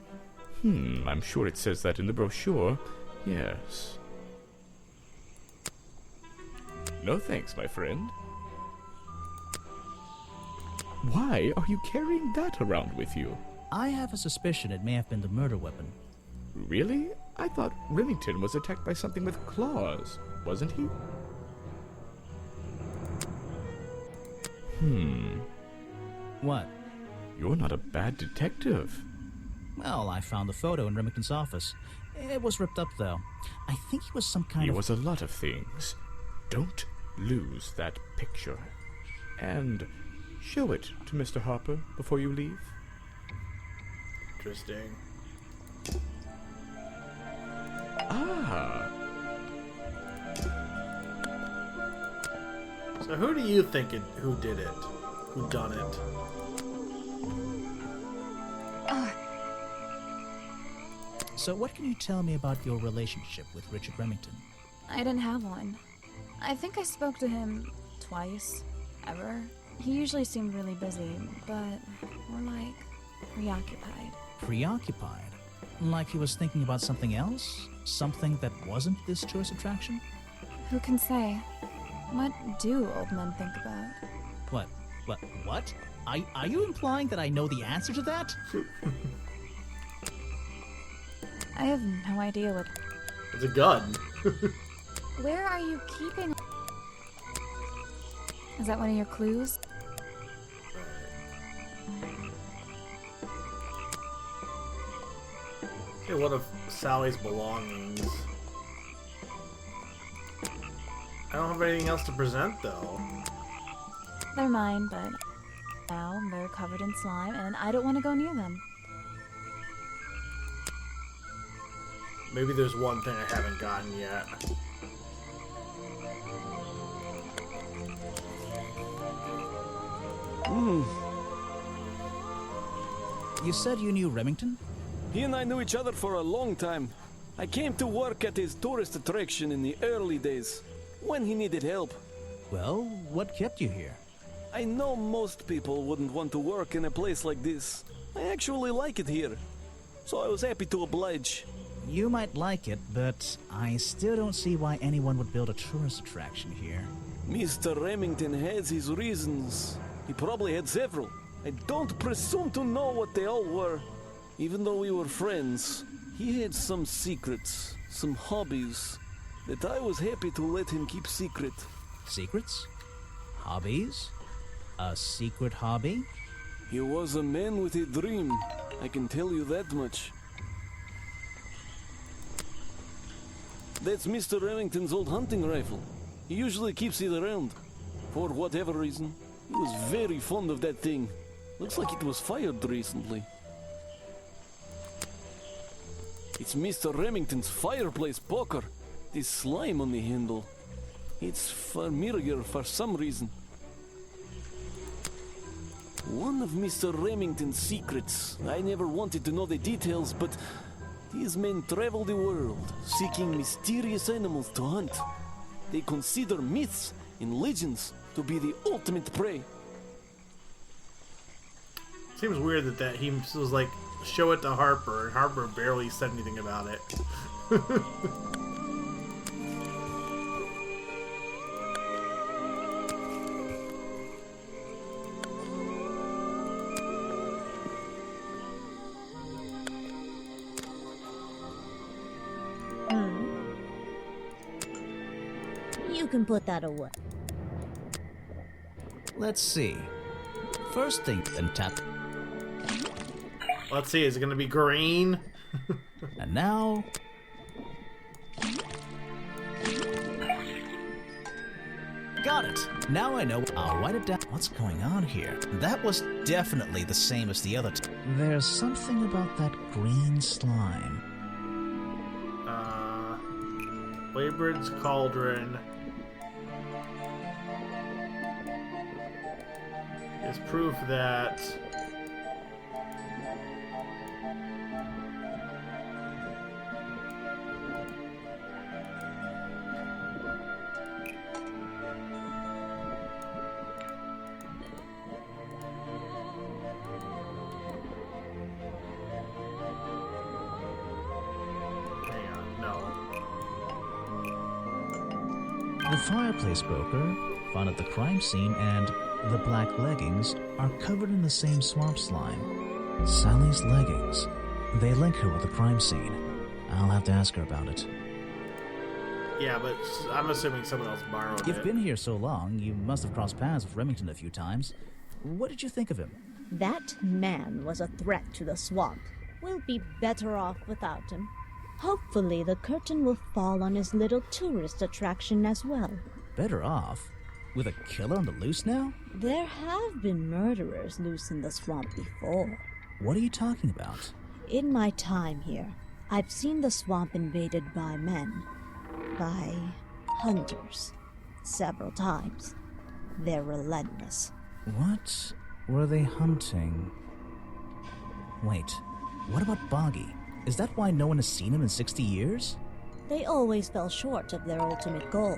S13: I'm sure it says that in the brochure. Yes. No thanks, my friend. Why are you carrying that around with you?
S3: I have a suspicion it may have been the murder weapon.
S13: Really? I thought Remington was attacked by something with claws, wasn't he?
S3: What?
S13: You're not a bad detective.
S3: Well, I found the photo in Remington's office. It was ripped up, though. I think he was some kind
S13: He
S3: of...
S13: was a lot of things. Don't lose that picture. And show it to Mr. Harper before you leave.
S1: Interesting. So who do you think who did it? Who done it?
S3: So what can you tell me about your relationship with Richard Remington?
S11: I didn't have one. I think I spoke to him twice, ever. He usually seemed really busy, but more like preoccupied.
S3: Preoccupied? Like he was thinking about something else? Something that wasn't this tourist attraction?
S11: Who can say? What do old men think about?
S3: What? Are you implying that I know the answer to that?
S11: I have no idea what...
S1: It's a gun.
S11: Where are you keeping... Is that one of your clues?
S1: Okay, what of Sally's belongings? I don't have anything else to present, though.
S11: They're mine, but now they're covered in slime, and I don't want to go near them.
S1: Maybe there's one thing I haven't gotten yet.
S3: You said you knew Remington?
S10: He and I knew each other for a long time. I came to work at his tourist attraction in the early days, when he needed help.
S3: Well, what kept you here?
S10: I know most people wouldn't want to work in a place like this. I actually like it here, so I was happy to oblige.
S3: You might like it, but I still don't see why anyone would build a tourist attraction here.
S10: Mr. Remington has his reasons. He probably had several. I don't presume to know what they all were. Even though we were friends, he had some secrets, some hobbies, that I was happy to let him keep secret.
S3: Secrets? Hobbies? A secret hobby?
S10: He was a man with a dream, I can tell you that much. That's Mr. Remington's old hunting rifle. He usually keeps it around. For whatever reason, he was very fond of that thing. Looks like it was fired recently. It's Mr. Remington's fireplace poker. This slime on the handle. It's familiar for some reason. One of Mr. Remington's secrets. I never wanted to know the details, but these men travel the world, seeking mysterious animals to hunt. They consider myths and legends to be the ultimate prey.
S1: Seems weird that he was like, show it to Harper, and Harper barely said anything about it.
S9: You can put that away.
S3: Let's see. First thing, then tap.
S1: Let's see, is it gonna be green?
S3: And now... Got it! Now I know. I'll write it down. What's going on here? That was definitely the same as the other two. There's something about that green slime.
S1: Waybrid's Cauldron is proof that
S3: The fireplace broker found at the crime scene and the black leggings are covered in the same swamp slime. Sally's leggings. They link her with the crime scene. I'll have to ask her about it.
S1: yeah, but I'm assuming someone else borrowed it.
S3: You've been here so long, you must have crossed paths with Remington a few times. What did you think of him?
S9: That man was a threat to the swamp. We'll be better off without him. Hopefully the curtain will fall on his little tourist attraction as well.
S3: Better off? With a killer on the loose now?
S9: There have been murderers loose in the swamp before.
S3: What are you talking about?
S9: In my time here, I've seen the swamp invaded by men. By hunters. Several times. They're relentless.
S3: What were they hunting? Wait, what about Boggy? Is that why no one has seen him in 60 years?
S9: They always fell short of their ultimate goal.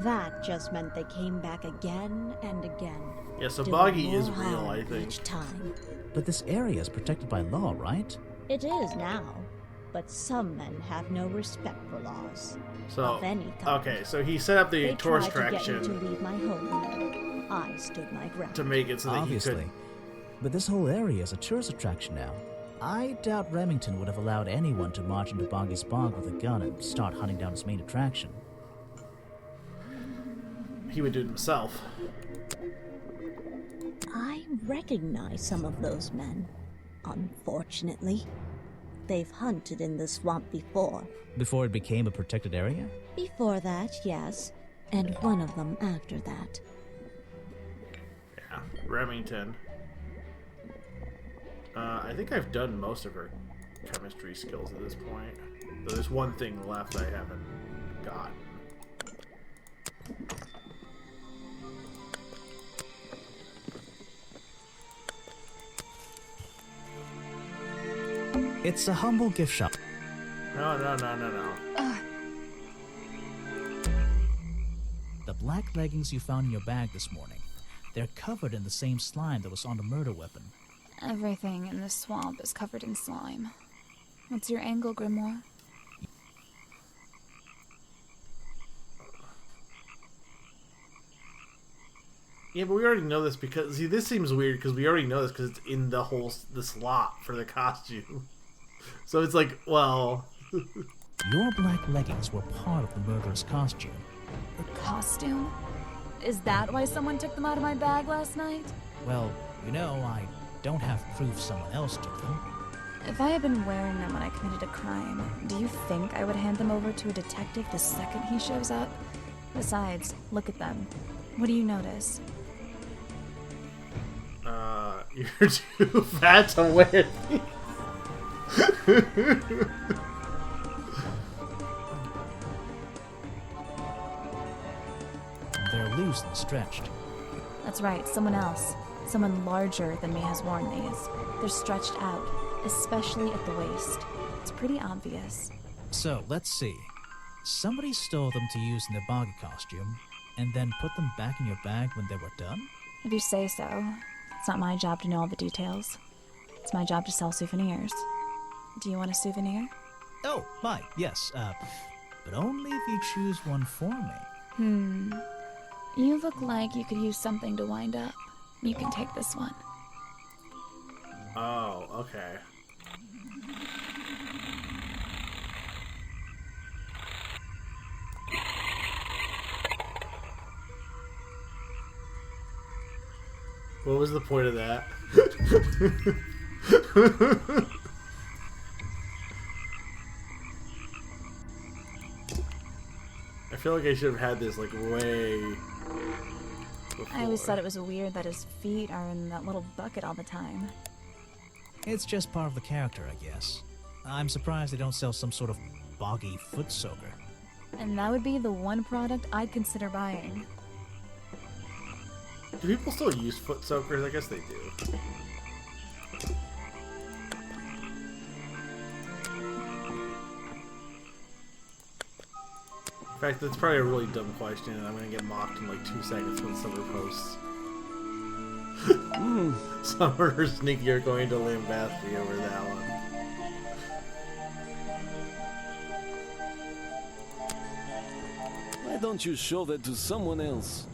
S9: That just meant they came back again and again.
S1: Yeah, so
S9: doing
S1: Boggy
S9: more
S1: is real,
S9: harm
S1: I think.
S9: each time.
S3: But this area is protected by law, right?
S9: It is now, but some men have no respect for laws.
S1: So,
S9: of any kind.
S1: okay, so he set up the
S9: They
S1: tourist
S9: tried to
S1: attraction
S9: get me to leave my home. I stood my ground.
S1: to make it so that
S3: Obviously.
S1: he could.
S3: But this whole area is a tourist attraction now. I doubt Remington would have allowed anyone to march into Boggy's Bog with a gun and start hunting down his main attraction.
S1: He would do it himself.
S9: recognize some of those men, unfortunately. They've hunted in the swamp before.
S3: Before it became a protected area?
S9: Before that, yes. And one of them after that.
S1: Yeah, Remington. I think I've done most of her chemistry skills at this point. But there's one thing left I haven't gotten.
S3: It's a humble gift shop.
S1: No.
S3: The black leggings you found in your bag this morning. They're covered in the same slime that was on the murder weapon.
S11: Everything in the swamp is covered in slime. What's your angle, Grimoire?
S1: Yeah, but we already know this because... See, this seems weird because we already know this because it's in the slot for the costume. So it's like, well...
S3: Your black leggings were part of the murderer's costume.
S11: The costume? Is that why someone took them out of my bag last night?
S3: Well, you know, I don't have proof someone else took them.
S11: If I had been wearing them when I committed a crime, do you think I would hand them over to a detective the second he shows up? Besides, look at them. What do you notice?
S1: You're too fat to wear these.
S3: They're loose and stretched.
S11: That's right, someone else. Someone larger than me has worn these. They're stretched out, especially at the waist. It's pretty obvious.
S3: So, let's see. Somebody stole them to use in their boggy costume, and then put them back in your bag when they were done?
S11: If you say so. It's not my job to know all the details. It's my job to sell souvenirs. Do you want a souvenir?
S3: Oh, my, yes, but only if you choose one for me.
S11: You look like you could use something to wind up. You can take this one.
S1: Oh, okay. What was the point of that? I feel like I should have had this like way before.
S11: I always thought it was weird that his feet are in that little bucket all the time.
S3: It's just part of the character, I guess. I'm surprised they don't sell some sort of boggy foot soaker.
S11: And that would be the one product I'd consider buying.
S1: Do people still use foot soakers? I guess they do. In fact, that's probably a really dumb question, and I'm gonna get mocked in like 2 seconds when Summer posts. Summer or Sneaky are going to lambast me over that one.
S10: Why don't you show that to someone else?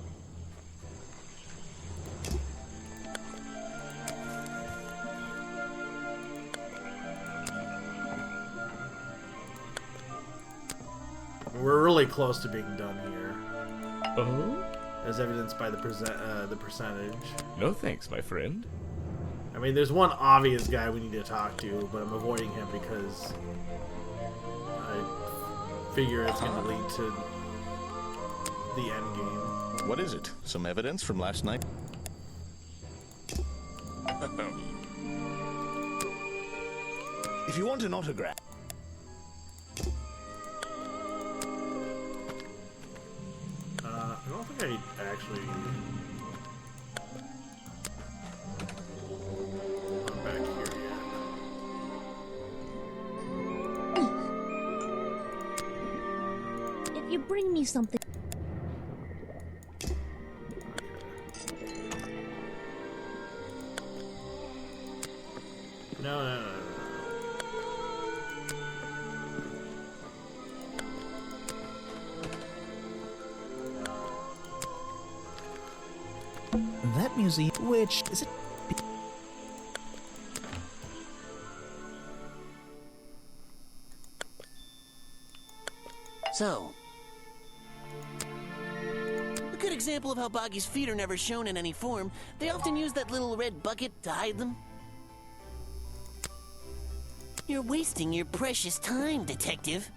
S1: We're really close to being done here.
S13: Oh?
S1: As evidenced by the percentage.
S13: No thanks, my friend.
S1: I mean, there's one obvious guy we need to talk to, but I'm avoiding him because I figure it's going to lead to the end game.
S5: What is it? Some evidence from last night?
S7: If you want an autograph...
S1: I don't think I actually... I'm back here yet.
S9: If you bring me something...
S1: No.
S3: That museum, which is it?
S8: So, look at good example of how Boggy's feet are never shown in any form. They often use that little red bucket to hide them. You're wasting your precious time, Detective.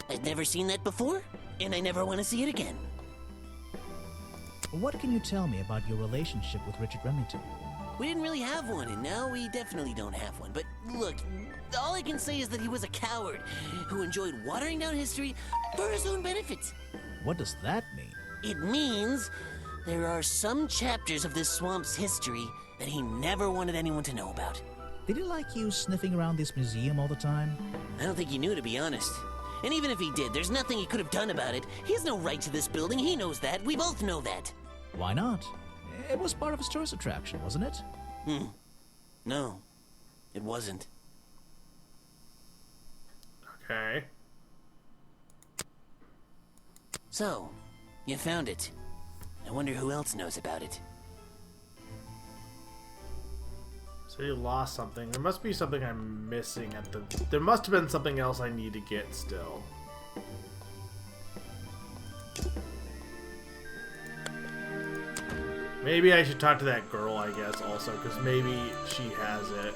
S8: I've never seen that before, and I never want to see it again.
S3: What can you tell me about your relationship with Richard Remington?
S8: We didn't really have one, and now we definitely don't have one. But look, all I can say is that he was a coward who enjoyed watering down history for his own benefit.
S3: What does that mean?
S8: It means there are some chapters of this swamp's history that he never wanted anyone to know about.
S3: Did he like you sniffing around this museum all the time?
S8: I don't think he knew, to be honest. And even if he did, there's nothing he could have done about it. He has no right to this building. He knows that. We both know that.
S3: Why not? It was part of his tourist attraction, wasn't it?
S8: No, it wasn't.
S1: Okay.
S8: So, you found it. I wonder who else knows about it.
S1: So you lost something. There must be something I'm missing at the... There must have been something else I need to get still. Maybe I should talk to that girl, I guess, also, because maybe she has it.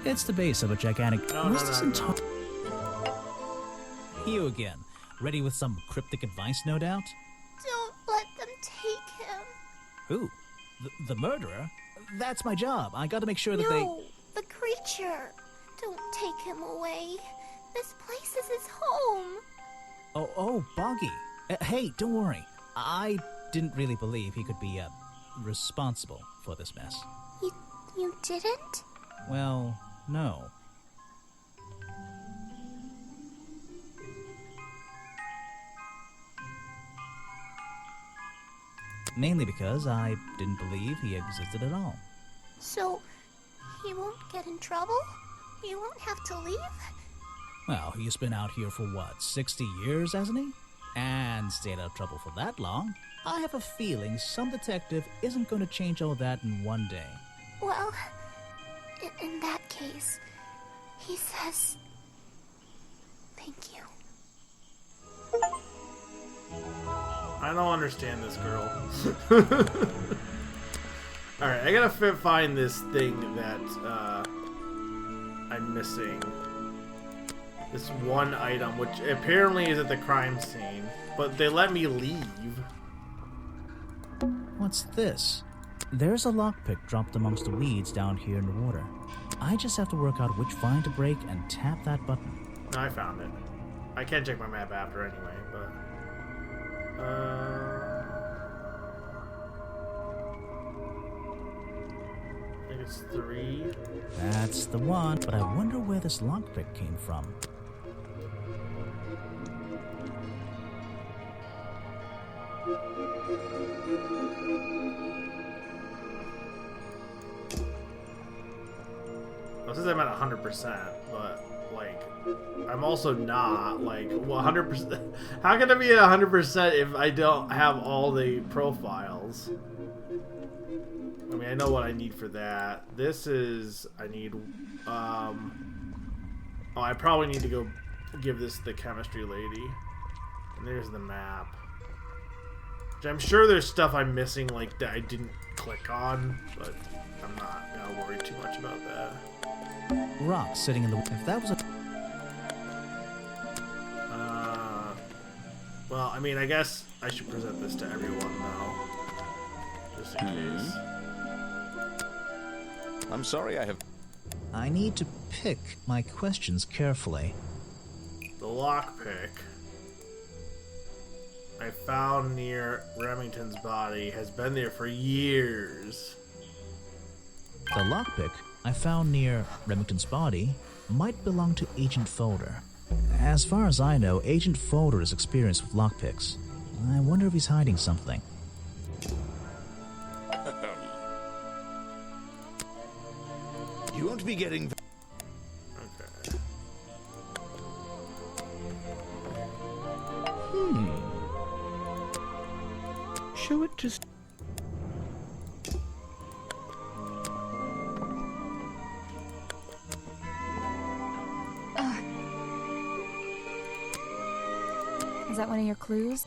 S3: It's the base of a gigantic...
S1: No.
S3: You again. Ready with some cryptic advice, no doubt?
S4: Don't let them take him.
S3: Who? The murderer? That's my job. I gotta make sure that
S4: No, the creature. Don't take him away. This place is his home.
S3: Oh, Boggy. Hey, don't worry. I didn't really believe he could be, responsible for this mess.
S4: You didn't?
S3: Well, no. Mainly because I didn't believe he existed at all.
S4: So, he won't get in trouble? He won't have to leave?
S3: Well, he's been out here for what, 60 years, hasn't he? And stayed out of trouble for that long. I have a feeling some detective isn't going to change all that in one day.
S4: Well, in that case, he says... Thank you.
S1: I don't understand this girl. Alright, I gotta find this thing that I'm missing. This one item, which apparently is at the crime scene, but they let me leave.
S3: What's this? There's a lockpick dropped amongst the weeds down here in the water. I just have to work out which vine to break and tap that button.
S1: No, I found it. I can check my map after anyway, but... I think it's 3.
S3: That's the one, but I wonder where this lockpick came from.
S1: Well, since I'm at 100%, but, like, I'm also not, like, 100%. How can I be at 100% if I don't have all the profiles? I mean, I know what I need for that. This is, I need, oh, I probably need to go give this to the chemistry lady. And there's the map. Which I'm sure there's stuff I'm missing, like, that I didn't click on, but I'm not gonna worry too much about that.
S3: Rock sitting in the... If that was a...
S1: Well, I mean, I guess I should present this to everyone, though. Just in case.
S5: I'm sorry I have...
S3: I need to pick my questions carefully.
S1: The lockpick I found near Remington's body has been there for years.
S3: The lockpick I found near Remington's body might belong to Agent Folder. As far as I know, Agent Folder is experienced with lockpicks. I wonder if he's hiding something.
S7: You won't be getting...
S1: Okay.
S2: Show it to...
S11: Is that one of your clues?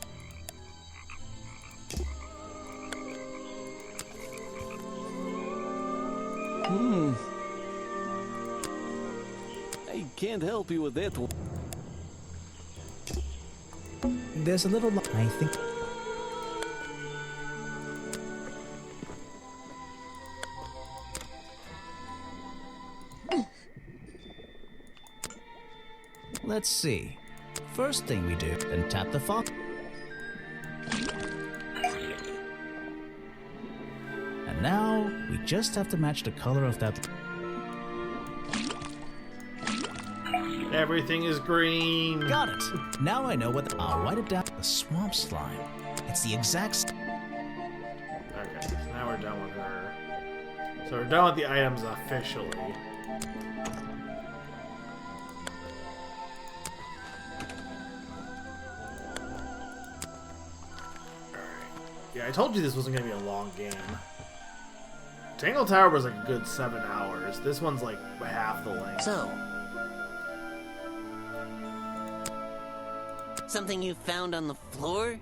S10: I can't help you with that one.
S3: There's a little... I think... Let's see. First thing we do, then tap the faucet. And now, we just have to match the color of that...
S1: Everything is green.
S3: Got it. Now I know what I'll write it down. The swamp slime. It's the exact...
S1: Okay, so now we're done with her. So we're done with the items officially. Yeah, I told you this wasn't going to be a long game. Tangle Tower was like a good 7 hours. This one's like half the length.
S8: So, something you found on the floor?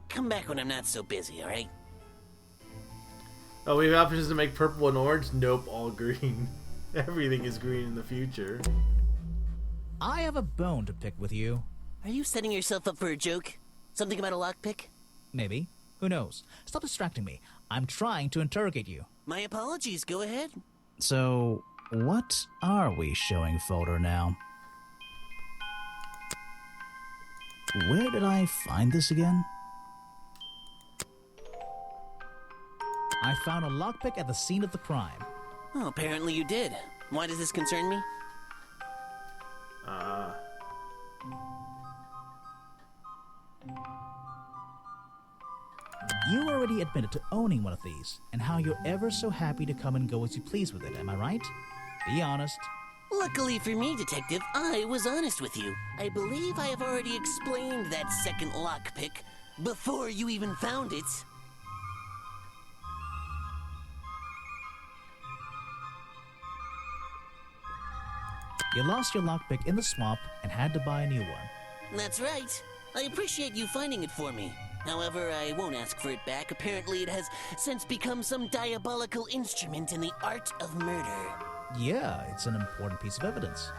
S8: Come back when I'm not so busy, alright?
S1: Oh, we have options to make purple and orange? Nope, all green. Everything is green in the future.
S3: I have a bone to pick with you.
S8: Are you setting yourself up for a joke? Something about a lockpick?
S3: Maybe. Who knows? Stop distracting me. I'm trying to interrogate you.
S8: My apologies, go ahead.
S3: So, what are we showing photo now? Where did I find this again? I found a lockpick at the scene of the crime.
S8: Oh, apparently you did. Why does this concern me?
S3: You already admitted to owning one of these, and how you're ever so happy to come and go as you please with it, am I right? Be honest.
S8: Luckily for me, Detective, I was honest with you. I believe I have already explained that second lockpick before you even found it.
S3: You lost your lockpick in the swamp and had to buy a new one.
S8: That's right. I appreciate you finding it for me. However, I won't ask for it back. Apparently, it has since become some diabolical instrument in the art of murder.
S3: Yeah, it's an important piece of evidence.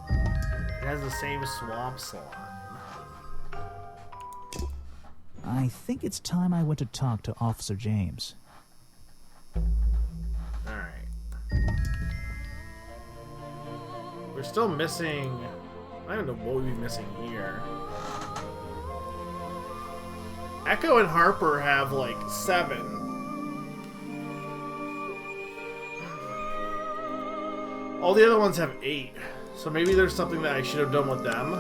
S1: It has the same swamp slime.
S3: I think it's time I went to talk to Officer James.
S1: Alright. We're still missing... I don't know what we'd be missing here. Echo and Harper have like 7. All the other ones have 8. So maybe there's something that I should have done with them.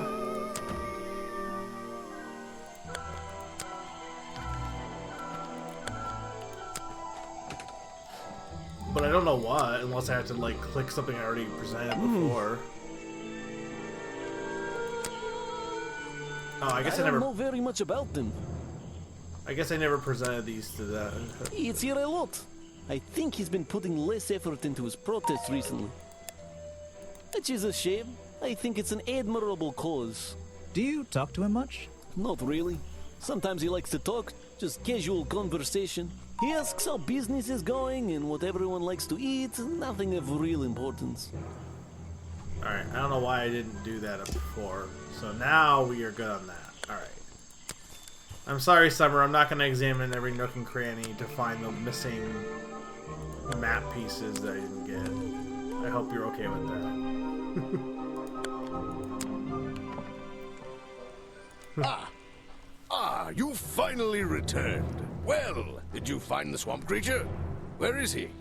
S1: But I don't know what, unless I have to like click something I already presented before. Oh, I guess I never
S10: don't know very much about them.
S1: I guess I never presented these to that.
S10: It's here a lot. I think he's been putting less effort into his protests recently. Which is a shame. I think it's an admirable cause.
S3: Do you talk to him much?
S10: Not really. Sometimes he likes to talk, just casual conversation. He asks how business is going and what everyone likes to eat, nothing of real importance.
S1: Alright, I don't know why I didn't do that before. So now we are good on that. Alright. I'm sorry, Summer, I'm not going to examine every nook and cranny to find the missing map pieces that I didn't get. I hope you're okay with that.
S2: You finally returned. Well, did you find the swamp creature? Where is he?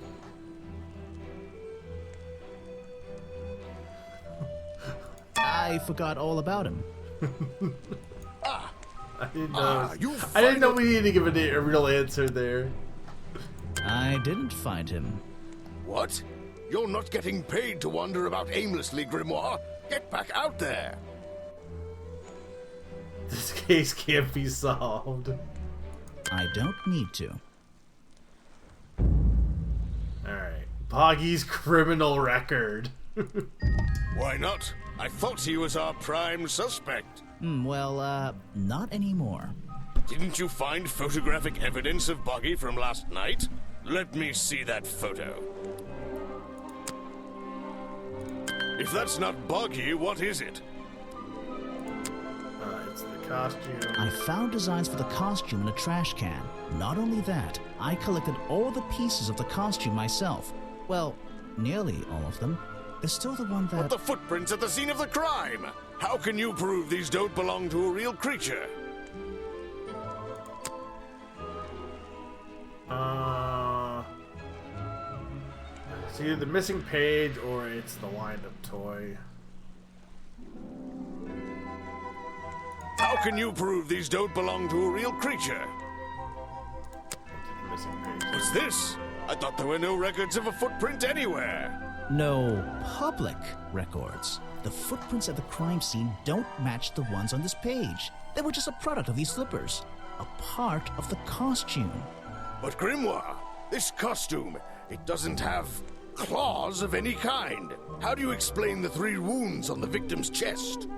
S3: I forgot all about him.
S1: I didn't know. I didn't know we needed to give a real answer there.
S3: I didn't find him.
S2: What? You're not getting paid to wander about aimlessly, Grimoire. Get back out there.
S1: This case can't be solved.
S3: I don't need to.
S1: Alright. Boggy's criminal record.
S2: Why not? I thought he was our prime suspect.
S3: Not anymore.
S2: Didn't you find photographic evidence of Buggy from last night? Let me see that photo. If that's not Buggy, what is it?
S1: It's the costume.
S3: I found designs for the costume in a trash can. Not only that, I collected all the pieces of the costume myself. Well, nearly all of them. There's still the one that...
S2: But the footprints at the scene of the crime! How can you prove these don't belong to a real creature?
S1: It's either the missing page or it's the wind-up toy.
S2: How can you prove these don't belong to a real creature?
S1: Missing page.
S2: What's this? I thought there were no records of a footprint anywhere.
S3: No public records. The footprints at the crime scene don't match the ones on this page. They were just a product of these slippers. A part of the costume.
S2: But Grimoire, this costume, it doesn't have claws of any kind. How do you explain the 3 wounds on the victim's chest?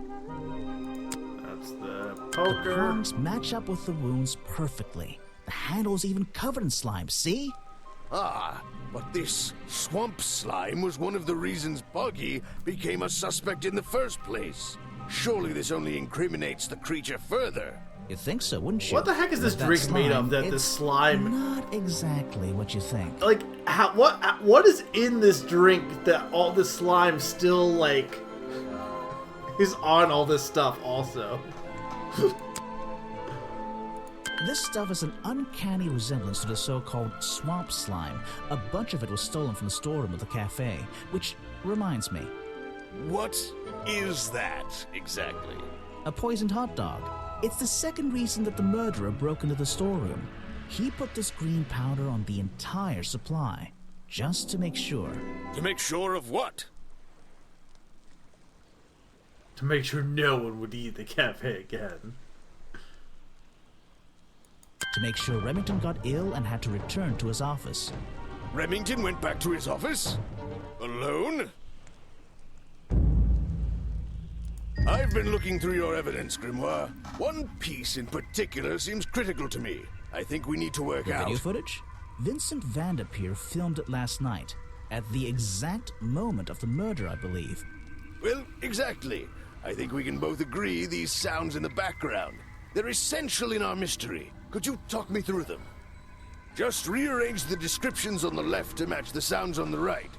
S1: That's the
S3: The
S1: poker.
S3: prongs match up with the wounds perfectly. The handle's even covered in slime, see?
S2: Ah, but this swamp slime was one of the reasons Buggy became a suspect in the first place. Surely this only incriminates the creature further.
S3: You'd think so, wouldn't you?
S1: What the heck is this
S3: With that
S1: drink made of
S3: slime,
S1: that this
S3: it's
S1: slime...
S3: Not exactly what you think.
S1: Like, what is in this drink that all this slime still, like, is on all this stuff also?
S3: This stuff is an uncanny resemblance to the so-called swamp slime. A bunch of it was stolen from the storeroom of the cafe, which reminds me.
S2: What is that exactly?
S3: A poisoned hot dog. It's the second reason that the murderer broke into the storeroom. He put this green powder on the entire supply, just to make sure.
S2: To make sure of what?
S1: To make sure no one would eat the cafe again.
S3: To make sure Remington got ill and had to return to his office.
S2: Remington went back to his office? Alone? I've been looking through your evidence, Grimoire. One piece in particular seems critical to me. I think we need to work
S3: The
S2: out.
S3: video footage? Vincent Vanderpeer filmed it last night, at the exact moment of the murder, I believe.
S2: Well, exactly. I think we can both agree these sounds in the background. They're essential in our mystery. Could you talk me through them? Just rearrange the descriptions on the left to match the sounds on the right.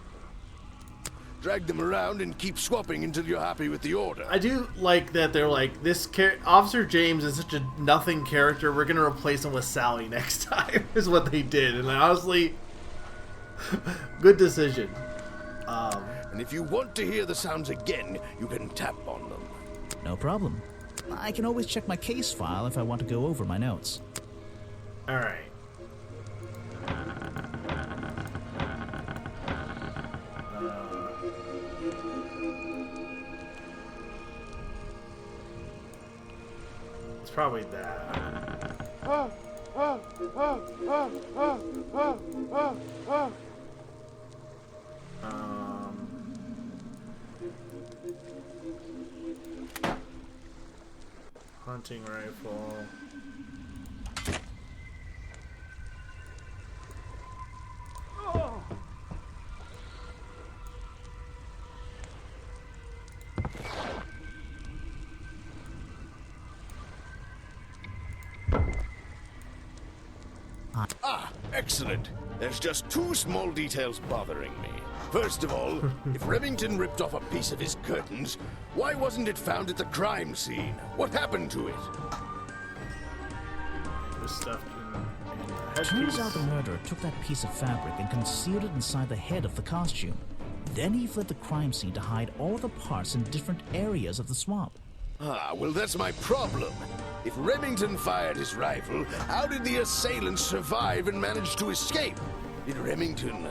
S2: Drag them around and keep swapping until you're happy with the order.
S1: I do like that they're like, this Officer James is such a nothing character, we're going to replace him with Sally next time, is what they did. And honestly, good decision.
S2: And if you want to hear the sounds again, you can tap on them.
S3: No problem. I can always check my case file if I want to go over my notes.
S1: Alright. It's probably that. Hunting rifle.
S2: Ah, excellent. There's just 2 small details bothering me. First of all, if Remington ripped off a piece of his curtains, why wasn't it found at the crime scene? What happened to it?
S1: This stuff in the headpiece.
S3: Turns out the murderer took that piece of fabric and concealed it inside the head of the costume. Then he fled the crime scene to hide all the parts in different areas of the swamp.
S2: Ah, well, that's my problem. If Remington fired his rifle, how did the assailant survive and manage to escape? Did Remington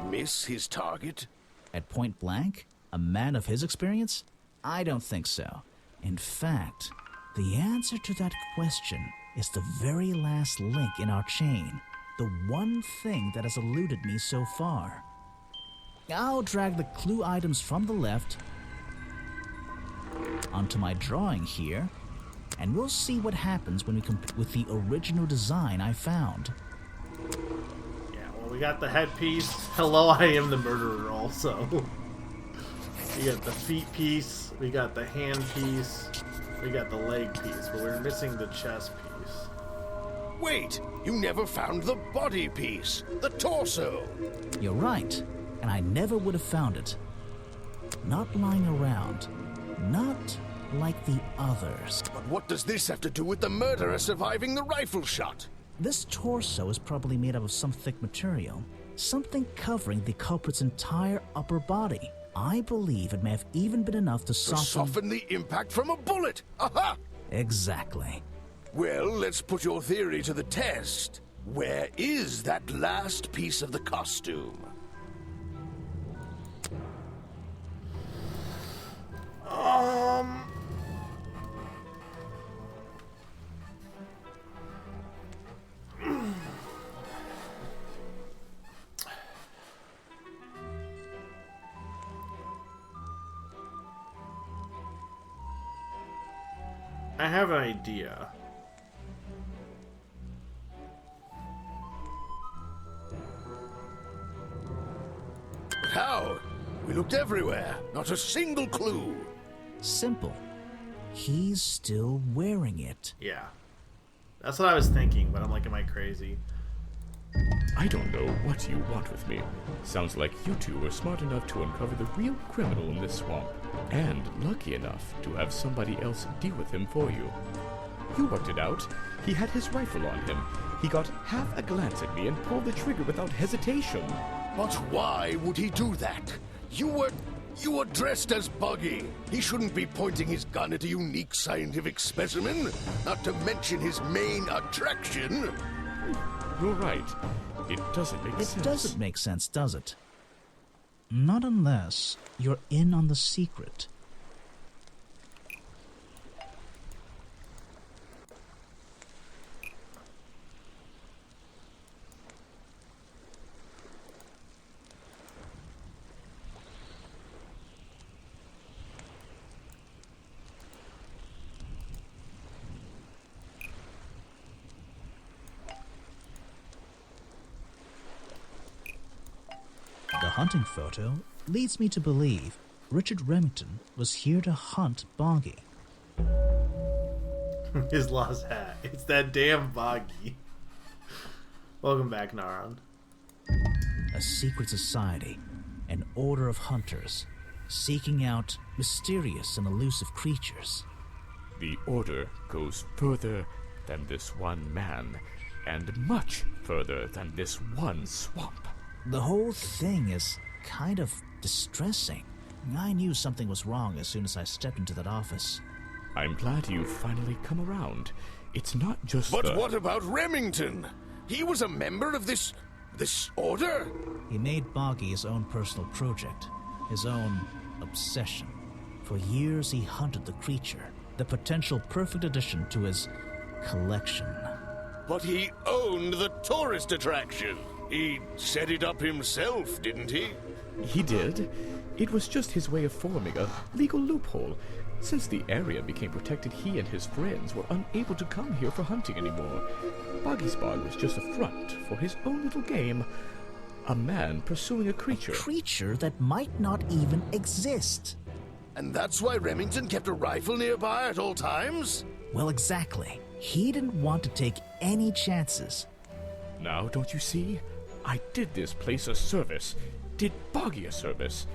S2: miss his target?
S3: At point blank? A man of his experience? I don't think so. In fact, the answer to that question is the very last link in our chain. The one thing that has eluded me so far. I'll drag the clue items from the left onto my drawing here, and we'll see what happens when we compete with the original design I found.
S1: Yeah, well, we got the headpiece. Hello, I am the murderer also. We got the feet piece, we got the hand piece, we got the leg piece, but we're missing the chest piece.
S7: Wait, you never found the body piece, the torso.
S3: You're right, and I never would have found it. Not lying around, not like the others.
S7: But what does this have to do with the murderer surviving the rifle shot?
S3: This torso is probably made up of some thick material, something covering the culprit's entire upper body. I believe it may have even been enough to
S7: soften the impact from a bullet. Aha!
S3: Exactly.
S7: Well, let's put your theory to the test. Where is that last piece of the costume?
S1: I have an idea.
S7: How? We looked everywhere. Not a single clue.
S3: Simple. He's still wearing it.
S1: Yeah. That's what I was thinking, but I'm like, am I crazy?
S13: I don't know what you want with me. Sounds like you two were smart enough to uncover the real criminal in this swamp, and lucky enough to have somebody else deal with him for you. You worked it out. He had his rifle on him. He got half a glance at me and pulled the trigger without hesitation.
S7: But why would he do that? You were dressed as Buggy. He shouldn't be pointing his gun at a unique scientific specimen, not to mention his main attraction.
S13: You're right. It doesn't make sense.
S3: It doesn't make sense, does it? Not unless you're in on the secret. The hunting photo leads me to believe Richard Remington was here to hunt Boggy.
S1: His lost hat. It's that damn Boggy. Welcome back, Naran.
S3: A secret society, an order of hunters, seeking out mysterious and elusive creatures.
S13: The order goes further than this one man, and much further than this one swamp.
S3: The whole thing is kind of distressing. I knew something was wrong as soon as I stepped into that office.
S13: I'm glad you've finally come around. It's not just
S7: But what about Remington? He was a member of this order?
S3: He made Boggy his own personal project, his own obsession. For years he hunted the creature, the potential perfect addition to his collection.
S7: But he owned the tourist attraction. He set it up himself, didn't he?
S13: He did. It was just his way of forming a legal loophole. Since the area became protected, he and his friends were unable to come here for hunting anymore. Boggy's Bog was just a front for his own little game. A man pursuing a creature.
S3: A creature that might not even exist.
S7: And that's why Remington kept a rifle nearby at all times?
S3: Well, exactly. He didn't want to take any chances.
S13: Now, don't you see? I did this place a service. Did Boggy a service.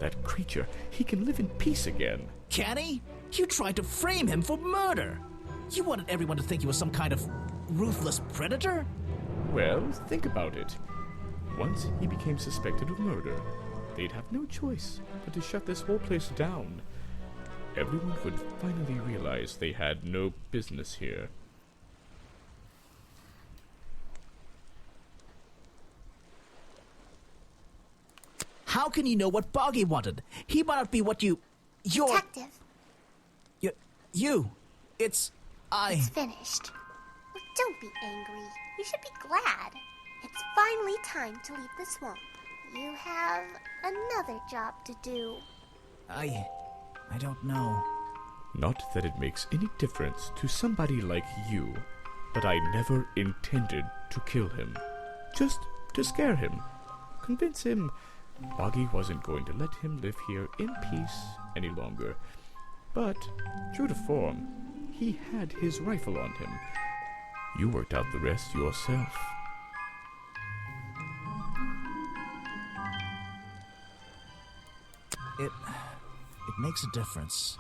S13: That creature, he can live in peace again.
S3: Can he? You tried to frame him for murder. You wanted everyone to think he was some kind of ruthless predator?
S13: Well, think about it. Once he became suspected of murder, they'd have no choice but to shut this whole place down. Everyone would finally realize they had no business here.
S3: How can you know what Boggy wanted? He might not be what you're...
S4: Detective.
S3: It's
S4: finished. Well, don't be angry. You should be glad. It's finally time to leave the swamp. You have another job to do.
S3: I don't know.
S13: Not that it makes any difference to somebody like you, but I never intended to kill him. Just to scare him. Convince him Boggy wasn't going to let him live here in peace any longer. But, true to form, he had his rifle on him. You worked out the rest yourself.
S14: It makes a difference.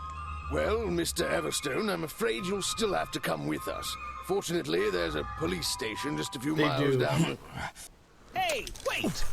S7: Well, Mr. Everstone, I'm afraid you'll still have to come with us. Fortunately, there's a police station just a few miles down.
S14: Hey, wait!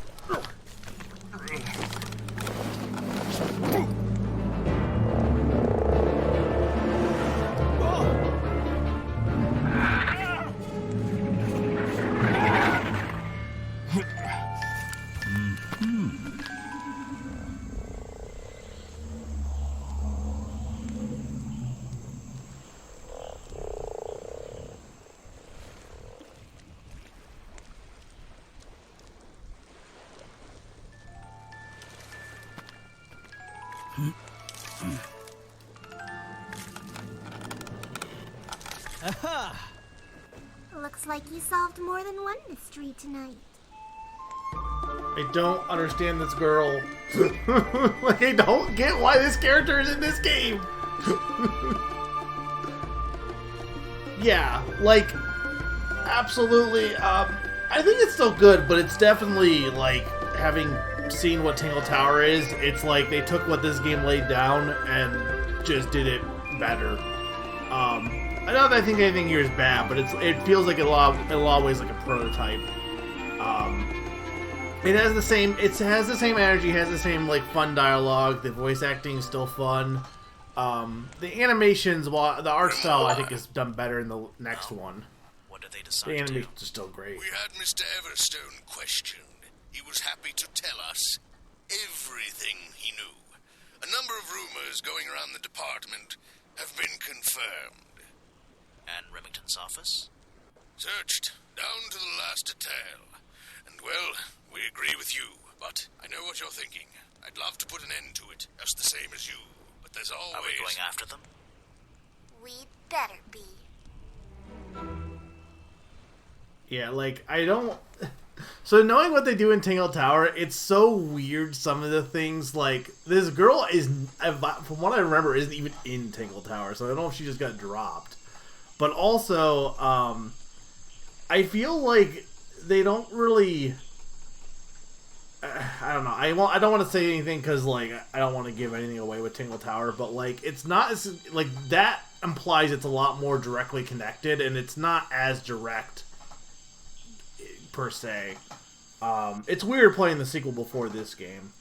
S4: Aha! Looks like you solved more than one mystery tonight.
S1: I don't understand this girl. Like, I don't get why this character is in this game. Yeah, like, absolutely. I think it's still good, but it's definitely, like, having seen what Tingle Tower is, it's like they took what this game laid down and just did it better. I don't think anything here is bad, but it feels like in a lot of ways like a prototype. It has the same energy, has the same like fun dialogue. The voice acting is still fun. The animations, while the art style I think is done better in the next one.
S14: What did they decide
S1: The
S14: to do?
S1: animations are still great.
S7: We had Mr. Everstone questioned. He was happy to tell us everything he knew. A number of rumors going around the department have been confirmed.
S14: And Remington's office?
S7: Searched down to the last detail. And, well, we agree with you, but I know what you're thinking. I'd love to put an end to it, just the same as you. But there's always...
S14: Are we going after them?
S4: We better be.
S1: Yeah, like, I don't... So knowing what they do in Tingle Tower, it's so weird, some of the things, like, this girl is, from what I remember, isn't even in Tingle Tower, so I don't know if she just got dropped. But also, I feel like they don't really... I don't know. I don't want to say anything because, like, I don't want to give anything away with Tingle Tower, but, like, it's not as... Like, that implies it's a lot more directly connected, and it's not as direct, per se. It's weird playing the sequel before this game.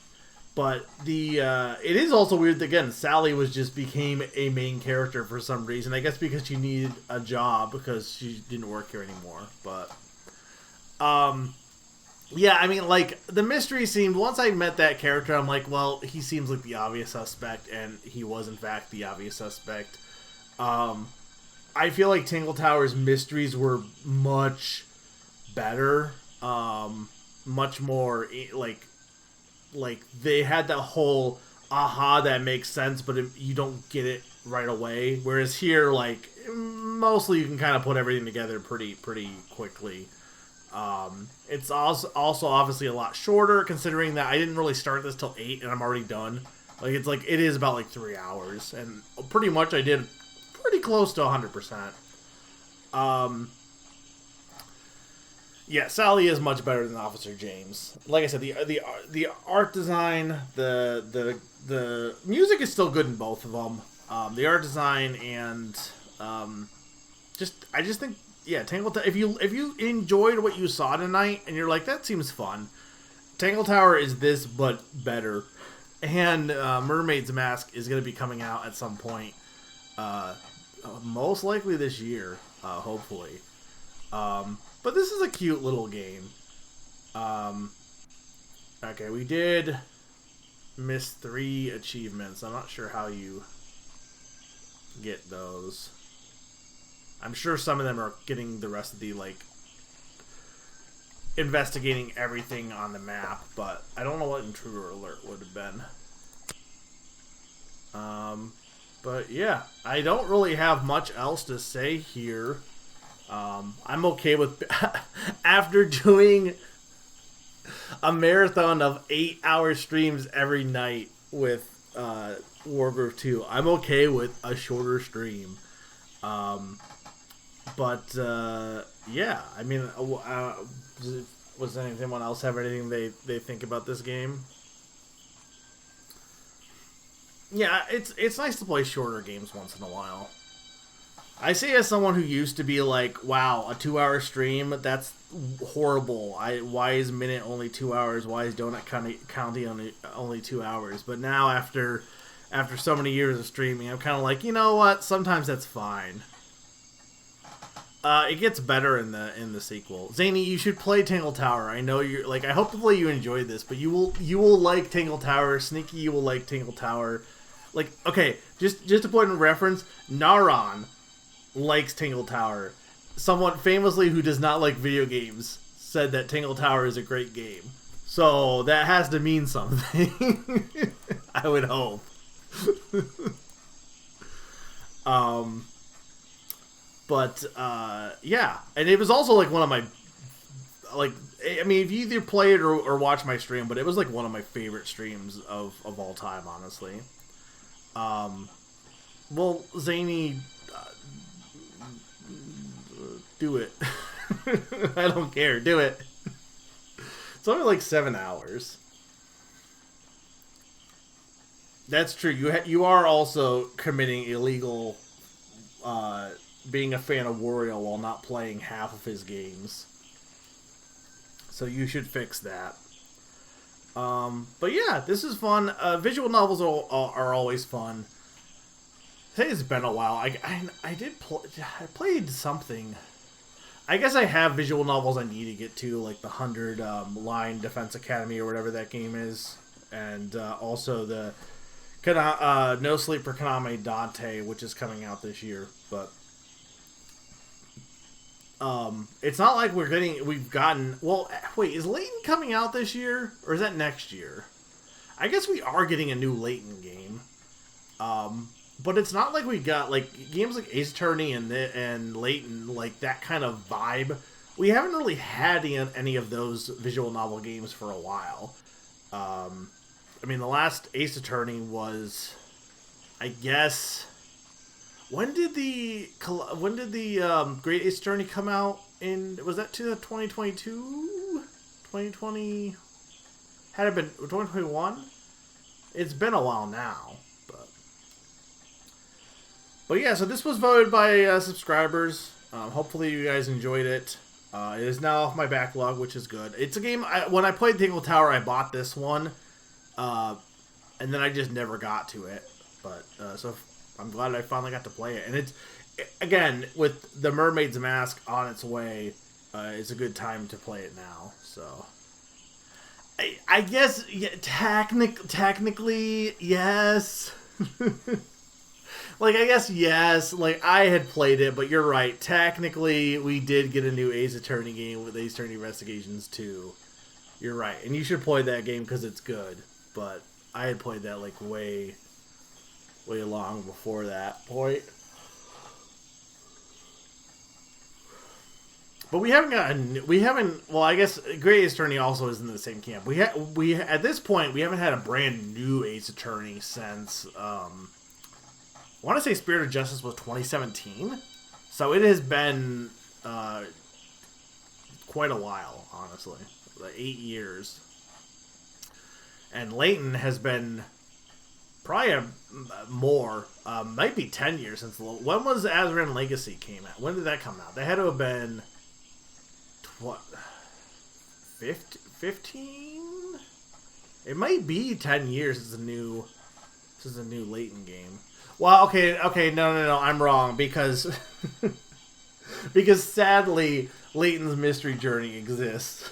S1: But it is also weird that, again, Sally became a main character for some reason. I guess because she needed a job because she didn't work here anymore. But, yeah, I mean, like, the mystery seemed... Once I met that character, I'm like, well, he seems like the obvious suspect, and he was, in fact, the obvious suspect. I feel like Tingle Tower's mysteries were much better. Much more, like they had that whole aha that makes sense, but you don't get it right away. Whereas here, like, mostly you can kind of put everything together pretty quickly. It's also obviously a lot shorter, considering that I didn't really start this till 8 and I'm already done. Like, it is about like 3 hours, and pretty much I did pretty close to 100%. Yeah, Sally is much better than Officer James. Like I said, the art design, the music is still good in both of them. The art design and I just think, yeah, Tingle Tower. If you enjoyed what you saw tonight and you're like, that seems fun, Tingle Tower is this but better. And Mermaid's Mask is going to be coming out at some point, most likely this year, hopefully. But this is a cute little game. Okay, we did miss 3 achievements. I'm not sure how you get those. I'm sure some of them are getting the rest of the, like, investigating everything on the map, but I don't know what Intruder Alert would have been. But yeah, I don't really have much else to say here. I'm okay with after doing a marathon of 8-hour streams every night with Wargroove 2. I'm okay with a shorter stream. But yeah, I mean, was anyone else have anything they think about this game? Yeah, it's nice to play shorter games once in a while. I say as someone who used to be like, wow, a 2-hour stream, that's horrible. Why is Minute only 2 hours? Why is Donut County only 2 hours? But now after so many years of streaming, I'm kind of like, you know what? Sometimes that's fine. It gets better in the sequel. Zany, you should play Tangle Tower. I know you're like. I hopefully you enjoyed this, but you will like Tangle Tower. Sneaky, you will like Tangle Tower. Like, okay, just to put in reference, Naran likes Tangle Tower. Someone famously who does not like video games said that Tangle Tower is a great game. So that has to mean something. I would hope. But yeah, and it was also like one of my, like, I mean, if you either play it or watch my stream, but it was like one of my favorite streams of all time, honestly. Well, Zany, do it. I don't care. Do it. It's only like 7 hours. That's true. You are also committing illegal, being a fan of Wario while not playing half of his games. So you should fix that. But yeah, this is fun. Visual novels are always fun. I think it's been a while. I played something. I guess I have visual novels I need to get to, like the 100 Line Defense Academy or whatever that game is, and also the No Sleep for Kaname Dante, which is coming out this year. But it's not like we've gotten. Well, wait, is Layton coming out this year or is that next year? I guess we are getting a new Layton game. But it's not like we got like games like Ace Attorney and Layton, like that kind of vibe. We haven't really had any of those visual novel games for a while. I mean, the last Ace Attorney was, I guess, when did the Great Ace Attorney come out? Was that to 2022? 2020? Had it been 2021? It's been a while now. But yeah, so this was voted by subscribers. Hopefully you guys enjoyed it. It is now off my backlog, which is good. It's a game, when I played Tangle Tower, I bought this one. And then I just never got to it. But so I'm glad I finally got to play it. And it's, again, with the Mermaid's Mask on its way, it's a good time to play it now. So I guess, yeah, technically, yes. Like, I guess, yes, like, I had played it, but you're right. Technically, we did get a new Ace Attorney game with Ace Attorney Investigations 2. You're right. And you should play that game because it's good. But I had played that, like, way long before that point. But we haven't, well, I guess Great Ace Attorney also is in the same camp. At this point, we haven't had a brand new Ace Attorney since, I want to say Spirit of Justice was 2017, so it has been quite a while, honestly, like 8 years. And Layton has been probably more, might be 10 years since. When was Azran Legacy came out? When did that come out? That had to have been 15? It might be 10 years since a new Layton game. Well, okay, no, I'm wrong, because because sadly, Layton's Mystery Journey exists.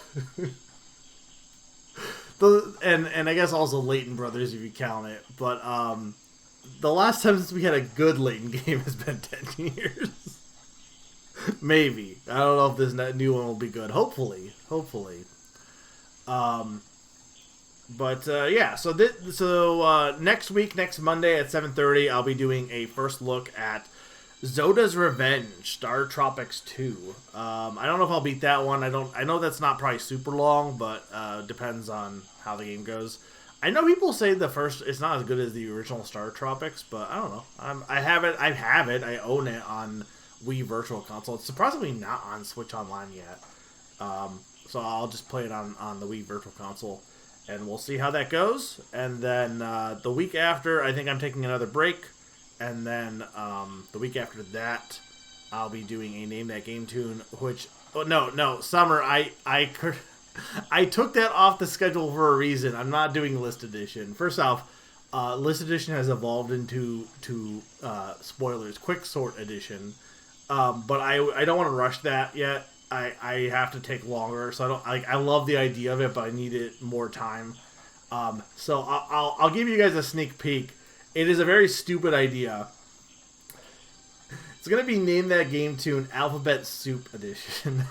S1: And I guess also Layton Brothers, if you count it, but the last time since we had a good Layton game has been 10 years. Maybe. I don't know if this new one will be good. Hopefully. But yeah, so next week, next Monday at 7:30, I'll be doing a first look at Zoda's Revenge, Star Tropics 2. I don't know if I'll beat that one. I know that's not probably super long, but depends on how the game goes. I know people say the first it's not as good as the original Star Tropics, but I don't know. I have it. I own it on Wii Virtual Console. It's surprisingly not on Switch Online yet. So I'll just play it on the Wii Virtual Console, and we'll see how that goes. And then the week after, I think I'm taking another break. And then the week after that, I'll be doing a Name That Game tune, which... Oh, no, Summer, I took that off the schedule for a reason. I'm not doing List Edition. First off, List Edition has evolved into spoilers, Quick Sort Edition. But I don't want to rush that yet. I have to take longer, so I love the idea of it, but I need it more time. So I'll give you guys a sneak peek. It is a very stupid idea. It's gonna be Name That Game Tune Alphabet Soup Edition.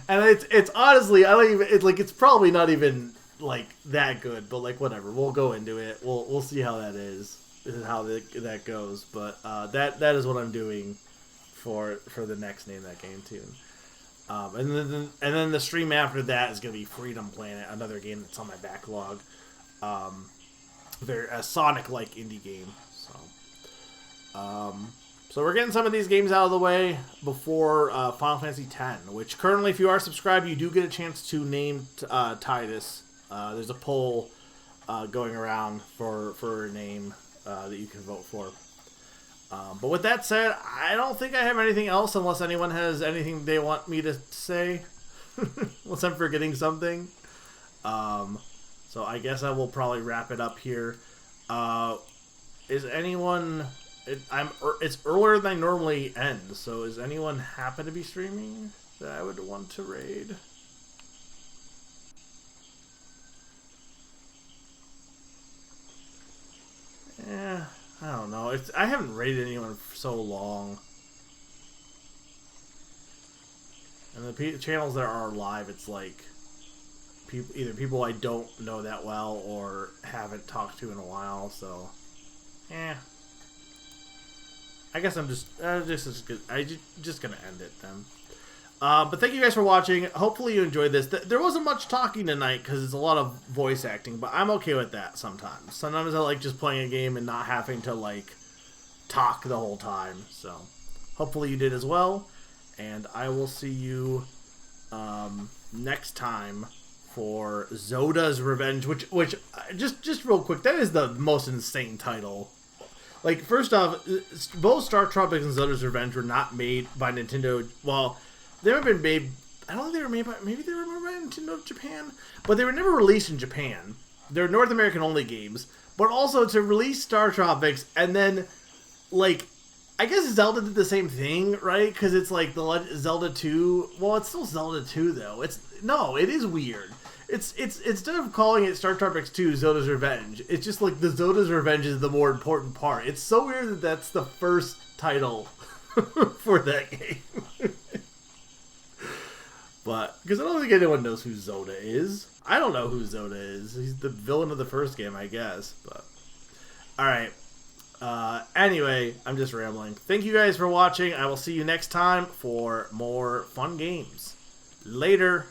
S1: And it's honestly, I don't even, it's probably not even like that good, but like whatever, we'll go into it. We'll see how that is. This is how that goes. But that is what I'm doing for the next Name That Game Tune. And then the stream after that is gonna be Freedom Planet, another game that's on my backlog. They're a Sonic-like indie game. So we're getting some of these games out of the way before Final Fantasy X, which currently, if you are subscribed, you do get a chance to name Titus. There's a poll going around for a name that you can vote for. But with that said, I don't think I have anything else unless anyone has anything they want me to say. Unless I'm forgetting something. So I guess I will probably wrap it up here. Is anyone... It's earlier than I normally end, so is anyone happen to be streaming that I would want to raid? Yeah, I don't know. I haven't raided anyone for so long. And the channels that are live, it's like either people I don't know that well or haven't talked to in a while, so I guess I'm just gonna end it then. But thank you guys for watching. Hopefully you enjoyed this. There wasn't much talking tonight because it's a lot of voice acting, but I'm okay with that sometimes. Sometimes I like just playing a game and not having to like talk the whole time. So hopefully you did as well, and I will see you next time for Zoda's Revenge, which just real quick, that is the most insane title. Like, first off, both Star Tropics and Zoda's Revenge were not made by Nintendo. Well, they haven't been made... I don't think they were made by... Maybe they were made by Nintendo Japan? But they were never released in Japan. They're North American-only games. But also, to release Star Tropics, and then, like... I guess Zelda did the same thing, right? Because it's like the Zelda 2... Well, it's still Zelda 2, though. No, it is weird. It's instead of calling it Star Tropics 2 Zoda's Revenge, it's just like the Zoda's Revenge is the more important part. It's so weird that that's the first title for that game. But because I don't think anyone knows who Zoda is. I don't know who Zoda is. He's the villain of the first game, I guess. But all right. Anyway, I'm just rambling. Thank you guys for watching. I will see you next time for more fun games. Later.